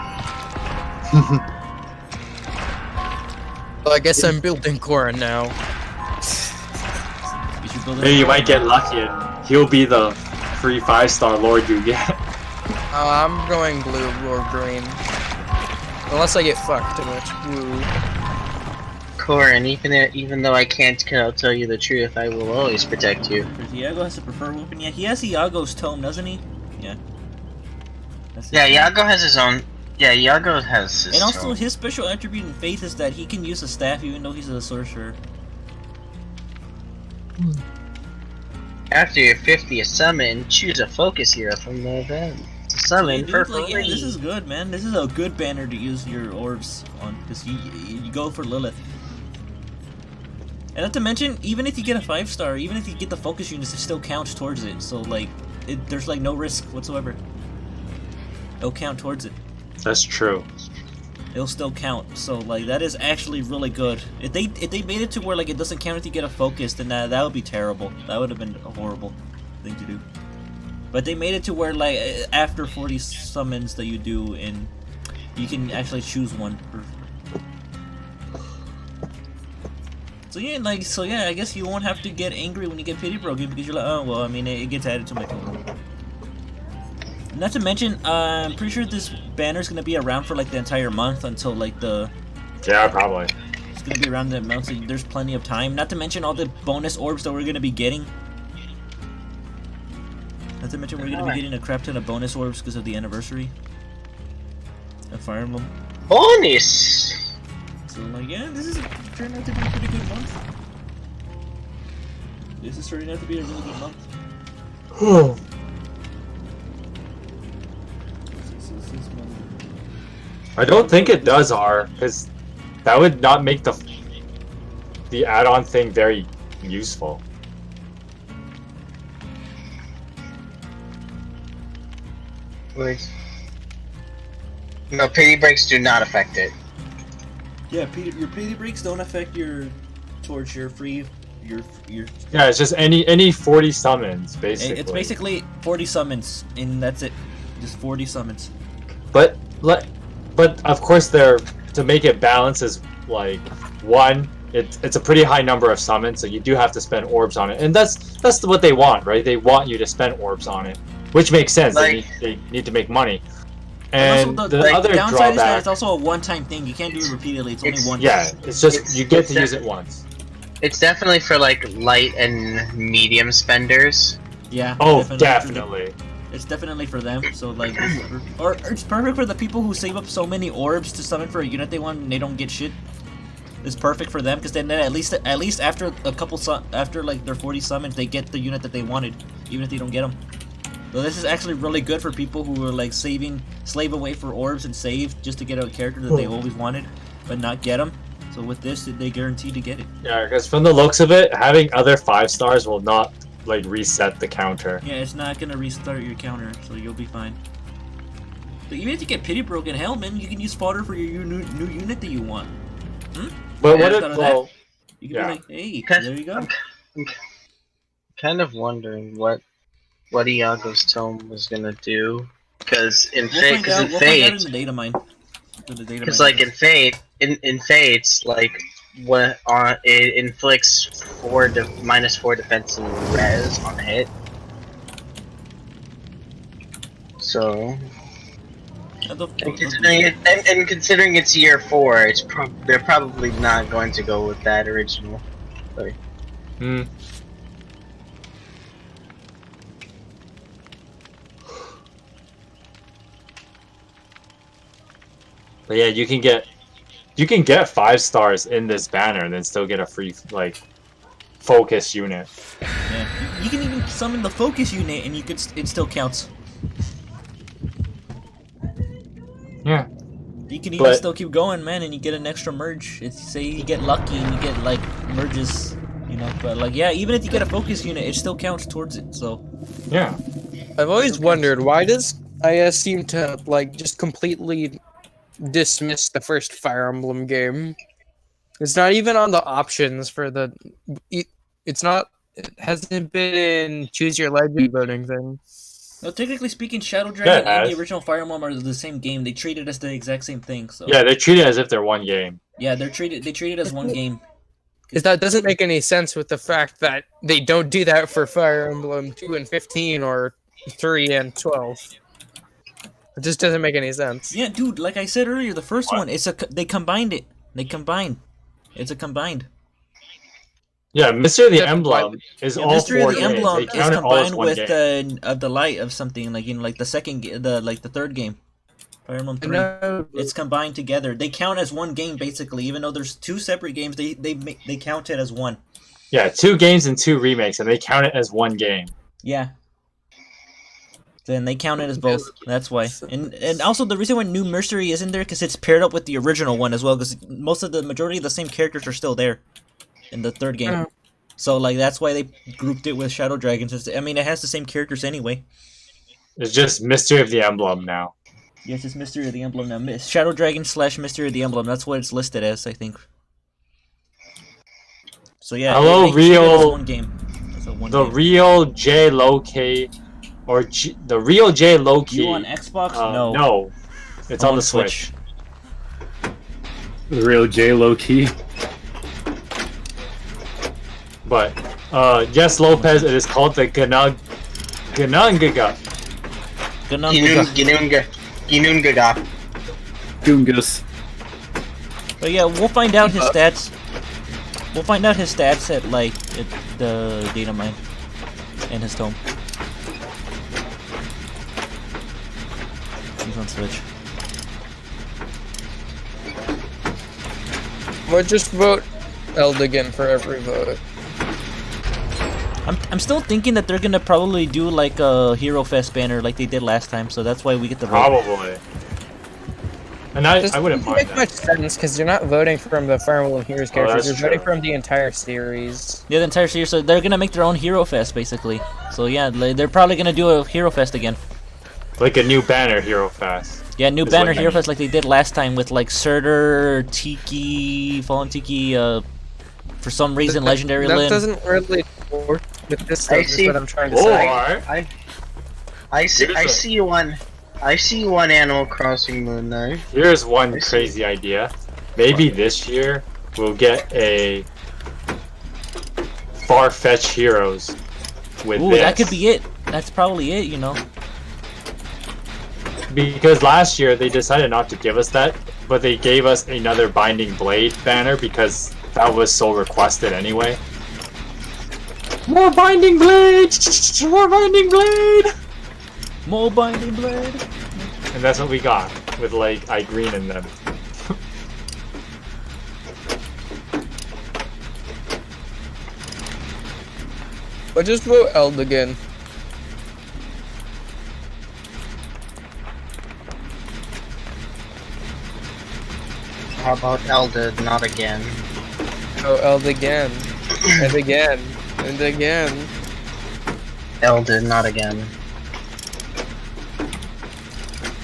Well, I guess I'm building Corin now. Maybe you might get lucky and he'll be the free 5-star lord you get. I'm going blue or green. Unless I get fucked too much. Woo. Corin, even though I can't tell you the truth, I will always protect you. Iago has a preferred weapon. Yeah, he has Iago's tome, doesn't he? Yeah. Iago has his own. Yeah, Iago has his. And also, tome. his special attribute in Faith is that he can use a staff even though he's a sorcerer. After your 50th summon, choose a focus hero from the event. To summon for free. Yeah, this is good, man. This is a good banner to use your orbs on, because you go for Lilith. And not to mention, even if you get a 5-star, even if you get the focus units, it still counts towards it. So, like, there's, like, no risk whatsoever. It'll count towards it. That's true. It'll still count. So, like, that is actually really good. If they made it to where, like, it doesn't count if you get a focus, then that would be terrible. That would have been a horrible thing to do. But they made it to where, like, after 40 summons that you do, and you can actually choose one. So yeah, I guess you won't have to get angry when you get pity broken because you're like, oh well, I mean, it gets added to my total. Not to mention, I'm pretty sure this banner's gonna be around for like the entire month until like the. Yeah, probably. It's gonna be around the month, so there's plenty of time. Not to mention all the bonus orbs that we're gonna be getting. Not to mention we're gonna be getting a crap ton of bonus orbs because of the anniversary of Fire Emblem. Bonus. So like, yeah, this is turning out to be a pretty good month. This is turning out to be a really good month. I don't think it does R, because that would not make the add-on thing very useful. Wait. No, pity breaks do not affect it. Yeah, your pity breaks don't affect your free. Yeah, it's just any 40 summons basically. It's basically 40 summons, and that's it. Just 40 summons. But of course to make it balance is like one. It's a pretty high number of summons, so you do have to spend orbs on it, and that's what they want, right? They want you to spend orbs on it, which makes sense. Like, they need to make money. And also, the other downside is that drawback, it's also a one-time thing. You can't do it repeatedly. It's only one. yeah, it's just you get to use it once. It's definitely for like light and medium spenders. Yeah. Oh, definitely. It's definitely for them. So like, or it's perfect for the people who save up so many orbs to summon for a unit they want and they don't get shit. It's perfect for them because then at least after a couple after like their 40 summons they get the unit that they wanted, even if they don't get them. So this is actually really good for people who are like slave away for orbs and save just to get a character that they always wanted, but not get them. So with this, they guarantee to get it. Yeah, because from the looks of it, having other 5 stars will not like reset the counter. Yeah, it's not gonna restart your counter, so you'll be fine. But even if you get Pity Broken Helmet, you can use fodder for your new unit that you want. But what if you can be like, hey, there you go. I'm kind of wondering what Iago's tome was gonna do, because in Fate, we'll find out in the data mine. Because like in Fate, in Fates, like what it inflicts -4 defense and res on hit. So, and considering it's year 4, they're probably not going to go with that original. Like, But yeah, you can get 5 stars in this banner and then still get a free like focus unit. Yeah, you can even summon the focus unit and it still counts. Yeah. You can even still keep going, man, and you get an extra merge. Say you get lucky and you get like merges, you know. But like, yeah, even if you get a focus unit, it still counts towards it. So. Yeah. I've always wondered, why does IS seem to like just completely dismiss the first Fire Emblem game? It's not even on the options for the. It's not. It hasn't been in Choose Your Legend voting thing. Well, technically speaking, Shadow Dragon and the original Fire Emblem are the same game. They treat it as the exact same thing. So. Yeah, they treat it as if they're one game. Yeah, they treat it as one game. That doesn't make any sense with the fact that they don't do that for Fire Emblem 2 and 15 or 3 and 12. It just doesn't make any sense. Yeah, dude, like I said earlier, the first one, they combined it. It's a combined. Yeah, Mystery of the Emblem is all Mystery 4 of the games. Emblem They is count it all as combined one with game. the light of something, like like the the third game. Fire Emblem 3. It's combined together. They count as one game basically, even though there's 2 separate games. They count it as one. Yeah, 2 games and 2 remakes, and they count it as one game. Yeah. Then they count it as both. That's why. And also the reason why New Mercenary isn't there because it's paired up with the original one as well. Because the majority of the same characters are still there in the third game. So like that's why they grouped it with Shadow Dragons. I mean, it has the same characters anyway. It's just Mystery of the Emblem now. Yes, it's Mystery of the Emblem now. Shadow Dragon / Mystery of the Emblem. That's what it's listed as, I think. So yeah. Hello, real. One game. The real J Low-K. Or the real J Low-Key. You on Xbox? No. It's on the Switch. The real J Low-Key. But, yes, Lopez, it is called the Ginungaga. Ginungaga. Gungus. But yeah, we'll find out his stats. We'll find out his stats at, like, at the data mine. And his tome. He's on Switch. Or just vote Eldigan for every vote. I'm still thinking that they're gonna probably do like a Hero Fest banner like they did last time, so that's why we get the vote. Probably. And I wouldn't mind that. Doesn't make much sense because you're not voting from the Fire Emblem Heroes characters. You're voting from the entire series. Yeah, the entire series. So they're gonna make their own Hero Fest basically. So yeah, they're probably gonna do a Hero Fest again. Like a new banner Hero Fest. Yeah, new banner Hero Fest like they did last time with like Surtur, Tiki, Fallen Tiki, for some reason Legendary Lyn. That doesn't really work with this stuff, is what I'm trying to say. I see I see one Animal Crossing Moon Knight. Here's one crazy idea. Maybe this year we'll get a Far-Fetched Heroes with Ooh, this. that could be it. That's probably it, you know. Because last year they decided not to give us that, but they gave us another Binding Blade banner because that was so requested anyway. More Binding Blade! More Binding Blade! More Binding Blade! And that's what we got, with like iGreen in them. But just vote Eld again. How about Elded, not again? Oh, Eld again. And again. And again. Elded, not again.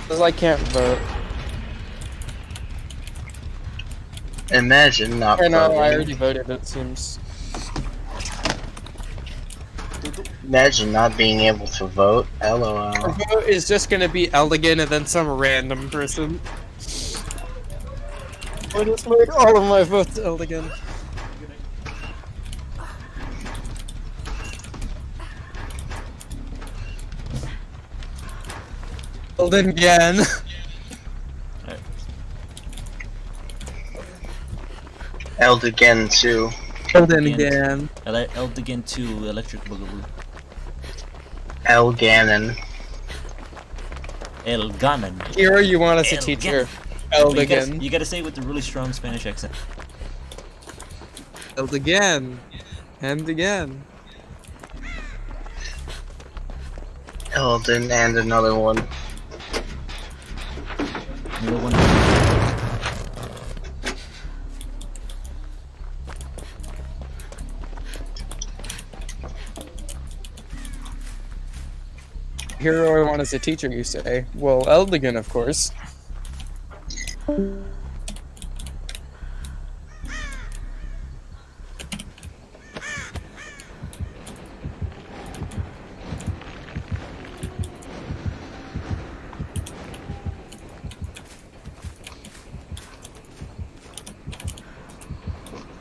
Because I can't vote. Imagine not I know, voting. I already voted, it seems. Imagine not being able to vote. LOL. Our vote is just gonna be Eld again and then some random person. I just made all of my votes Eld again. Eld again. Eld again too. Eld again. Eld again to Electric Boogaloo. El Ganon. El Ganon. Hero, you want us a teacher. Eld again. You gotta say it with a really strong Spanish accent. Eld again. And again. Elden and another one. Another one. Hero, I want as a teacher, you say. Well, Eldigan, of course.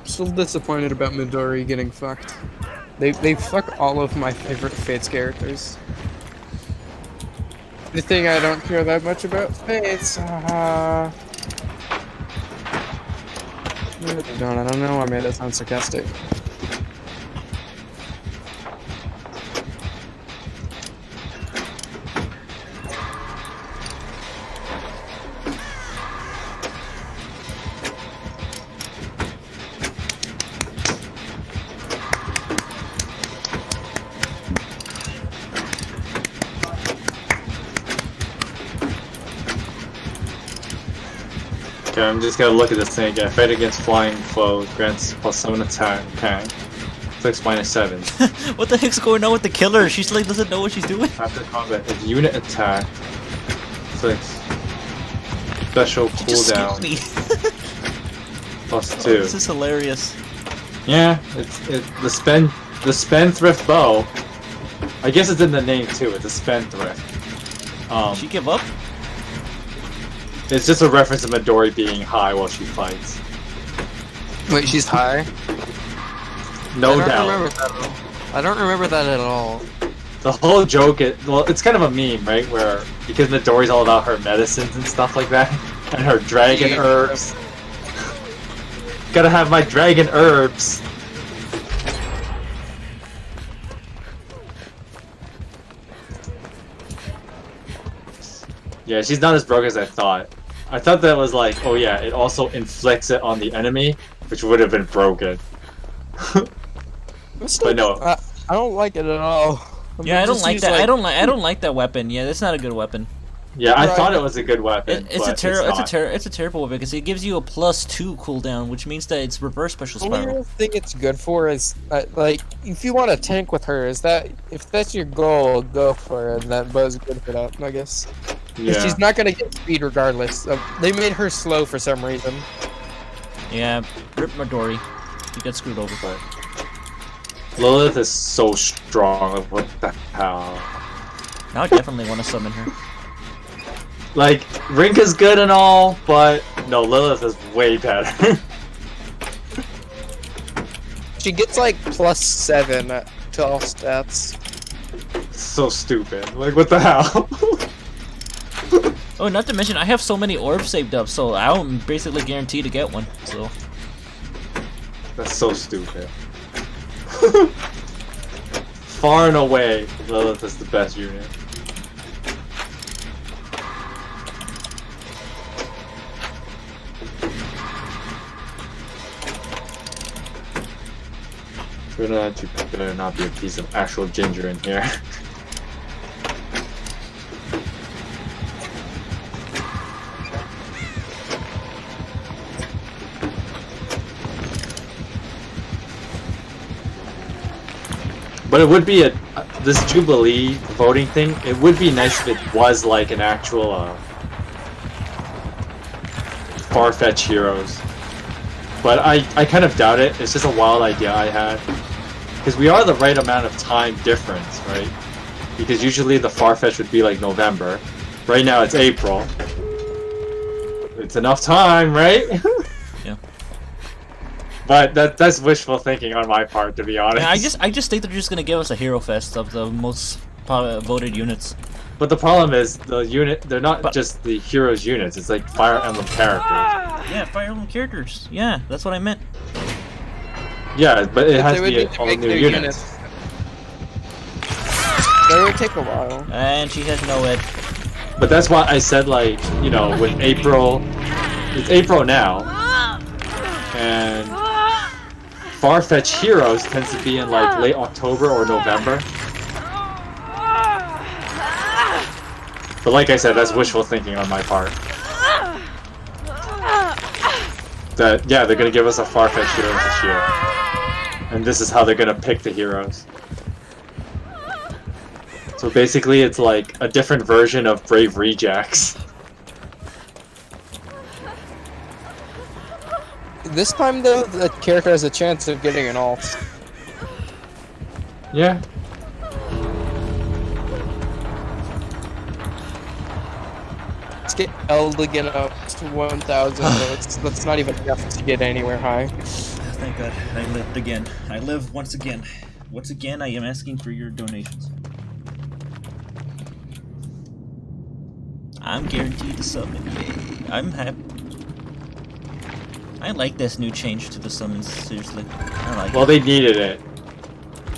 Still disappointed about Midori getting fucked. They fuck all of my favorite Fates characters. The thing I don't care that much about Fates, I don't know, I made that sound sarcastic. Okay, I'm just gonna look at this thing again. Fight against flying foe grants +7 attack. Okay. Flicks -7. What the heck's going on with the killer? She's like doesn't know what she's doing. After combat, if unit attack, flicks special She just skipped cooldown me. +2. Oh, this is hilarious. Yeah, it's the spendthrift bow. I guess it's in the name too. It's a spendthrift. Did she give up? It's just a reference to Midori being high while she fights. Wait, she's high? No I don't doubt. remember that. I don't remember that at all. The whole joke is, well, it's kind of a meme, right? Where, because Midori's all about her medicines and stuff like that, and her dragon herbs. Gotta have my dragon herbs. Yeah, she's not as broke as I thought. I thought that was like, oh yeah, it also inflicts it on the enemy, which would have been broken. But no. I don't like it at all. Yeah, I don't like that. I don't like that weapon. Yeah, that's not a good weapon. Yeah, I thought it was a good weapon. It's a terrible weapon because it gives you a +2 cooldown, which means that it's reverse special The only spiral. real thing it's good for is like if you want to tank with her, is that if that's your goal, go for it. And that bow's good for that, I guess. Yeah. She's not gonna get speed regardless. They made her slow for some reason. Yeah, rip Midori. He got screwed over. But Lilith is so strong. What the hell? Now I definitely want to summon her. Like, Rink is good and all, but no, Lilith is way better. She gets like +7 to all stats. So stupid. Like, what the hell? Oh, not to mention, I have so many orbs saved up, so I'm basically guaranteed to get one. So That's so stupid. Far and away, Lilith is the best unit. Better not be a piece of actual ginger in here. But it would be this Jubilee voting thing. It would be nice if it was like an actual far-fetched heroes. But I kind of doubt it. It's just a wild idea I had. Because we are the right amount of time difference, right? Because usually the far-fetched would be like November. Right now it's April. It's enough time, right? yeah. But that's wishful thinking on my part, to be honest. Yeah, I just think they're just gonna give us a hero fest of the most voted units. But the problem is they're not just the heroes units. It's like Fire Emblem characters. Yeah, Fire Emblem characters. Yeah, that's what I meant. Yeah, but it has to be all new units. That would take a while. And she has no ed. But that's why I said, like, you know, with April, it's April now, and far-fetched heroes tends to be in like late October or November. But like I said, that's wishful thinking on my part. That, yeah, they're gonna give us a far-fetched hero this year. And this is how they're gonna pick the heroes. So basically it's like a different version of Brave Rejects. This time though, the character has a chance of getting an alt. Yeah. Let's get L to get up to 1,000 votes. That's not even enough to get anywhere high. Thank God, I lived again. I live once again. Once again, I am asking for your donations. I'm guaranteed to summon. Yay. I'm happy. I like this new change to the summons, seriously. I like Well, it. they needed it.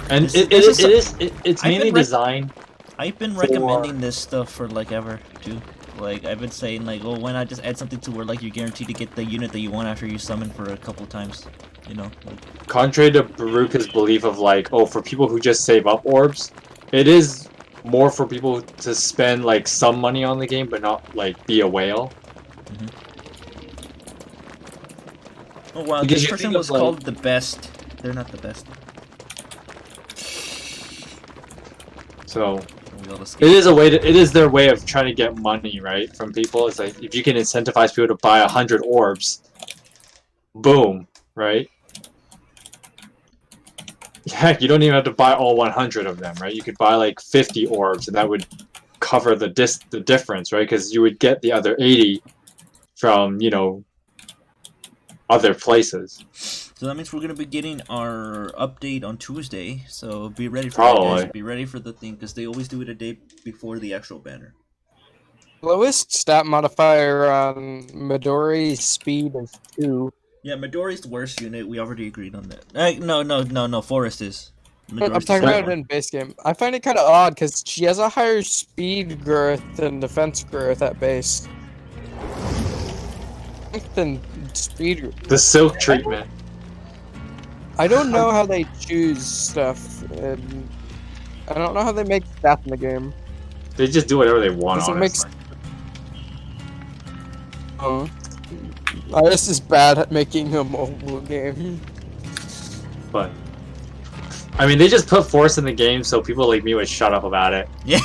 And it's mainly designed. I've been recommending this stuff for like ever, too. Like, I've been saying, like, oh, why not just add something to where, like, you're guaranteed to get the unit that you want after you summon for a couple times, you know? Like, Contrary to Beruka's belief of, like, oh, for people who just save up orbs, it is more for people to spend, like, some money on the game, but not, like, be a whale. mm-hmm. Oh, wow, Because this you person think of, was like- called the best. They're not the best. So We all it is a way to, it is their way of trying to get money, right, from people. It's like if you can incentivize people to buy 100 orbs, boom, right? Heck, you don't even have to buy all 100 of them, right? You could buy like 50 orbs, and that would cover the difference, right? Because you would get the other 80 from, you know, other places. So that means we're gonna be getting our update on Tuesday. So be ready for Probably. that, guys. Be ready for the thing because they always do it a day before the actual banner. Lowest stat modifier on Midori speed is 2. Yeah, Midori's the worst unit. We already agreed on that. No. Forest is. I'm Midori's talking the about it in base game. I find it kind of odd because she has a higher speed growth than defense growth at base. Than speed. The silk treatment. I don't know how they choose stuff, and I don't know how they make stats in the game. They just do whatever they want, Doesn't honestly. This is bad at making a mobile game. But I mean, they just put Force in the game so people like me would shut up about it. Yeah.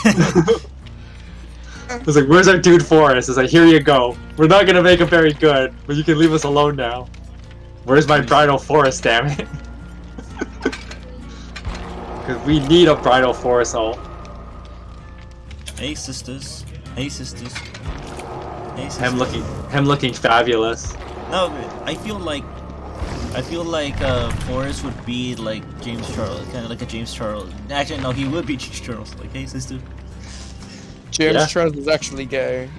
It's like, where's our dude Forrest? It's like, here you go. We're not gonna make him very good, but you can leave us alone now. Where's my bridal Forest, damn it? Because we need a bridal Forest ult. Hey, sisters. Hey sisters. Hey sisters. Him looking fabulous. No, I feel like Forrest would be like James Charles, kind of like a James Charles. Actually, no, he would be James Charles. Like, hey sister. James Charles is actually gay.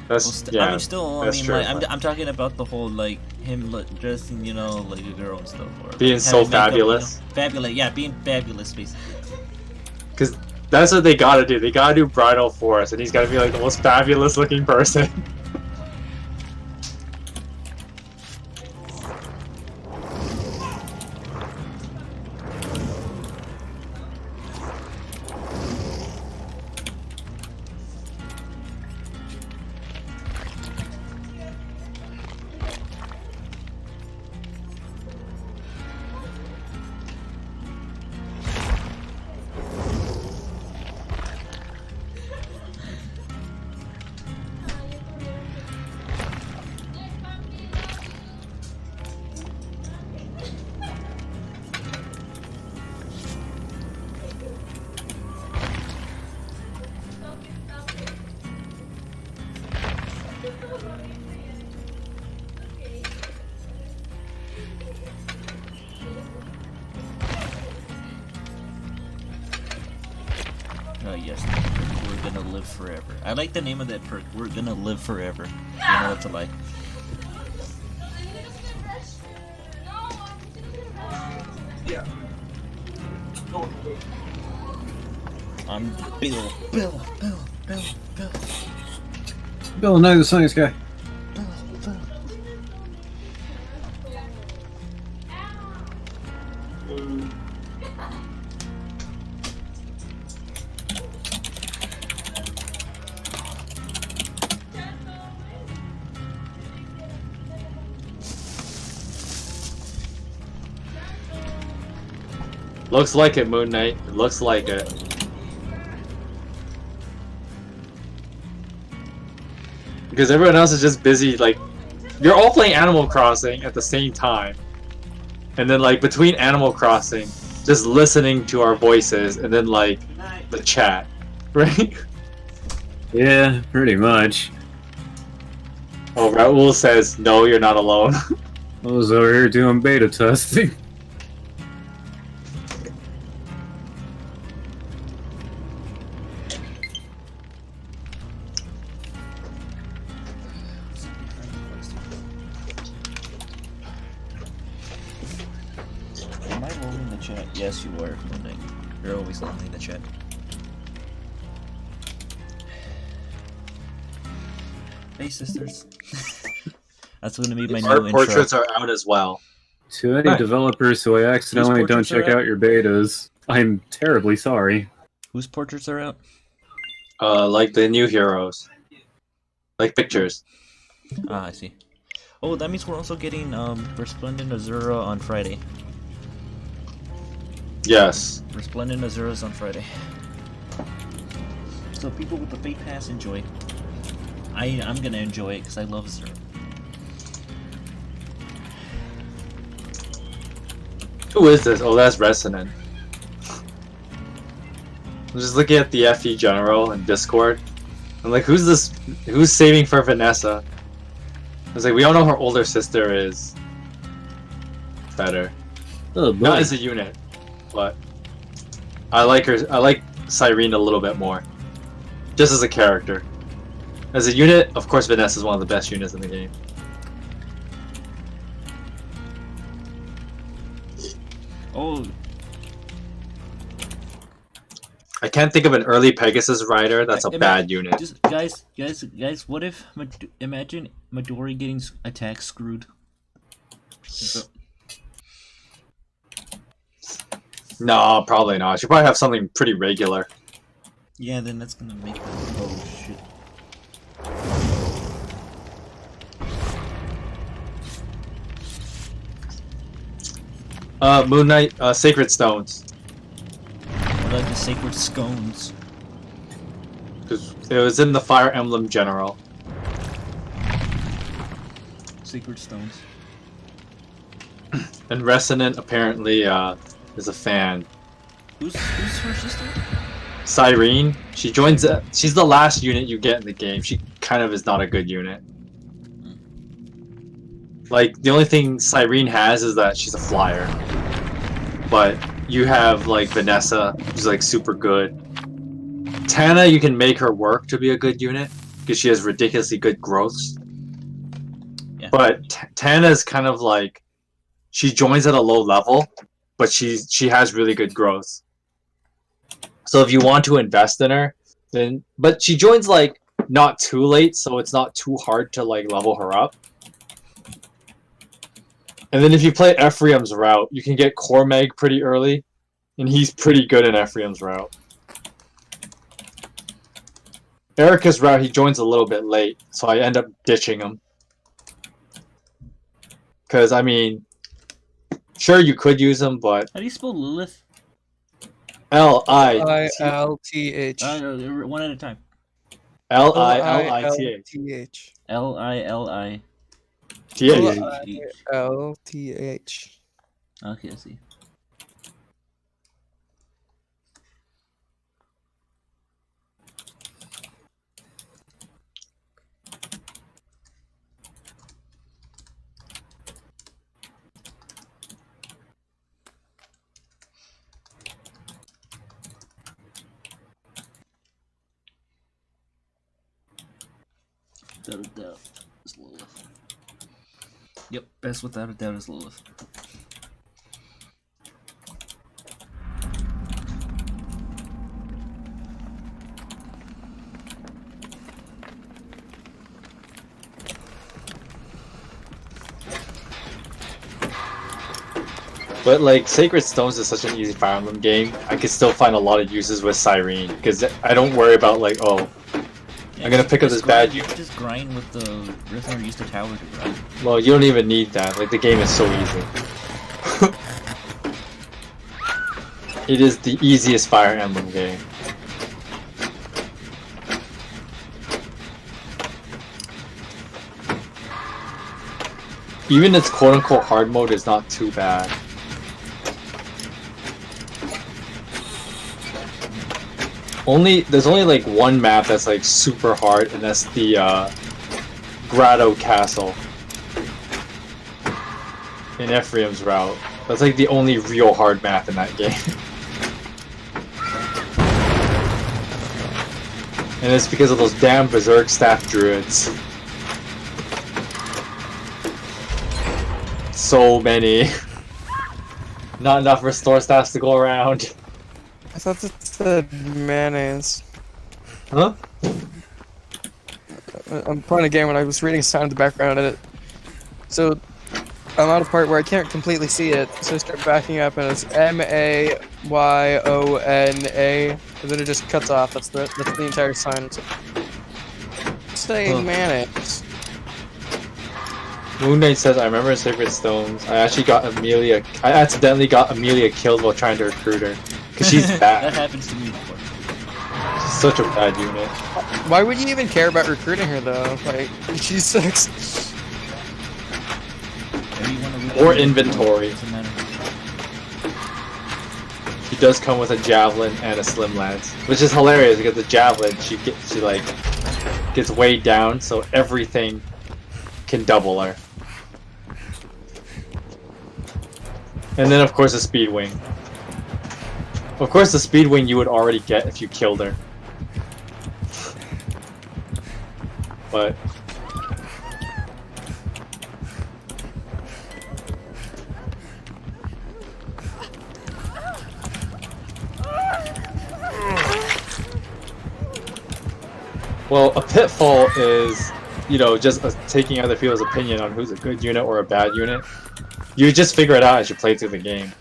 That's I mean, still, I that's mean, true. like, I'm talking about the whole like him dressing, you know, like a girl and stuff, or Being like, so having makeup, fabulous. You know, fabulous, yeah, being fabulous, basically. Because that's what they gotta do. They gotta do bridal Forrest, and he's gotta be like the most fabulous looking person. Oh yes, we're gonna live forever. I like the name of that perk. We're gonna live forever. You know what to like. Yeah. I'm Bill. Bill. Bill, no, the science guy. Looks like it, Moon Knight. It looks like it. Because everyone else is just busy, like, you're all playing Animal Crossing at the same time. And then, like, between Animal Crossing, just listening to our voices, and then, like, the chat. Right? Yeah, pretty much. Oh, Raul says, no, you're not alone. I was over here doing beta testing. Am I lonely in the chat? Yes, you are, Moon Knight. You're always lonely in the chat. Hey, sisters. That's gonna be my new Art intro. portraits are out as well. To any developers who I accidentally don't portraits are check out? out your betas, I'm terribly sorry. Whose portraits are out? Like the new heroes. Like pictures. Ah, I see. Oh, that means we're also getting Resplendent Azura on Friday. Yes. Resplendent Azuras on Friday. So people with the Fate Pass enjoy. I'm gonna enjoy it because I love Azura. Who is this? Oh, that's Resonant. I'm just looking at the FE General in Discord. I'm like, who's this? Who's saving for Vanessa? I was like, we all know her older sister is better. Oh, boy. Not as a unit, but I like her. I like Cyrene a little bit more, just as a character. As a unit, of course, Vanessa is one of the best units in the game. Oh, I can't think of an early Pegasus rider that's a bad unit. Just, guys, what if imagine Midori getting attack screwed? No, probably not. She probably have something pretty regular. Yeah, then that's gonna make her. Oh shit. Moon Knight, Sacred Stones. I like the sacred scones. Because it was in the Fire Emblem General. Sacred stones. And Resonant apparently is a fan. Who's her sister? Cyrene, she joins. She's the last unit you get in the game. She kind of is not a good unit. Like the only thing Cyrene has is that she's a flyer. But you have like Vanessa, who's like super good. Tana, you can make her work to be a good unit because she has ridiculously good growths. Yeah. But Tana is kind of like she joins at a low level, but she has really good growth. So if you want to invest in her, then but she joins like not too late, so it's not too hard to like level her up. And then if you play Ephraim's route, you can get Cormag pretty early, and he's pretty good in Ephraim's route. Erica's route, he joins a little bit late, so I end up ditching him. Because, I mean, sure you could use him, but... How do you spell Lilith? L-I-L-T-H. One at a time. L-I-L-I-T-H. L-I-L-I. L-I-L-T-H. Okay, I see. Without a doubt, it's Lilith. Yep, best without a doubt is Lilith. But like Sacred Stones is such an easy Fire Emblem game. I could still find a lot of uses with Cyrene because I don't worry about like, oh, Yeah, I'm gonna pick up this bad. Just grind with the rhythm or use the tower to grind. Well, you don't even need that. Like the game is so easy. It is the easiest Fire Emblem game. Even its quote-unquote hard mode is not too bad. There's only like one map that's like super hard, and that's the Grotto Castle in Ephraim's route. That's like the only real hard map in that game. And it's because of those damn Berserk Staff Druids. So many. Not enough Restore Staffs to go around. I thought it said mayonnaise. Huh? I'm playing a game when I was reading a sound in the background of it. So I'm at a part where I can't completely see it, so I start backing up and it's M-A-Y-O-N-A, and then it just cuts off. That's the entire sign. It's saying mayonnaise. Moon Knight says, I remember in Sacred Stones, I accidentally got Amelia killed while trying to recruit her. Because she's bad. That happens to me before. She's such a bad unit. Why would you even care about recruiting her though? Like, she sucks. Or inventory. She does come with a javelin and a slim lance, which is hilarious because the javelin she like gets weighed down, so everything can double her. And then of course the speed wing. Of course the speed wing you would already get if you killed her. But well, a pitfall is, you know, just taking other people's opinion on who's a good unit or a bad unit. You just figure it out as you play through the game.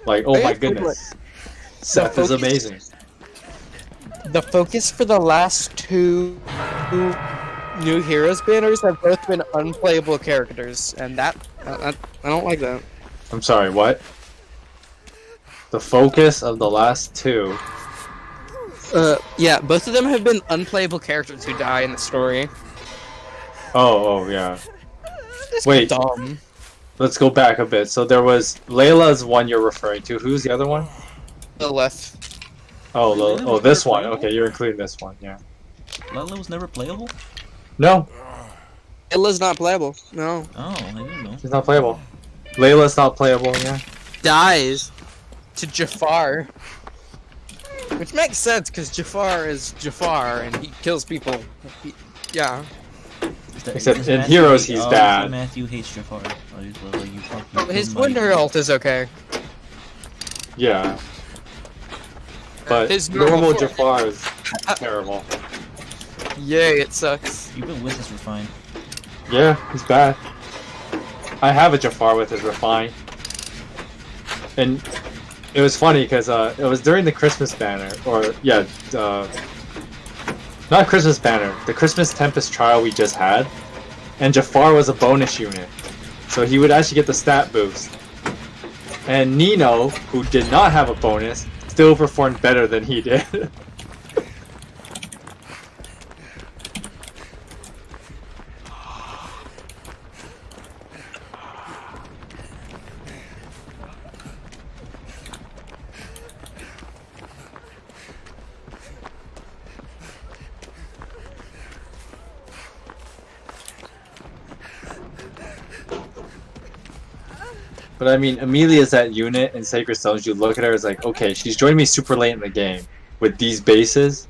Like, oh my goodness, Seth is amazing. The focus for the last two new heroes banners have both been unplayable characters, and that I don't like that. I'm sorry, what? The focus of the last two. Yeah, both of them have been unplayable characters who die in the story. Oh, yeah. It's Wait, dumb. let's go back a bit. So there was Layla's one you're referring to. Who's the other one? Lilith. Oh, Layla oh, was this never one. playable? Okay, you're including this one. Yeah. Layla was never playable? No, Illa's not playable. No. Oh, I didn't know. she's not playable. Layla's not playable. Yeah. Dies to Jafar. Which makes sense, because Jafar is Jafar, and he kills people. Yeah. Except in Heroes, he's bad. Matthew hates Jafar. His Winter ult is okay. Yeah. But His normal Jafar is terrible. Yay, it sucks. Even with his refine. Yeah, he's bad. I have a Jafar with his refine. And it was funny because it was during the Christmas banner, or yeah, not Christmas banner, the Christmas Tempest trial we just had, and Jafar was a bonus unit, so he would actually get the stat boost. And Nino, who did not have a bonus, still performed better than he did. But I mean, Amelia's that unit in Sacred Stones. You look at her as like, okay, she's joined me super late in the game with these bases.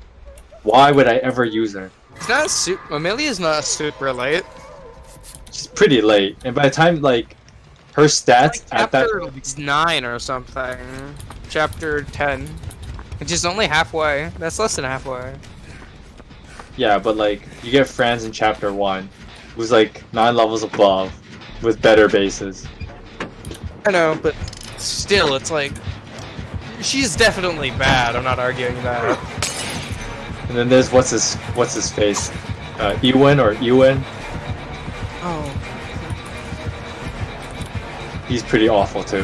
Why would I ever use her? It's not Amelia's not super late. She's pretty late, and by the time like her stats Like at that, chapter 9 or something. Chapter 10. Which is only halfway. That's less than halfway. yeah, but like you get Franz in Chapter 1, who's like 9 levels above, with better bases. I know, but still, it's like she's definitely bad. I'm not arguing that. And then there's what's his face, Ewan or Ewan. Oh. He's pretty awful too.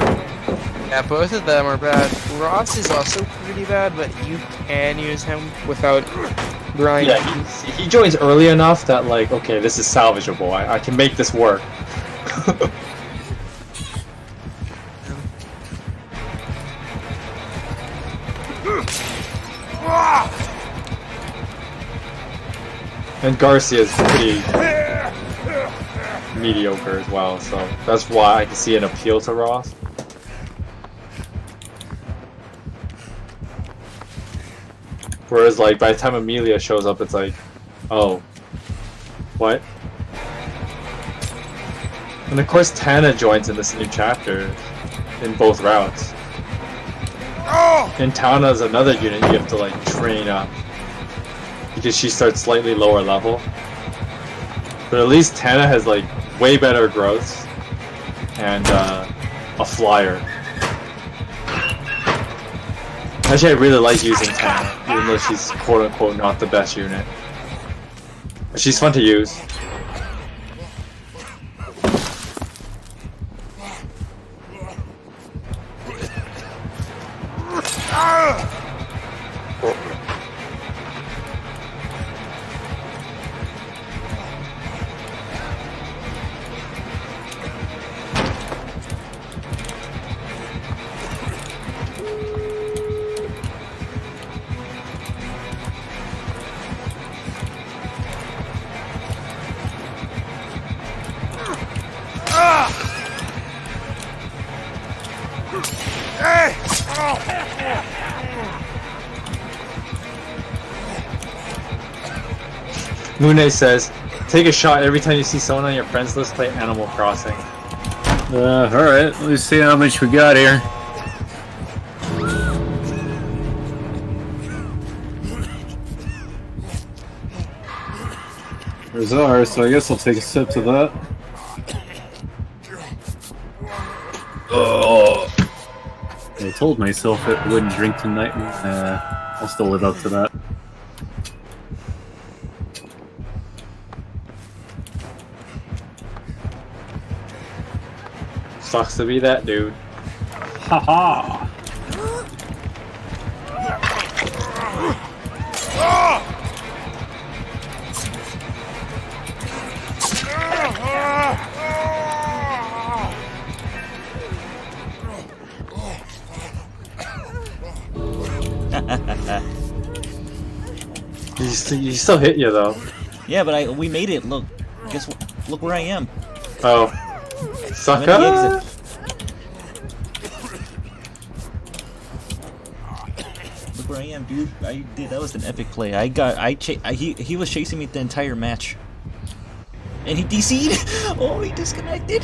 Yeah, both of them are bad. Ross is also pretty bad, but you can use him without grinding. Yeah, he joins early enough that like, okay, this is salvageable. I can make this work. And Garcia's pretty mediocre as well, so that's why I can see an appeal to Ross. Whereas, like, by the time Amelia shows up, it's like, oh, what? And of course, Tana joins in this new chapter in both routes. And Tana's another unit you have to, like, train up. Because she starts slightly lower level. But at least Tana has like way better growths and a flyer. Actually, I really like using Tana, even though she's quote unquote not the best unit. But she's fun to use. Mune says, take a shot every time you see someone on your friends list play Animal Crossing. Alright, let's see how much we got here. There's ours, so I guess I'll take a sip to that. Oh! I told myself I wouldn't drink tonight, and I'll still live up to that. Sucks to be that dude. Haha! So he still hit you though. Yeah, but we made it. Look, guess what? Look where I am. Oh, I'm in the sucker! exit. Look where I am, dude. That was an epic play. He was chasing me the entire match, and he DC'd. Oh, he disconnected.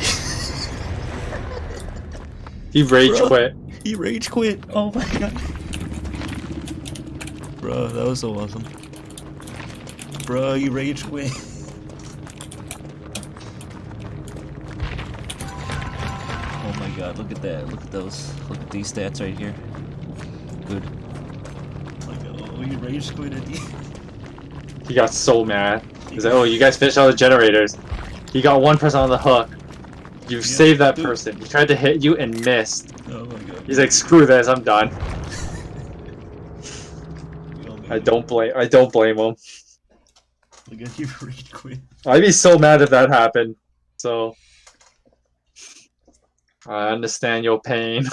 He rage quit. He rage quit. Oh my god. Bro, that was so awesome. Bro, he rage quit. Oh my god, look at that. Look at those. Look at these stats right here. Good. Oh my god, oh, he rage quit at the He got so mad. He's like, oh, you guys finished all the generators. He got one person on the hook. You saved that person. He tried to hit you and missed. Oh my god. He's like, screw this, I'm done. I don't blame him. Look at you rage quit. I'd be so mad if that happened. So I understand your pain.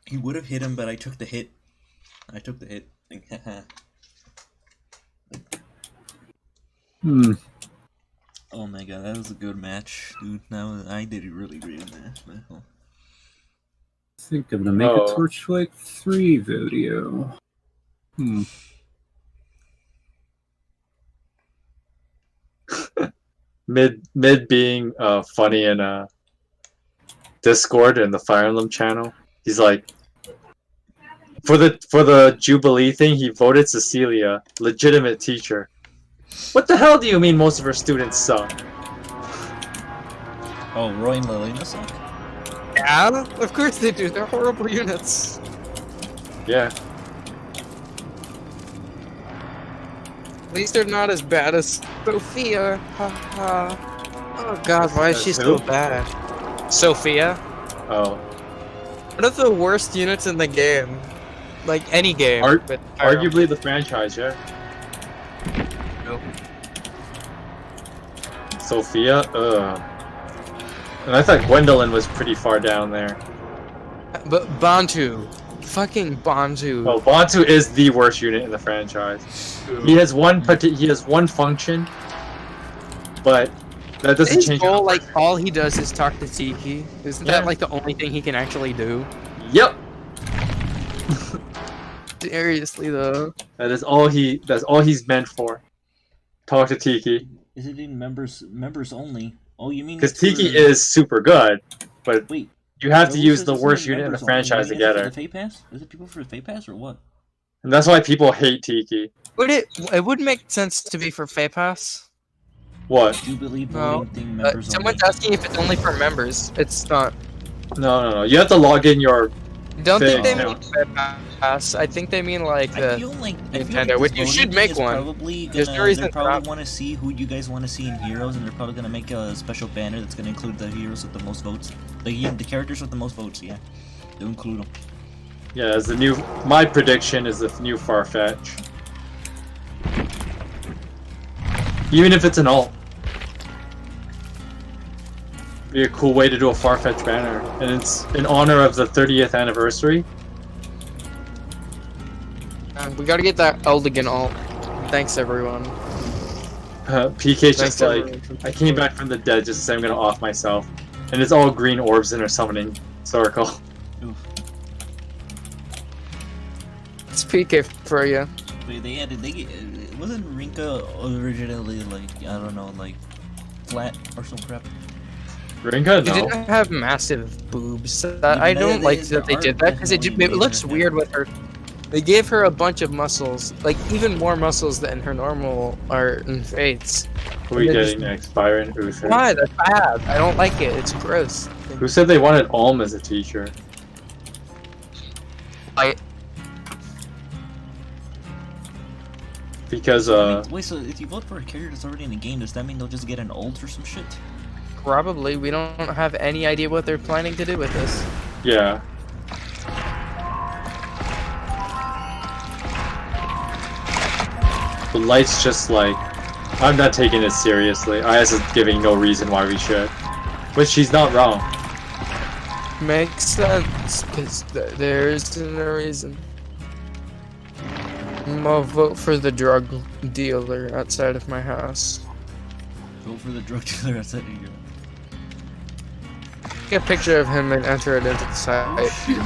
He would have hit him, but I took the hit. I took the hit. Oh my god, that was a good match, dude. Now I did a really great match. Think of the Make a Torchlight 3 video. Mid being funny in Discord and the Fire Emblem channel. He's like, for the Jubilee thing, he voted Cecilia, legitimate teacher. What the hell do you mean most of her students suck? Oh, Roy and Lilina suck. Yeah, of course they do. They're horrible units. Yeah. At least they're not as bad as Sophia. Haha. Oh god, why is she so bad? Sophia? Oh. One of the worst units in the game. Like any game. Arguably the franchise, yeah. Nope. Sophia? Ugh. And I thought Gwendolyn was pretty far down there. But Bantu. Fucking Bantu. Oh, Bantu is the worst unit in the franchise. He has one function, but that doesn't change. Like all he does is talk to Tiki. Isn't that like the only thing he can actually do? Yep. Seriously though. That's all he's meant for. Talk to Tiki. Is it in members only? Oh, you mean because Tiki is super good, but wait, you have to use the worst unit in the franchise to get her. The Fate Pass? Is it people for the Fate Pass or what? And that's why people hate Tiki. It would make sense to be for Fate Pass. What? Jubilee voting thing members someone's asking if it's only for members. It's not. No. You have to log in your. Don't think they mean Fate Pass. I think they mean like Nintendo, which you should make one. They probably want to see who you guys want to see in Heroes, and they're probably gonna make a special banner that's gonna include the heroes with the most votes. The characters with the most votes, yeah. They'll include them. Yeah, as the new. My prediction is the new Farfetch. Even if it's an alt. Be a cool way to do a Farfetch banner, and it's in honor of the 30th anniversary. We gotta get that Eldigan alt. Thanks everyone. PK's just like, I came back from the dead just to say I'm gonna off myself, and it's all green orbs in her summoning circle. Oof. It's PK for you. Wait, wasn't Rinka originally like, I don't know, like flat or some crap? Rinka, no. She didn't have massive boobs. I don't like that they did that because it looks weird with her. They gave her a bunch of muscles, like even more muscles than her normal art and Fates. Who are we getting next? Byron? Uther? Why? That's bad. I don't like it. It's gross. Who said they wanted Alm as a teacher? Because wait, so if you vote for a character that's already in the game, does that mean they'll just get an ult or some shit? Probably. We don't have any idea what they're planning to do with this. Yeah. The light's just like, I'm not taking it seriously. IS is giving no reason why we should. But she's not wrong. Makes sense, because there's no reason. I'm gonna vote for the drug dealer outside of my house. Vote for the drug dealer outside of your. Get a picture of him and enter it into the site. Man,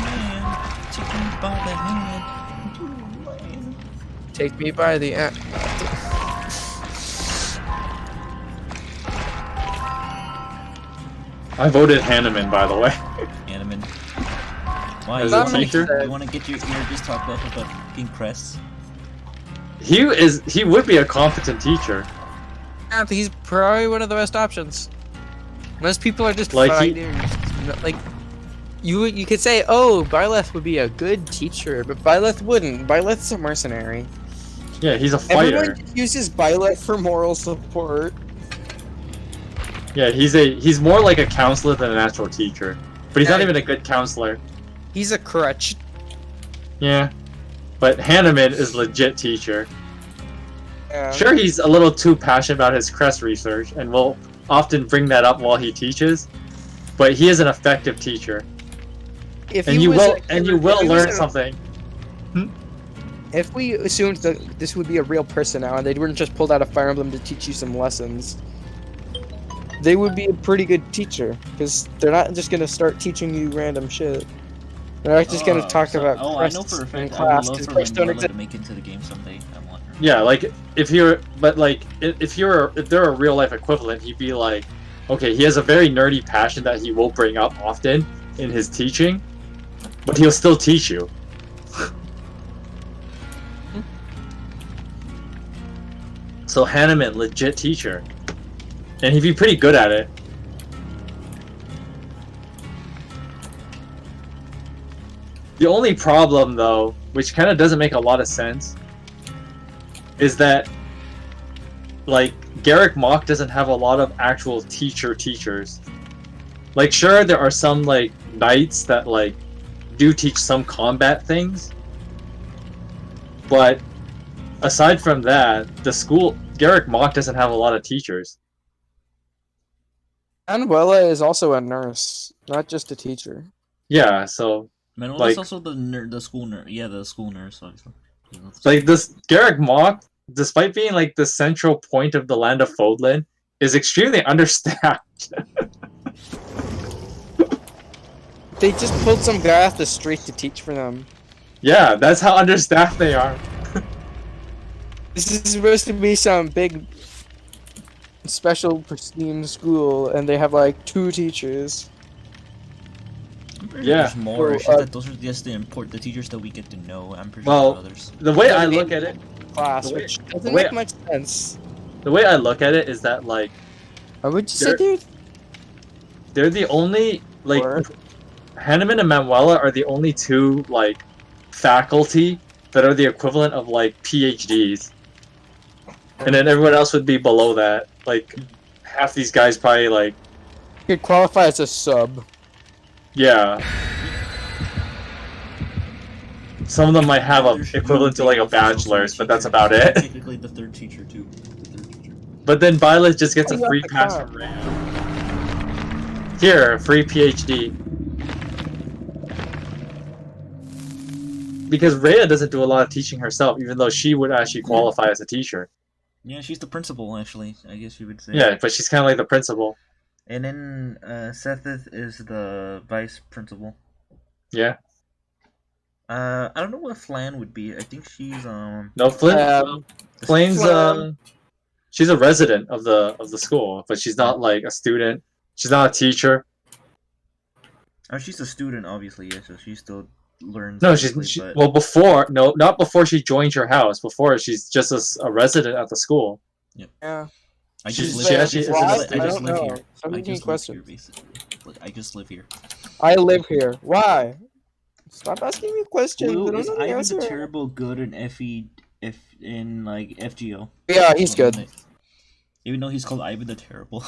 take me by the hand. Man. Take me by the end. I voted Hanneman, by the way. Hanneman. Why? As You a wanna, teacher? you wanna get your ear just talked up about fucking crests? He would be a competent teacher. Yeah, he's probably one of the best options. Most people are just Like fighters. Like you could say, oh, Byleth would be a good teacher, but Byleth wouldn't. Byleth's a mercenary. Yeah, he's a fighter. Everyone uses Byleth for moral support. Yeah, he's more like a counselor than an actual teacher. But he's not even a good counselor. He's a crutch. Yeah. But Hanneman is legit teacher. Yeah. Sure, he's a little too passionate about his crest research, and will often bring that up while he teaches. But he is an effective teacher. If And he you was will a- and you if will he was learn a- something. If we assumed that this would be a real person now, and they weren't just pulled out of Fire Emblem to teach you some lessons, they would be a pretty good teacher, because they're not just gonna start teaching you random shit. They're not just gonna talk about I know crests for a in fact I class, would love 'cause for crests don't Manuela exist. to make it into the game someday. I want her. Yeah, like if they're a real life equivalent, he'd be like, okay, he has a very nerdy passion that he will bring up often in his teaching, but he'll still teach you. So Hanneman, legit teacher, and he'd be pretty good at it. The only problem, though, which kind of doesn't make a lot of sense, is that, like, Garrick Mach doesn't have a lot of actual teachers. Like, sure, there are some, like, knights that, like, do teach some combat things, but aside from that, the school, Garrick Mach doesn't have a lot of teachers. Manuela is also a nurse, not just a teacher. Yeah, so, Manuela's like, also the school nurse. Yeah, the school nurse, obviously. like this Garrick Mach, despite being like the central point of the land of Fodlan, is extremely understaffed. They just pulled some guy off the street to teach for them. Yeah, that's how understaffed they are. This is supposed to be some big, special, pristine school, and they have like 2 teachers. I'm pretty Yeah. sure there's more. Oh, It's just that those are just the teachers that we get to know. I'm pretty Well, sure there are others. the way I look at it, Class, the way- which the doesn't way- make much sense. the way I look at it is that like Why would you say, dude? they're the only like Or- Hanneman and Manuela are the only 2 like faculty that are the equivalent of like PhDs, and then everyone else would be below that. Like half these guys probably like Could qualify as a sub. yeah. Some of them might have a equivalent to like a bachelor's, but that's about it. Technically, the third teacher too. The third teacher. But then Violet just gets a Oh, you free have to pass clap. from Ram. Here, free PhD. Because Rhea doesn't do a lot of teaching herself, even though she would actually qualify as a teacher. Yeah, she's the principal, actually. I guess you would say. Yeah, but she's kind of like the principal. And then Sethith is the vice principal. Yeah. I don't know what Flan would be. I think she's No, Flynn. the- Flane's she's a resident of the school, but she's not like a student. She's not a teacher. Oh, she's a student, obviously. Yeah, so she still learns. No, obviously, but- well before. No, not before she joined your house. Before she's just a resident at the school. Yeah. I she's- just live she here. actually is I a just student. live I don't here. know. So I many just live questions. here, basically. Like, I just live here. I live here. Why? Stop asking me questions. I Blue, don't is know the Ivan answer. the Terrible good in in like FGO? Yeah, he's good. Even though he's called Ivan the Terrible.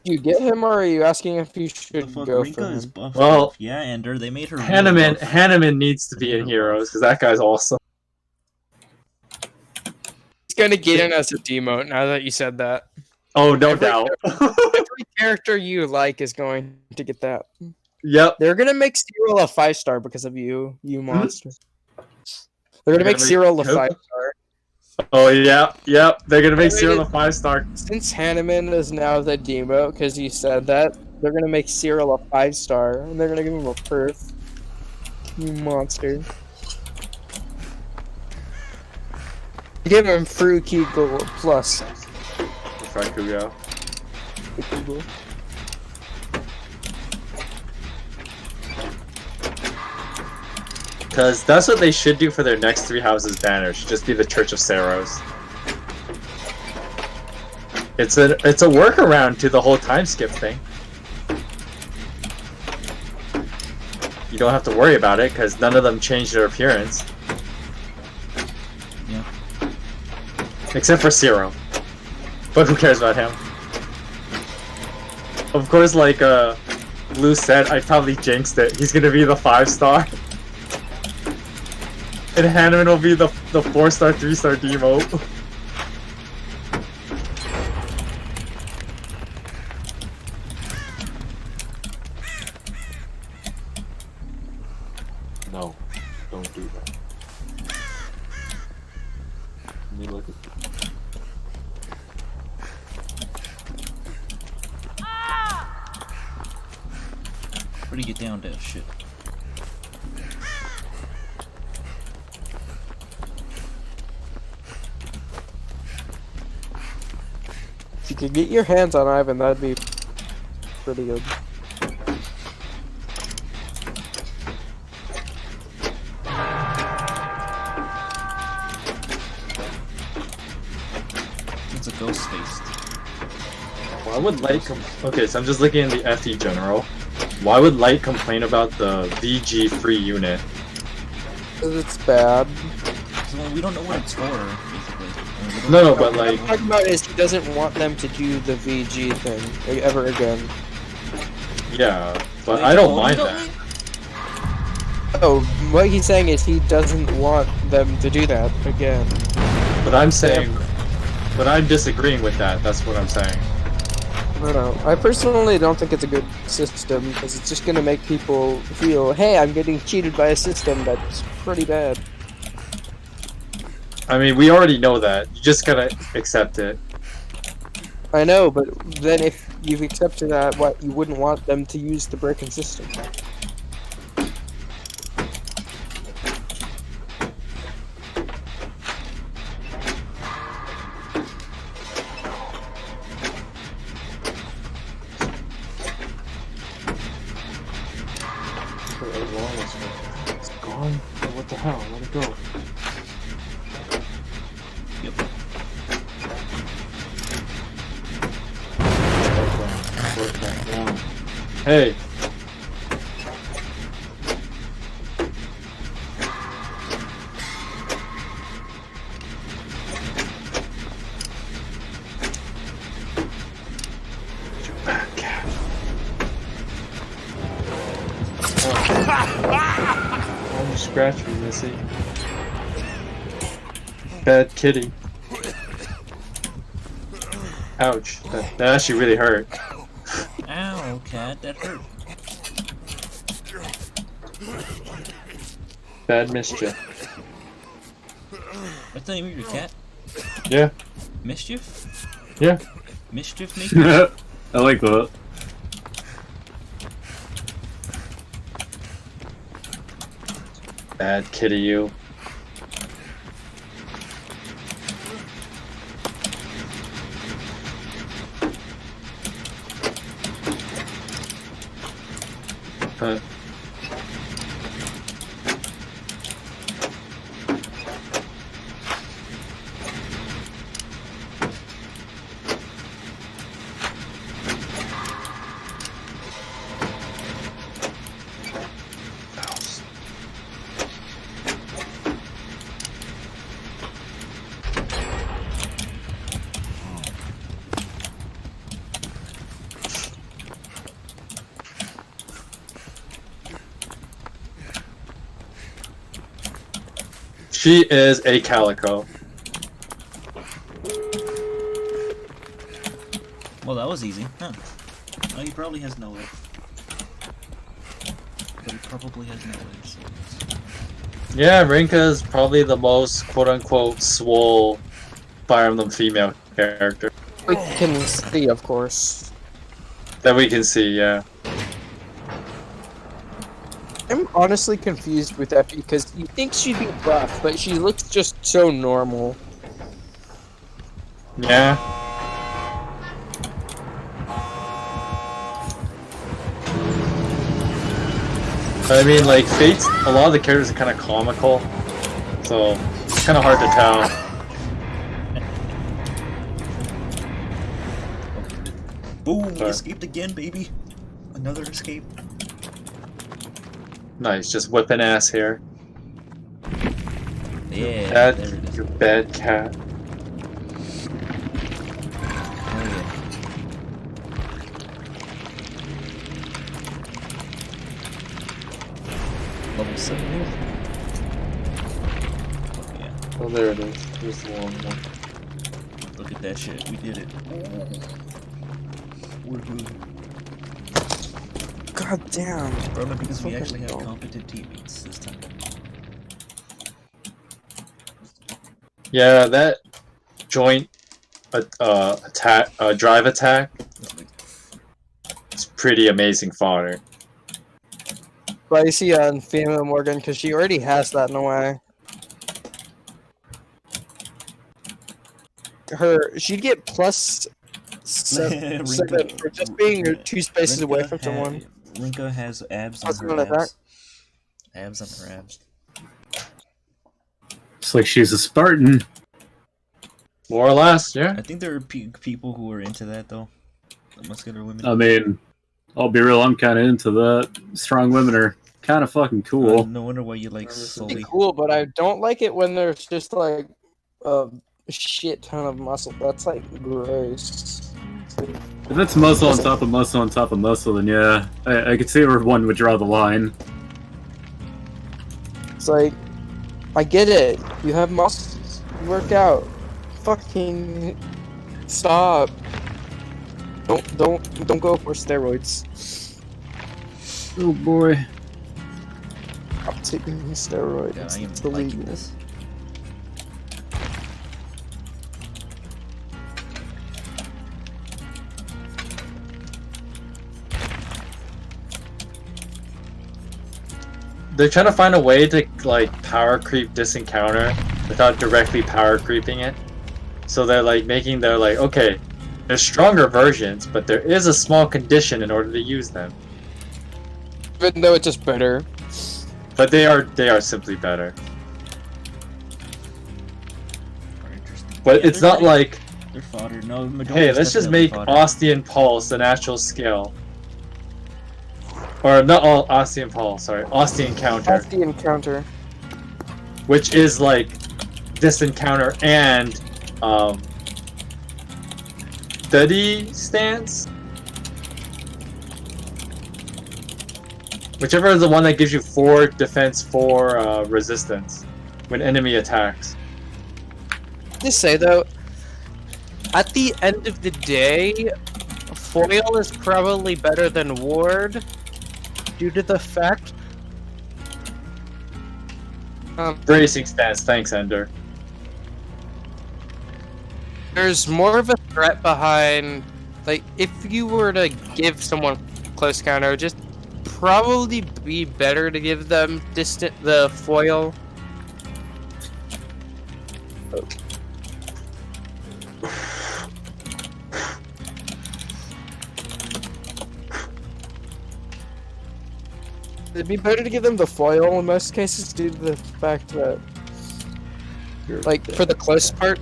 Do you get him, or are you asking if you The should fuck, go Rinka for is him? buff. Well, yeah, Ender, they made her. really Hanneman buff. Hanneman needs to be in Heroes because that guy's awesome. He's gonna get in as a demote now that you said that. Oh, no Every- doubt. Every character you like is going to get that. Yep. They're gonna make Cyril a 5-star because of you, you monster. They're gonna make gonna make Cyril a who? 5-star. Oh yeah, yep. They're gonna make Cyril a 5-star. Since Hanneman is now the Demo, because you said that, they're gonna make Cyril a 5-star, and they're gonna give him a perf. You monster. Give him Fruki Gold Plus. Rakugo. Because that's what they should do for their next 3 houses banner. Should just be the Church of Saros. It's a workaround to the whole time skip thing. You don't have to worry about it because none of them change their appearance. Yeah. Except for Zero. But who cares about him? Of course, like Blue said, I probably jinxed it. He's gonna be the 5-star. And Hanneman will be the 4-star, 3-star Demo. No, don't do that. Let me look at Where do you get down to shit? If you could get your hands on Ivan, that'd be pretty good. It's a ghost faced. Why would Light okay, so I'm just looking at the FE general. Why would Light complain about the VG free unit? Because it's bad. So we don't know what it's for, basically. No, but like... What I'm talking about is he doesn't want them to do the VG thing ever again. Yeah, but I don't mind that. Oh, what he's saying is he doesn't want them to do that again. But I'm saying... But I'm disagreeing with that, that's what I'm saying. I don't know. I personally don't think it's a good system, because it's just gonna make people feel, hey, I'm getting cheated by a system that's pretty bad. I mean, we already know that. You just gotta accept it. I know, but then if you've accepted that, what, you wouldn't want them to use the broken system. It's gone? What the hell? Let it go. Hey! Oh, you scratched me, Missy. Bad kitty. Ouch. That actually really hurt. Ow, cat, that hurt. Bad mischief. What's the name of your cat? Yeah. Mischief? Yeah. Mischief maker? I like that. Bad kitty, you. Huh. She is a calico. Well, that was easy. Huh. Oh, he probably has no way. But he probably has no way, so... Yeah, Rinka is probably the most quote-unquote swole Fire Emblem female character We can see, of course. that we can see. Yeah. I'm honestly confused with Effie because you think she'd be buff, but she looks just so normal. Yeah. I mean, like, Fate's, a lot of the characters are kind of comical, so it's kind of hard to tell. Boom! We escaped again, baby. Another escape. Nice, just whipping ass here. Yeah, Bad, there it is. you bad cat. Oh, yeah. Level 7. Yeah, Oh, there it is. Here's the long one. look at that shit. We did it. We're good. God damn. Probably because we actually have competent teammates this time. Yeah, that joint attack, drive attack, it's pretty amazing fodder. But I see on female Morgan because she already has that in a way. She'd get plus seven for just being 2 spaces away from someone. Rinka has abs Plus on her one attack. abs. Abs on her abs. It's like she's a Spartan. More or less, yeah. I think there are people who are into that though. The muscular women. I mean, I'll be real, I'm kind of into that. Strong women are kind of fucking cool. No wonder why you like Sully. Cool, but I don't like it when there's just like a shit ton of muscle. That's like gross. If it's muscle on top of muscle on top of muscle, then yeah, I could see where one would draw the line. It's like, I get it. You have muscles. Work out. Fucking stop. Don't go for steroids. Oh boy. I'm taking steroids. Yeah, I am It's liking illegal. this. They're trying to find a way to like power creep this encounter without directly power creeping it. So they're like making their like, okay, there's stronger versions, but there is a small condition in order to use them. Even though it's just better. But they are simply better. But Yeah, it's they're not pretty- like, They're fodder. No, Madona's hey, let's just definitely make fodder. Ostean Pulse the natural skill. Or not all Ostean Pulse, sorry, Ostean Counter. That's the encounter. Which is like this encounter and steady stance. Whichever is the one that gives you 4 defense, 4 resistance when enemy attacks. Just say though, at the end of the day, foil is probably better than ward due to the fact. Bracing stance, thanks Ender. There's more of a threat behind, like, if you were to give someone close counter, it would just probably be better to give them the foil. It'd be better to give them the foil in most cases due to the fact that, like, for the close part,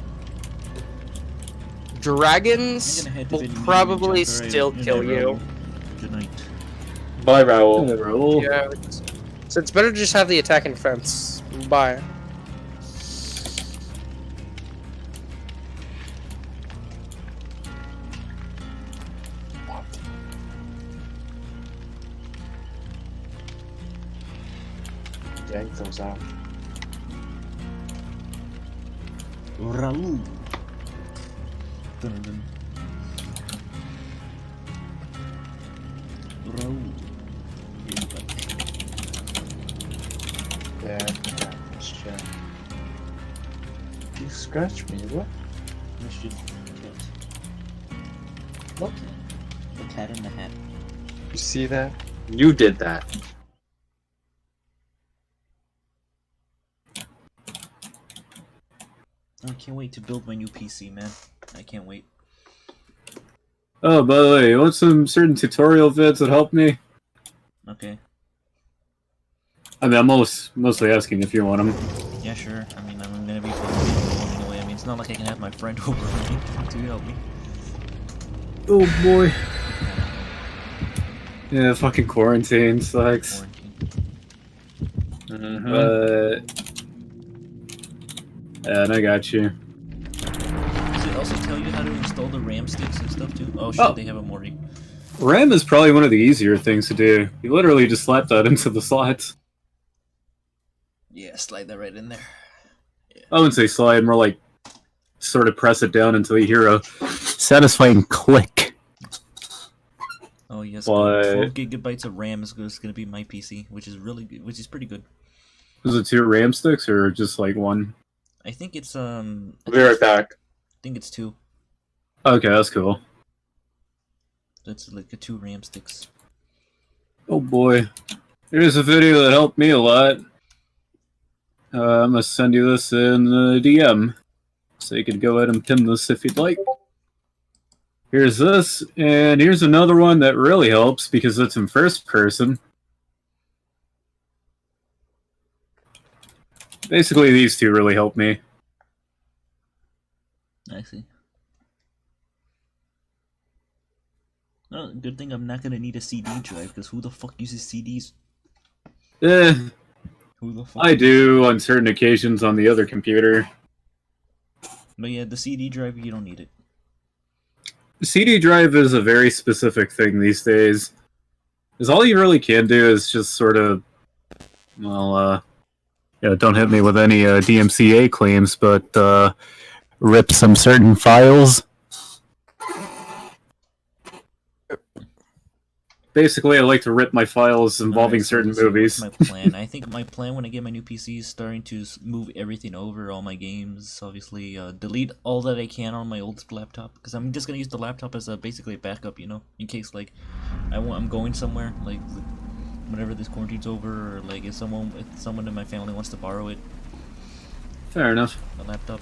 dragons will probably still kill you. Good night. Bye, Raul. Raul. Yeah, so it's better to just have the attack and defense. Bye. Yank those out. Raul. Dun, dun. Raul. Yeah. You scratched me, what? Mr. Cat. What? The cat in the hat. You see that? You did that. I can't wait to build my new PC, man. I can't wait. Oh, by the way, you want some certain tutorial vids that help me? Okay. I mean, I'm mostly asking if you want them. Yeah, sure. I mean, I'm gonna be playing anyway. I mean, it's not like I can have my friend over to help me. Oh boy. Yeah, fucking quarantine sucks. Quarantine. And I got you. Does it also tell you how to install the RAM sticks and stuff too? Oh shit, they have a Morty. RAM is probably one of the easier things to do. You literally just slap that into the slots. Yeah, slide that right in there. Yeah. I wouldn't say slide, more like sort of press it down until you hear a satisfying click. Oh yes, But... 12 gigabytes of RAM is going to be my PC, which is pretty good. Is it 2 RAM sticks or just like 1? I think it's I'll be right back. I think it's 2. Okay, that's cool. That's like a 2 RAM sticks. Oh boy. Here's a video that helped me a lot. I'm gonna send you this in the DM. So you can go ahead and pin this if you'd like. Here's this, and here's another one that really helps because it's in first person. Basically, these two really help me. I see. Oh, good thing I'm not gonna need a CD drive, because who the fuck uses CDs? Who the fuck? I do on certain occasions on the other computer. But yeah, the CD drive, you don't need it. CD drive is a very specific thing these days. Because all you really can do is just sort of, well, yeah, don't hit me with any DMCA claims, but rip some certain files. Basically, I like to rip my files involving certain movies. That's my plan. I think my plan when I get my new PC is starting to move everything over, all my games, obviously, delete all that I can on my old laptop, because I'm just gonna use the laptop as basically a backup, you know, in case like I'm going somewhere, like whenever this quarantine's over, or like if someone in my family wants to borrow it. Fair enough. A laptop.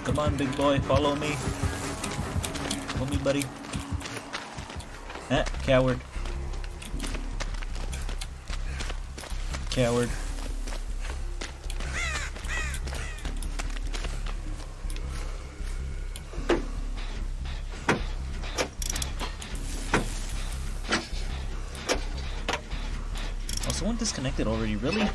Come on, big boy, follow me. Follow me, buddy. Ah, coward. Coward. Oh, someone disconnected already, really?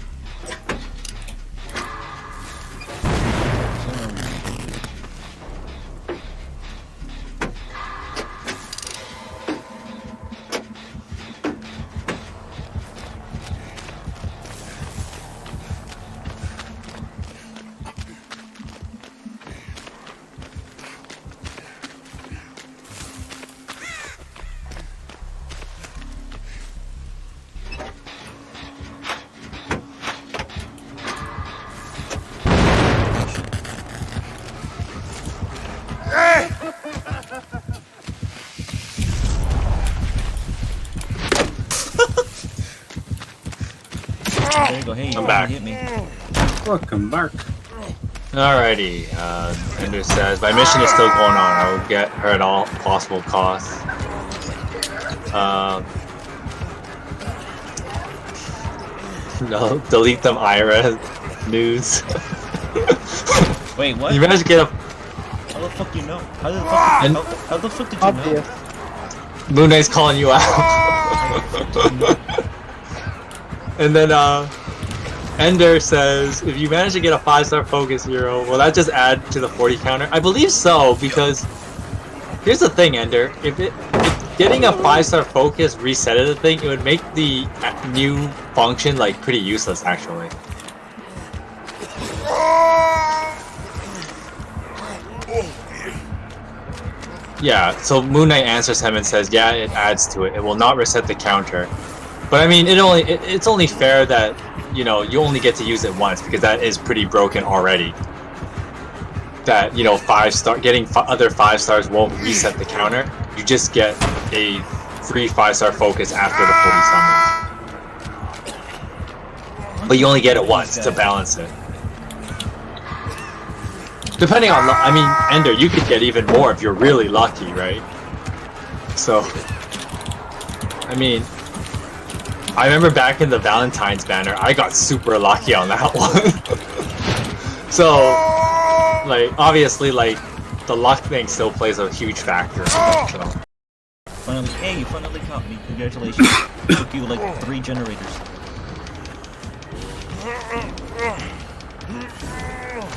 There you go. Hey, you I'm back. hit me. Welcome back. Alrighty, Ender says, my mission is still going on. I will get her at all possible costs. No, delete them, Ira. News. Wait, what? You managed to get a... How the fuck you know? How the fuck did you Obvious. know? Moon Knight's calling you out. And then, Ender says, if you manage to get a 5-star focus hero, will that just add to the 40 counter? I believe so, because here's the thing, Ender. If getting a 5-star focus resetted the thing, it would make the new function like pretty useless, actually. Yeah, so Moon Knight answers him and says, yeah, it adds to it. It will not reset the counter. But I mean, it's only fair that, you know, you only get to use it once, because that is pretty broken already. That, you know, getting other 5 stars won't reset the counter. You just get a free 5-star focus after the 40 summons. But you only get it once to balance it. Depending on, I mean, Ender, you could get even more if you're really lucky, right? So, I mean, I remember back in the Valentine's banner, I got super lucky on that one. So, like, obviously, like, the luck thing still plays a huge factor. So. Finally, hey, you finally caught me. Congratulations. It took you like 3 generators.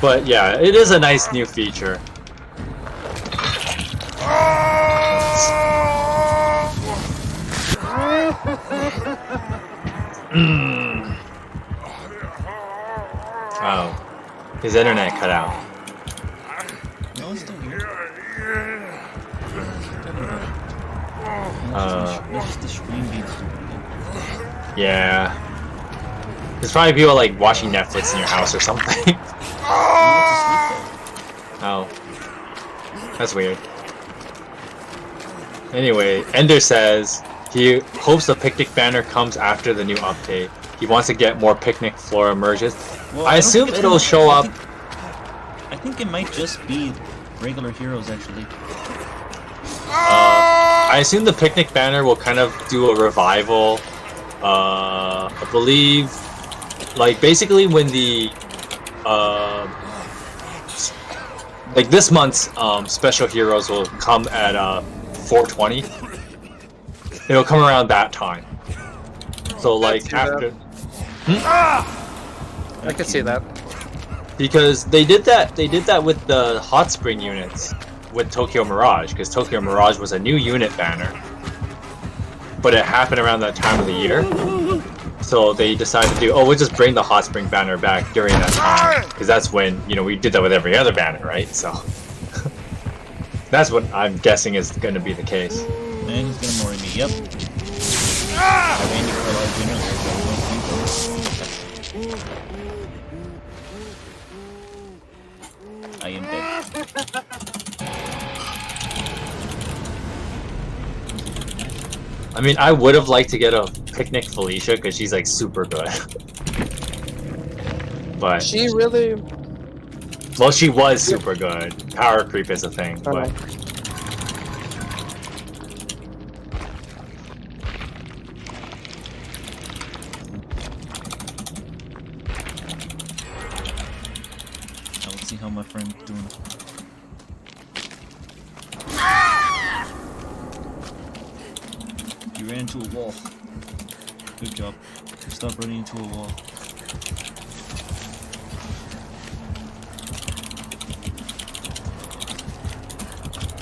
But yeah, it is a nice new feature. Oh, his internet cut out. No, it's still here. That's just the screen being stupid. Yeah. There's probably people like watching Netflix in your house or something. Oh. That's weird. Anyway, Ender says he hopes the picnic banner comes after the new update. He wants to get more picnic flora merges. Well, I assume it'll show up. I think it might just be regular heroes, actually. I assume the picnic banner will kind of do a revival. I believe, like, basically when the like this month's special heroes will come at 420. It'll come around that time. So like after. I can see that. Because they did that with the hot spring units with Tokyo Mirage, because Tokyo Mirage was a new unit banner. But it happened around that time of the year. So they decided to do, we'll just bring the hot spring banner back during that time, because that's when, you know, we did that with every other banner, right? So that's what I'm guessing is going to be the case. And he's gonna worry me. Yep. I ran you for a large unit. I am dead. I mean, I would have liked to get a Picnic Felicia, because she's like super good. But She really. well, she was super good. Power creep is a thing, but Let's see how my friend's doing. You ran into a wall. Good job. Stop running into a wall.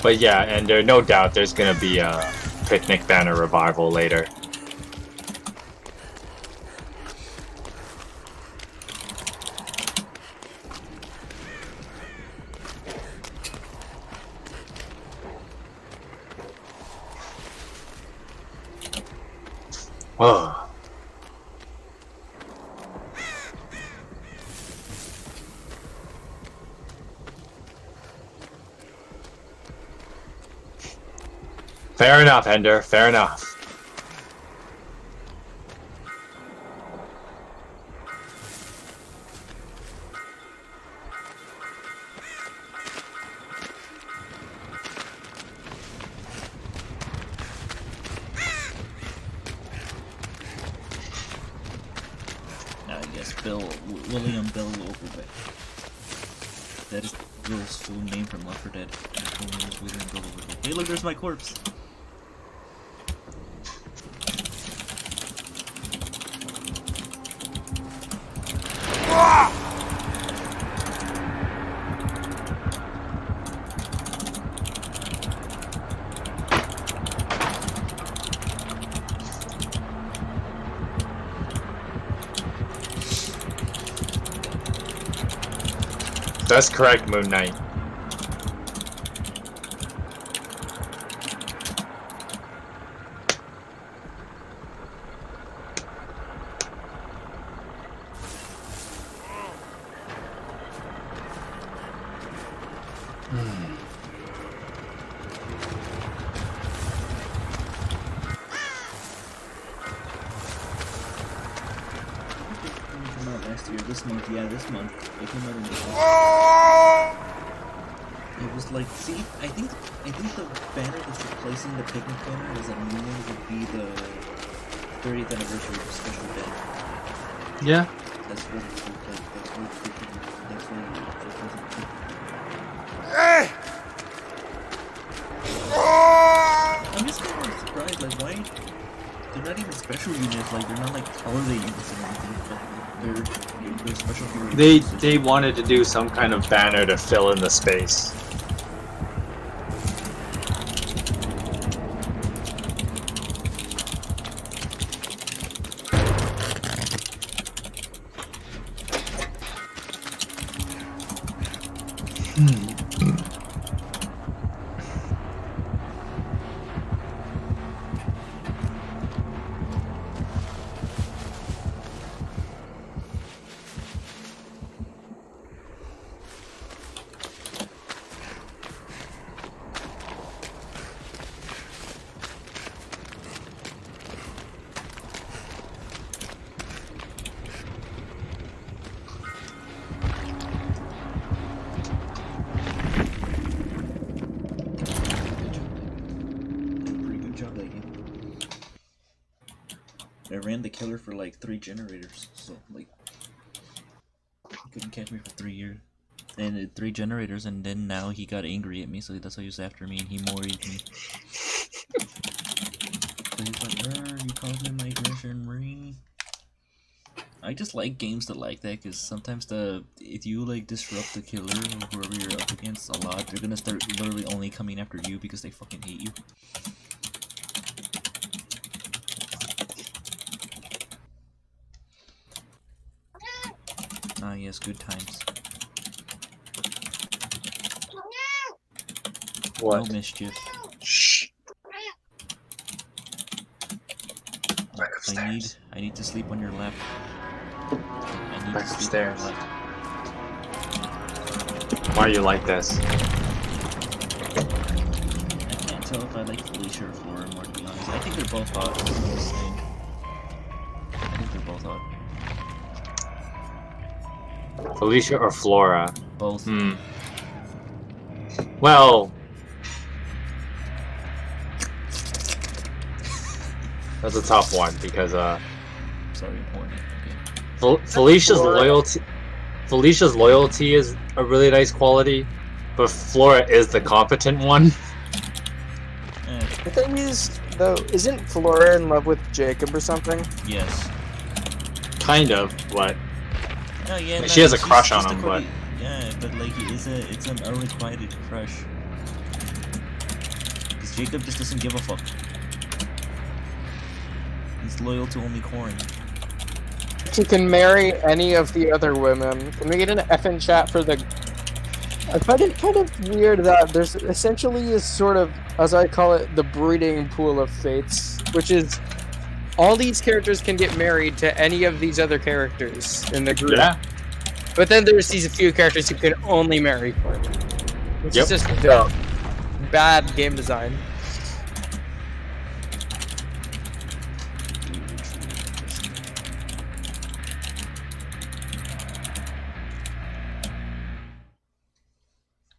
But yeah, and there's no doubt there's gonna be a Picnic Banner revival later. Oh. Fair enough, Ender. Fair enough. Yes, William Bill Overbeck. That is Bill's full name from Left 4 Dead. His full name is William Bill Overbeck. Hey, look, there's my corpse. That's correct, Moon Knight. This month, yeah, this month. It came out in this month. It was like, see, I think the banner that's replacing the picnic banner is a new one would be the 30th anniversary of Special Day. Yeah. That's what it's like. That's what I'm just kind of surprised, like, why? They're not even special units, like, they're not like holiday units or anything, but they're special heroes. They wanted to do some kind of banner to fill in the space. I ran the killer for like 3 generators, so like he couldn't catch me for 3 years. And 3 generators, and then now he got angry at me, so that's why he was after me, and he moried me. So he's like, you caused me my aggression, ring. I just like games that like that, because sometimes if you like disrupt the killer or whoever you're up against a lot, they're gonna start literally only coming after you because they fucking hate you. Ah, yes, good times. What? No mischief. Shh. I need to sleep on your lap. I need Back to sleep upstairs. on your lap. Why are you like this? I can't tell if I like Felicia or Flora more, to be honest. I think they're both hot. I'm just saying. I think they're both hot. Felicia or Flora? Both. Well, that's a tough one because Sorry, important. Okay. Felicia's loyalty is a really nice quality, but Flora is the competent one. The thing is, though, isn't Flora in love with Jacob or something? Yes. Kind of, but No, yeah, she has a crush on him, but yeah, but like it's an unrequited crush. Because Jacob just doesn't give a fuck. He's loyal to only Corrin. She can marry any of the other women. Can we get an F in chat for the... I find it kind of weird that there's essentially a sort of, as I call it, the breeding pool of fates, which is all these characters can get married to any of these other characters in the group. yeah. But then there's these few characters who can only marry Corrin, which is just dumb. Bad game design.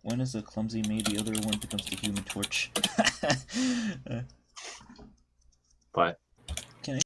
One is a clumsy maid, the other one becomes the Human Torch. But